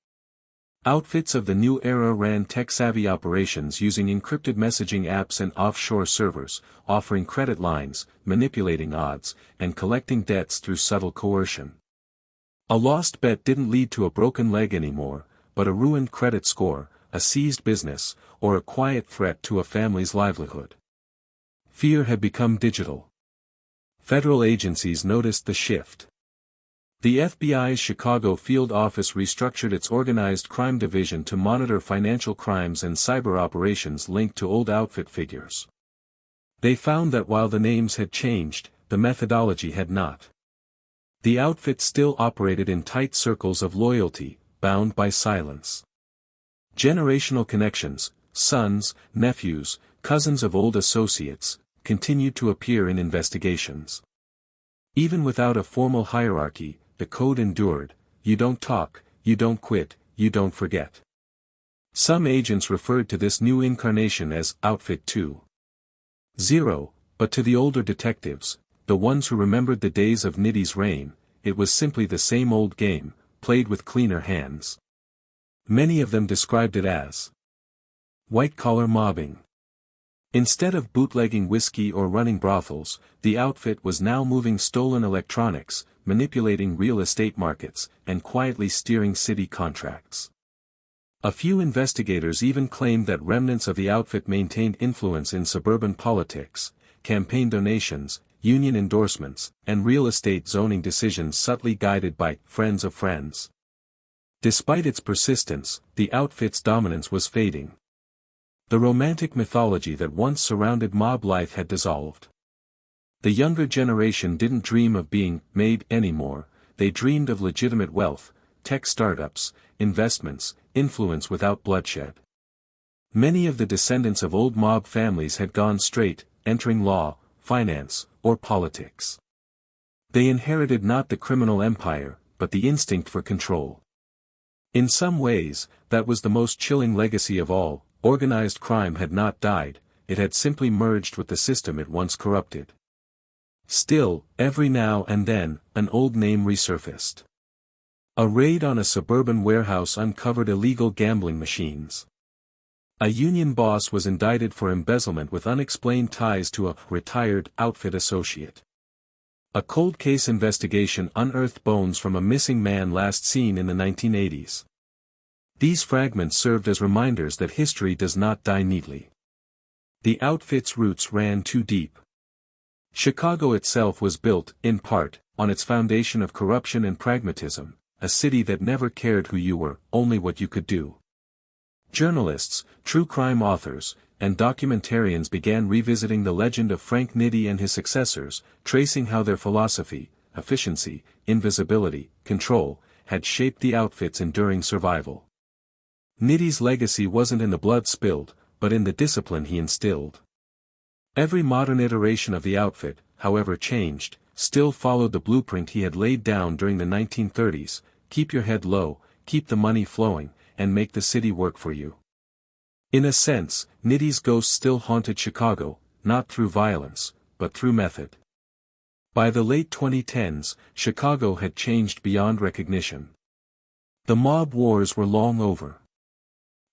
Outfits of the new era ran tech-savvy operations using encrypted messaging apps and offshore servers, offering credit lines, manipulating odds, and collecting debts through subtle coercion. A lost bet didn't lead to a broken leg anymore, but a ruined credit score, a seized business, or a quiet threat to a family's livelihood. Fear had become digital. Federal agencies noticed the shift. The FBI's Chicago field office restructured its organized crime division to monitor financial crimes and cyber operations linked to old outfit figures. They found that while the names had changed, the methodology had not. The outfit still operated in tight circles of loyalty, bound by silence. Generational connections, sons, nephews, cousins of old associates, continued to appear in investigations. Even without a formal hierarchy, the code endured: you don't talk, you don't quit, you don't forget. Some agents referred to this new incarnation as Outfit 2.0, but to the older detectives, the ones who remembered the days of Nitti's reign, it was simply the same old game, played with cleaner hands. Many of them described it as white-collar mobbing. Instead of bootlegging whiskey or running brothels, the outfit was now moving stolen electronics, manipulating real estate markets, and quietly steering city contracts. A few investigators even claimed that remnants of the outfit maintained influence in suburban politics, campaign donations, union endorsements, and real estate zoning decisions subtly guided by friends of friends. Despite its persistence, the outfit's dominance was fading. The romantic mythology that once surrounded mob life had dissolved. The younger generation didn't dream of being made anymore, they dreamed of legitimate wealth, tech startups, investments, influence without bloodshed. Many of the descendants of old mob families had gone straight, entering law, finance, or politics. They inherited not the criminal empire, but the instinct for control. In some ways, that was the most chilling legacy of all. Organized crime had not died, it had simply merged with the system it once corrupted. Still, every now and then, an old name resurfaced. A raid on a suburban warehouse uncovered illegal gambling machines. A union boss was indicted for embezzlement with unexplained ties to a retired outfit associate. A cold case investigation unearthed bones from a missing man last seen in the 1980s. These fragments served as reminders that history does not die neatly. The outfit's roots ran too deep. Chicago itself was built, in part, on its foundation of corruption and pragmatism, a city that never cared who you were, only what you could do. Journalists, true crime authors, and documentarians began revisiting the legend of Frank Nitti and his successors, tracing how their philosophy, efficiency, invisibility, control, had shaped the outfit's enduring survival. Nitti's legacy wasn't in the blood spilled, but in the discipline he instilled. Every modern iteration of the outfit, however changed, still followed the blueprint he had laid down during the 1930s: keep your head low, keep the money flowing, and make the city work for you. In a sense, Nitti's ghost still haunted Chicago, not through violence, but through method. By the late 2010s, Chicago had changed beyond recognition. The mob wars were long over.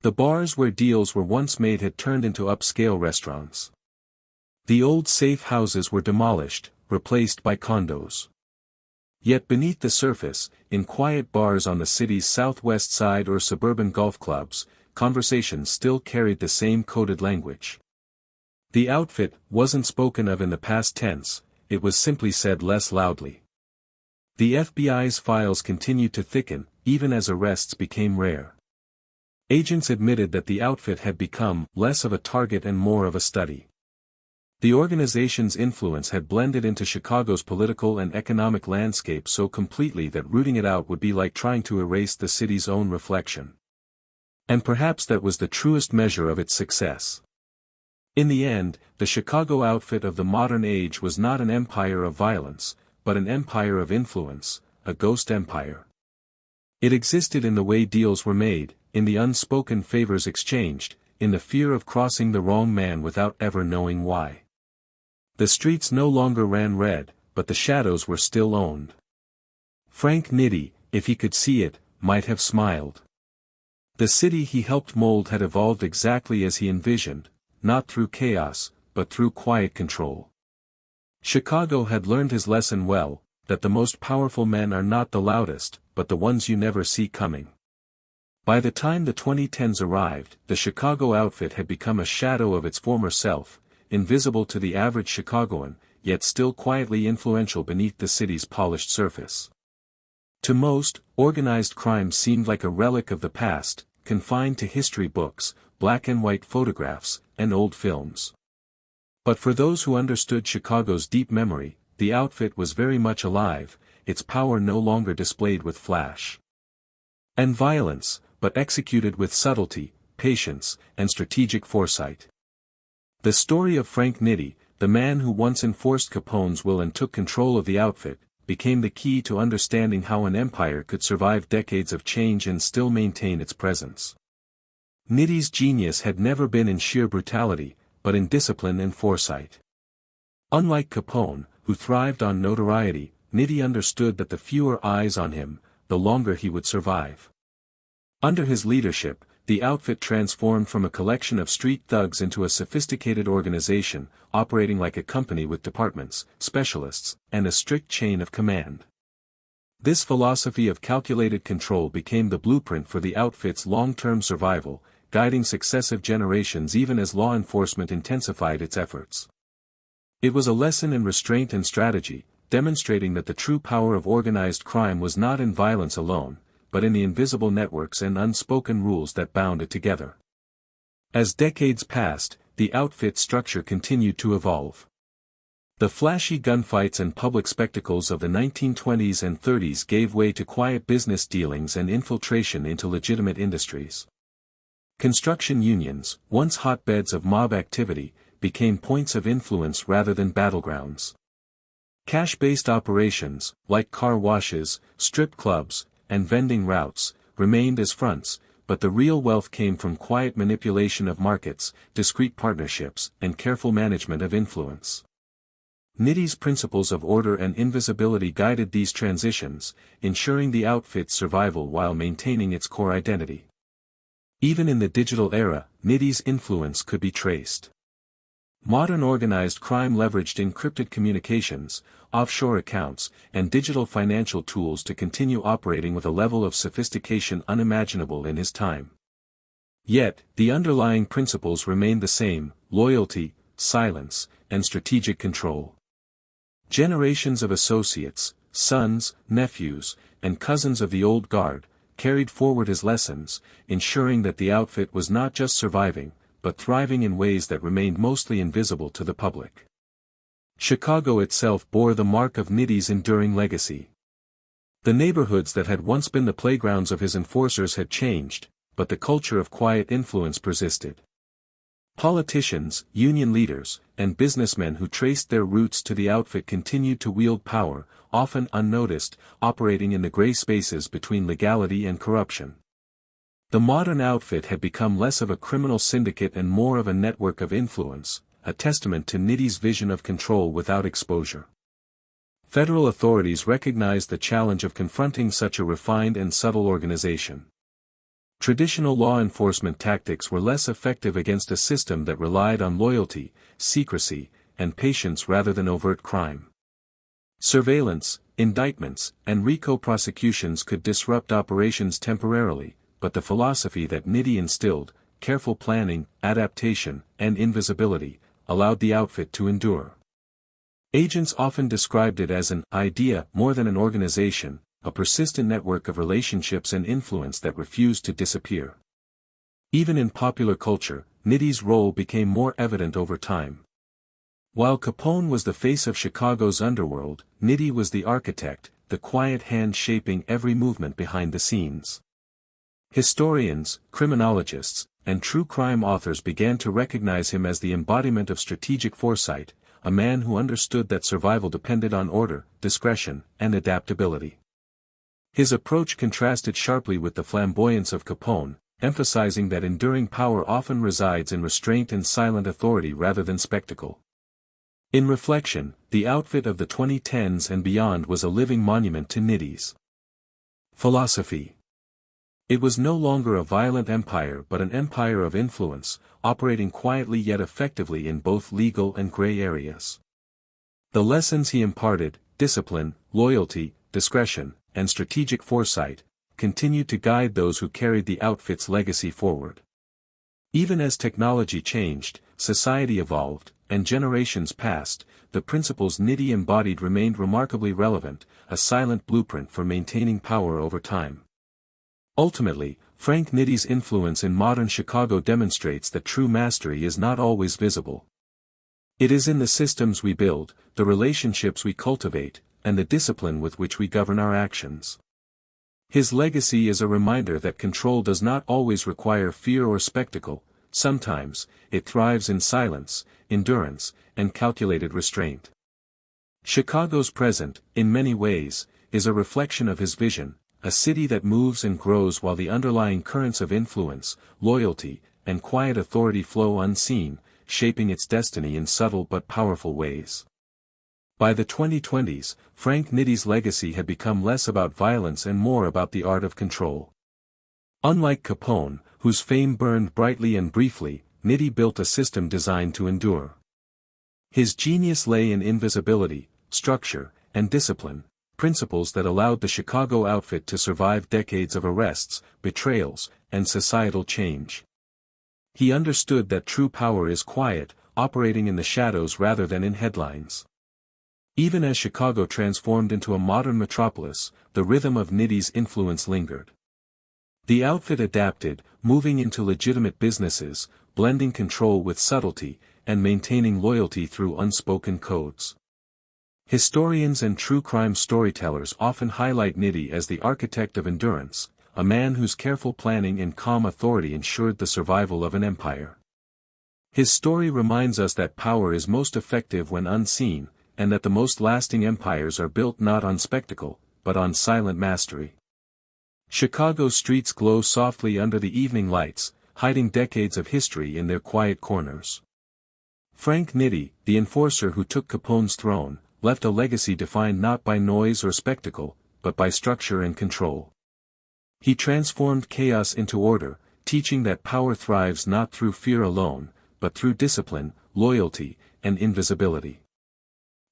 The bars where deals were once made had turned into upscale restaurants. The old safe houses were demolished, replaced by condos. Yet beneath the surface, in quiet bars on the city's southwest side or suburban golf clubs, conversations still carried the same coded language. The outfit wasn't spoken of in the past tense, it was simply said less loudly. The FBI's files continued to thicken, even as arrests became rare. Agents admitted that the outfit had become less of a target and more of a study. The organization's influence had blended into Chicago's political and economic landscape so completely that rooting it out would be like trying to erase the city's own reflection. And perhaps that was the truest measure of its success. In the end, the Chicago outfit of the modern age was not an empire of violence, but an empire of influence, a ghost empire. It existed in the way deals were made, in the unspoken favors exchanged, in the fear of crossing the wrong man without ever knowing why. The streets no longer ran red, but the shadows were still owned. Frank Nitti, if he could see it, might have smiled. The city he helped mold had evolved exactly as he envisioned, not through chaos, but through quiet control. Chicago had learned his lesson well, that the most powerful men are not the loudest, but the ones you never see coming. By the time the 2010s arrived, the Chicago outfit had become a shadow of its former self, invisible to the average Chicagoan, yet still quietly influential beneath the city's polished surface. To most, organized crime seemed like a relic of the past, confined to history books, black and white photographs, and old films. But for those who understood Chicago's deep memory, the outfit was very much alive, its power no longer displayed with flash and violence, but executed with subtlety, patience, and strategic foresight. The story of Frank Nitti, the man who once enforced Capone's will and took control of the outfit, became the key to understanding how an empire could survive decades of change and still maintain its presence. Nitti's genius had never been in sheer brutality, but in discipline and foresight. Unlike Capone, who thrived on notoriety, Nitti understood that the fewer eyes on him, the longer he would survive. Under his leadership, the outfit transformed from a collection of street thugs into a sophisticated organization, operating like a company with departments, specialists, and a strict chain of command. This philosophy of calculated control became the blueprint for the outfit's long-term survival, guiding successive generations even as law enforcement intensified its efforts. It was a lesson in restraint and strategy, demonstrating that the true power of organized crime was not in violence alone, but in the invisible networks and unspoken rules that bound it together. As decades passed, the outfit structure continued to evolve. The flashy gunfights and public spectacles of the 1920s and 30s gave way to quiet business dealings and infiltration into legitimate industries. Construction unions, once hotbeds of mob activity, became points of influence rather than battlegrounds. Cash-based operations, like car washes, strip clubs, and vending routes, remained as fronts, but the real wealth came from quiet manipulation of markets, discreet partnerships, and careful management of influence. Nitti's principles of order and invisibility guided these transitions, ensuring the outfit's survival while maintaining its core identity. Even in the digital era, Nitti's influence could be traced. Modern organized crime leveraged encrypted communications, offshore accounts, and digital financial tools to continue operating with a level of sophistication unimaginable in his time. Yet, the underlying principles remained the same: loyalty, silence, and strategic control. Generations of associates, sons, nephews, and cousins of the old guard, carried forward his lessons, ensuring that the outfit was not just surviving, but thriving in ways that remained mostly invisible to the public. Chicago itself bore the mark of Nitti's enduring legacy. The neighborhoods that had once been the playgrounds of his enforcers had changed, but the culture of quiet influence persisted. Politicians, union leaders, and businessmen who traced their roots to the outfit continued to wield power, often unnoticed, operating in the gray spaces between legality and corruption. The modern outfit had become less of a criminal syndicate and more of a network of influence, a testament to Nitti's vision of control without exposure. Federal authorities recognized the challenge of confronting such a refined and subtle organization. Traditional law enforcement tactics were less effective against a system that relied on loyalty, secrecy, and patience rather than overt crime. Surveillance, indictments, and RICO prosecutions could disrupt operations temporarily, but the philosophy that Nitti instilled, careful planning, adaptation, and invisibility, allowed the outfit to endure. Agents often described it as an idea more than an organization, a persistent network of relationships and influence that refused to disappear. Even in popular culture, Nitti's role became more evident over time. While Capone was the face of Chicago's underworld, Nitti was the architect, the quiet hand shaping every movement behind the scenes. Historians, criminologists, and true crime authors began to recognize him as the embodiment of strategic foresight, a man who understood that survival depended on order, discretion, and adaptability. His approach contrasted sharply with the flamboyance of Capone, emphasizing that enduring power often resides in restraint and silent authority rather than spectacle. In reflection, the outfit of the 2010s and beyond was a living monument to Nitti's philosophy. It was no longer a violent empire but an empire of influence, operating quietly yet effectively in both legal and gray areas. The lessons he imparted, discipline, loyalty, discretion, and strategic foresight, continued to guide those who carried the outfit's legacy forward. Even as technology changed, society evolved, and generations passed, the principles Nitti embodied remained remarkably relevant, a silent blueprint for maintaining power over time. Ultimately, Frank Nitti's influence in modern Chicago demonstrates that true mastery is not always visible. It is in the systems we build, the relationships we cultivate, and the discipline with which we govern our actions. His legacy is a reminder that control does not always require fear or spectacle. Sometimes, it thrives in silence, endurance, and calculated restraint. Chicago's present, in many ways, is a reflection of his vision, a city that moves and grows while the underlying currents of influence, loyalty, and quiet authority flow unseen, shaping its destiny in subtle but powerful ways. By the 2020s, Frank Nitti's legacy had become less about violence and more about the art of control. Unlike Capone, whose fame burned brightly and briefly, Nitti built a system designed to endure. His genius lay in invisibility, structure, and discipline, principles that allowed the Chicago outfit to survive decades of arrests, betrayals, and societal change. He understood that true power is quiet, operating in the shadows rather than in headlines. Even as Chicago transformed into a modern metropolis, the rhythm of Nitti's influence lingered. The outfit adapted, moving into legitimate businesses, blending control with subtlety, and maintaining loyalty through unspoken codes. Historians and true crime storytellers often highlight Nitti as the architect of endurance, a man whose careful planning and calm authority ensured the survival of an empire. His story reminds us that power is most effective when unseen, and that the most lasting empires are built not on spectacle, but on silent mastery. Chicago's streets glow softly under the evening lights, hiding decades of history in their quiet corners. Frank Nitti, the enforcer who took Capone's throne, left a legacy defined not by noise or spectacle, but by structure and control. He transformed chaos into order, teaching that power thrives not through fear alone, but through discipline, loyalty, and invisibility.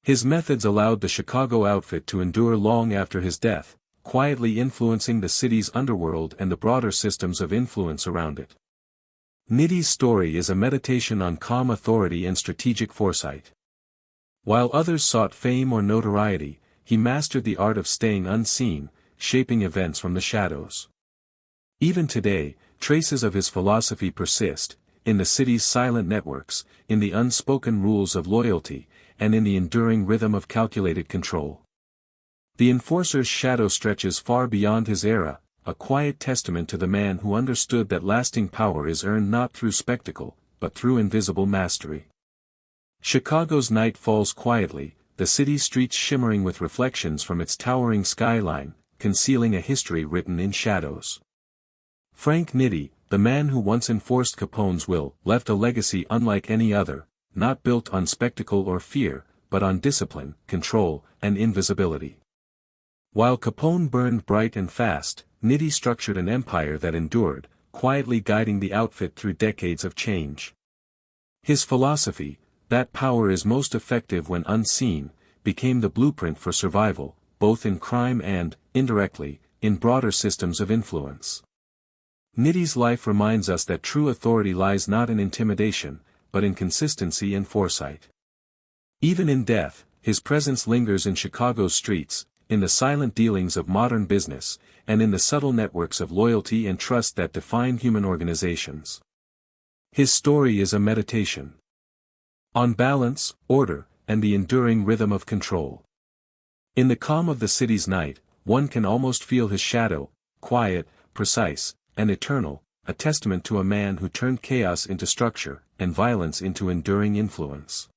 His methods allowed the Chicago outfit to endure long after his death, quietly influencing the city's underworld and the broader systems of influence around it. Nitti's story is a meditation on calm authority and strategic foresight. While others sought fame or notoriety, he mastered the art of staying unseen, shaping events from the shadows. Even today, traces of his philosophy persist, in the city's silent networks, in the unspoken rules of loyalty, and in the enduring rhythm of calculated control. The enforcer's shadow stretches far beyond his era, a quiet testament to the man who understood that lasting power is earned not through spectacle, but through invisible mastery. Chicago's night falls quietly, the city's streets shimmering with reflections from its towering skyline, concealing a history written in shadows. Frank Nitti, the man who once enforced Capone's will, left a legacy unlike any other, not built on spectacle or fear, but on discipline, control, and invisibility. While Capone burned bright and fast, Nitti structured an empire that endured, quietly guiding the outfit through decades of change. His philosophy, that power is most effective when unseen, became the blueprint for survival, both in crime and, indirectly, in broader systems of influence. Nitti's life reminds us that true authority lies not in intimidation, but in consistency and foresight. Even in death, his presence lingers in Chicago's streets, in the silent dealings of modern business, and in the subtle networks of loyalty and trust that define human organizations. His story is a meditation on balance, order, and the enduring rhythm of control. In the calm of the city's night, one can almost feel his shadow, quiet, precise, and eternal, a testament to a man who turned chaos into structure, and violence into enduring influence.